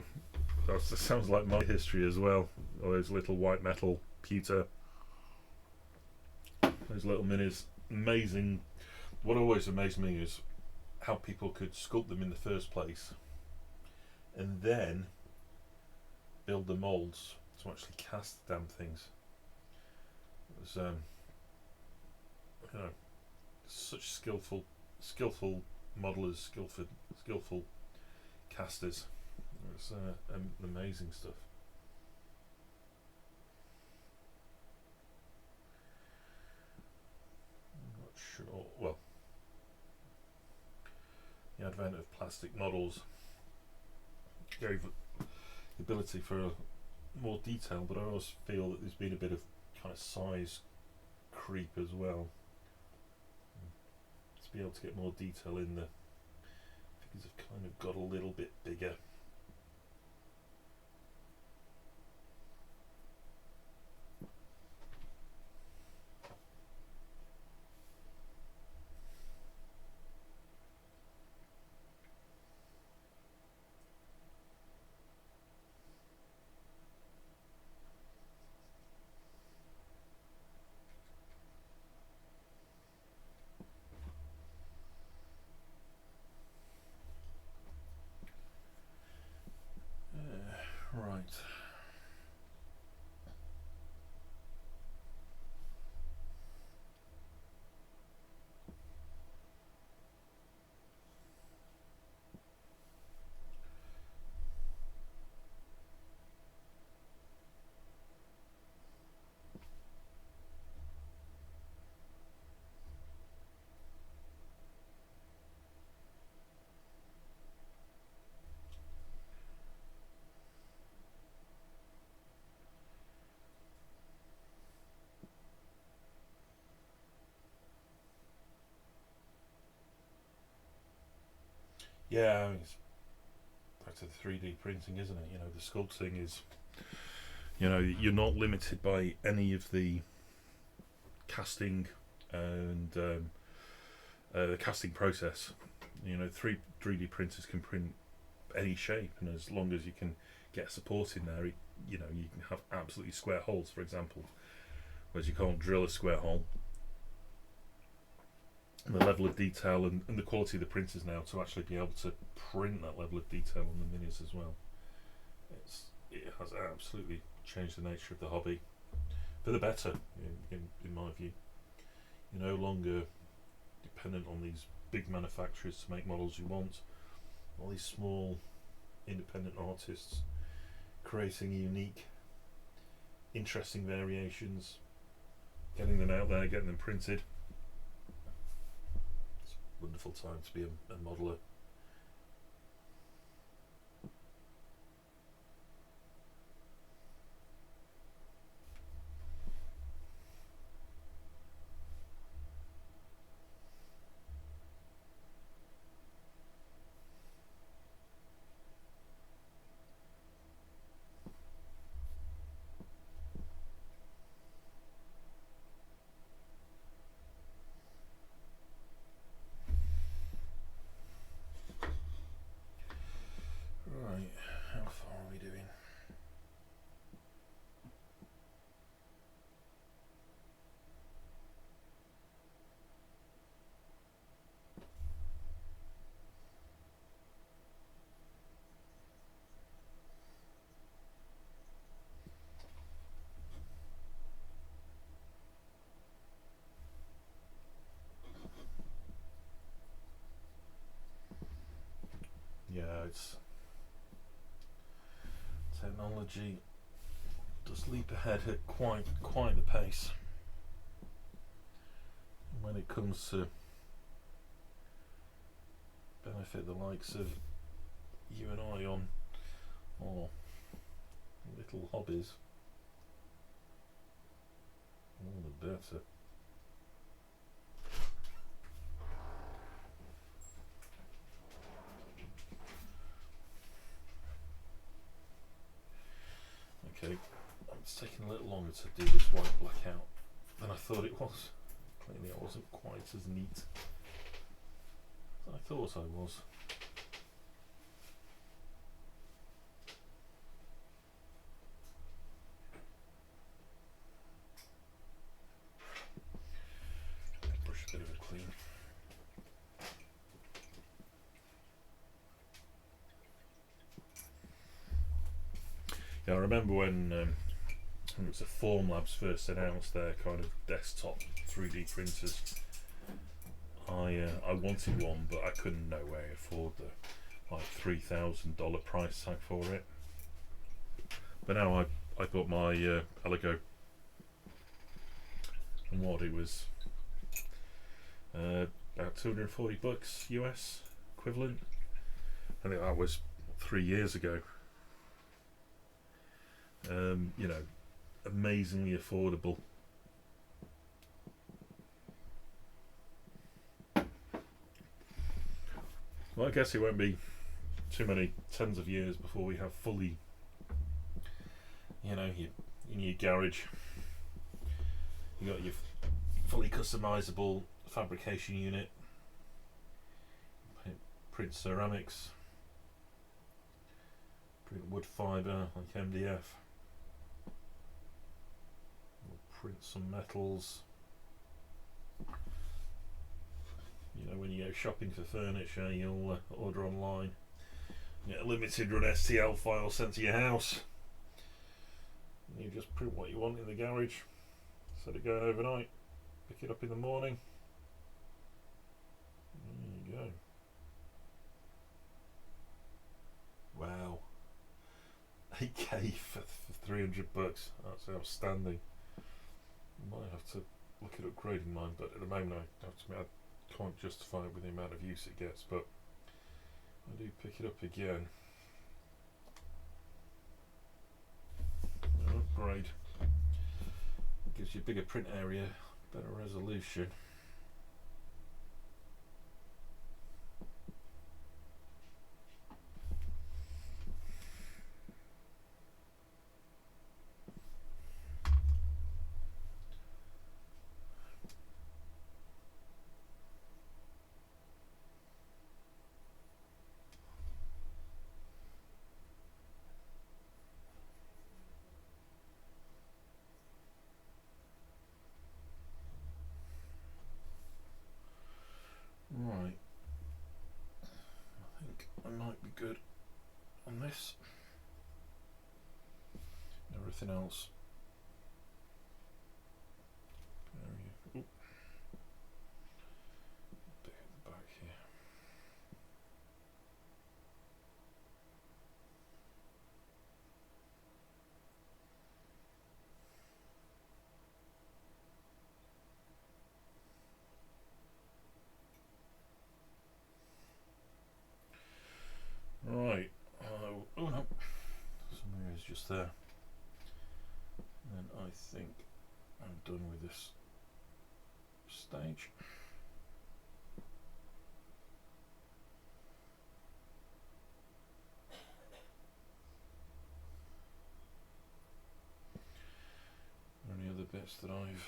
that sounds like my history as well. All those little white metal pewter, those little minis, amazing. What always amazed me is how people could sculpt them in the first place and then build the moulds to actually cast the damn things. It was such skillful modelers, skillful casters. It was amazing stuff. I'm not sure. Well, the advent of plastic models gave the ability for more detail, but I always feel that there's been a bit of kind of size creep as well. To be able to get more detail in the figures have kind of got a little bit bigger. Yeah, I mean, it's back to the 3D printing, isn't it? You know, the sculpting is, you know, you're not limited by any of the casting and the casting process. You know, 3D printers can print any shape, and as long as you can get support in there, you know, you can have absolutely square holes, for example, whereas you can't drill a square hole. And the level of detail and the quality of the printers now to actually be able to print that level of detail on the minis as well. It has absolutely changed the nature of the hobby for the better, in my view. You're no longer dependent on these big manufacturers to make models you want. All these small independent artists creating unique, interesting variations, getting them out there, getting them printed. It's a wonderful time to be a modeller. Right, how far are we doing? Yeah, it's technology does leap ahead at quite the pace. When it comes to benefit the likes of you and I on our little hobbies, all the better. Okay, it's taking a little longer to do this white blackout than I thought it was. Clearly I wasn't quite as neat as I thought I was. Brush a bit of a clean. Yeah, I remember when it was the Formlabs first announced their kind of desktop 3D printers. I wanted one, but I couldn't no way afford the like $3,000 price tag for it. But now I bought my Aligo, and what it was about $240 US equivalent. I think that was 3 years ago. You know, amazingly affordable. Well, I guess it won't be too many tens of years before we have fully, you know, in your garage, you got your fully customizable fabrication unit, print ceramics, print wood fibre like MDF, print some metals. You know, when you go shopping for furniture, you'll order online, you get a limited run STL file sent to your house, and you just print what you want in the garage, set it going overnight, pick it up in the morning. There you go. Wow. 8K for $300. That's outstanding. Might have to look at upgrading mine, but at the moment I can't justify it with the amount of use it gets, but I do pick it up again. An upgrade gives you a bigger print area, better resolution. good on this. Everything else very, bit at the back here. Right, oh no, some areas just there. And I think I'm done with this stage. Any other bits that I've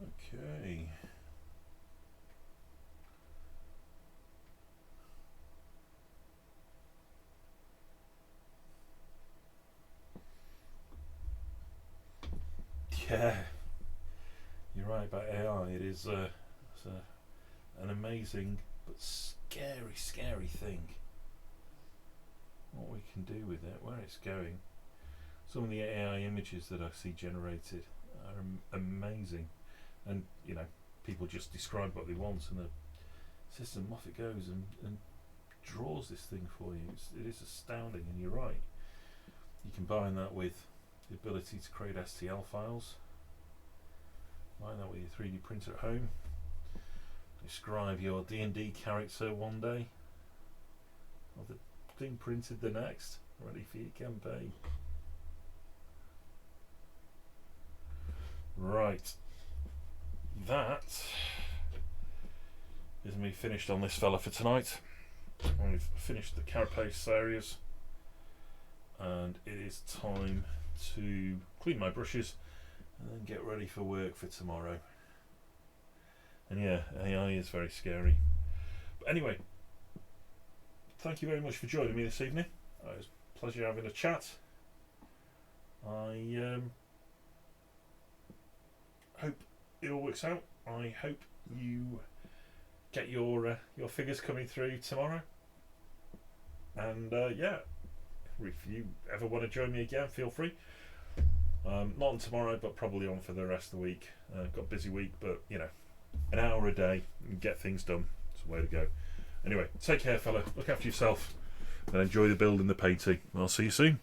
okay. Yeah, you're right about AI. It is an amazing but scary thing. What we can do with it, where it's going. Some of the AI images that I see generated are amazing, and you know, people just describe what they want, and the system off it goes and draws this thing for you. It is astounding, and you're right. You combine that with the ability to create STL files. Combine that with your 3D printer at home. Describe your D&D character one day, or the thing printed the next, ready for your campaign. Right, that is me finished on this fella for tonight. I've finished the carapace areas, and it is time to clean my brushes and then get ready for work for tomorrow. And yeah, AI is very scary. But anyway, thank you very much for joining me this evening. It was a pleasure having a chat. I hope it all works out. I hope you get your figures coming through tomorrow. And yeah, if you ever want to join me again, feel free. Not on tomorrow, but probably on for the rest of the week. Got a busy week, but you know, an hour a day and get things done. It's the way to go. Anyway, take care, fella. Look after yourself and enjoy the build and the painting. I'll see you soon.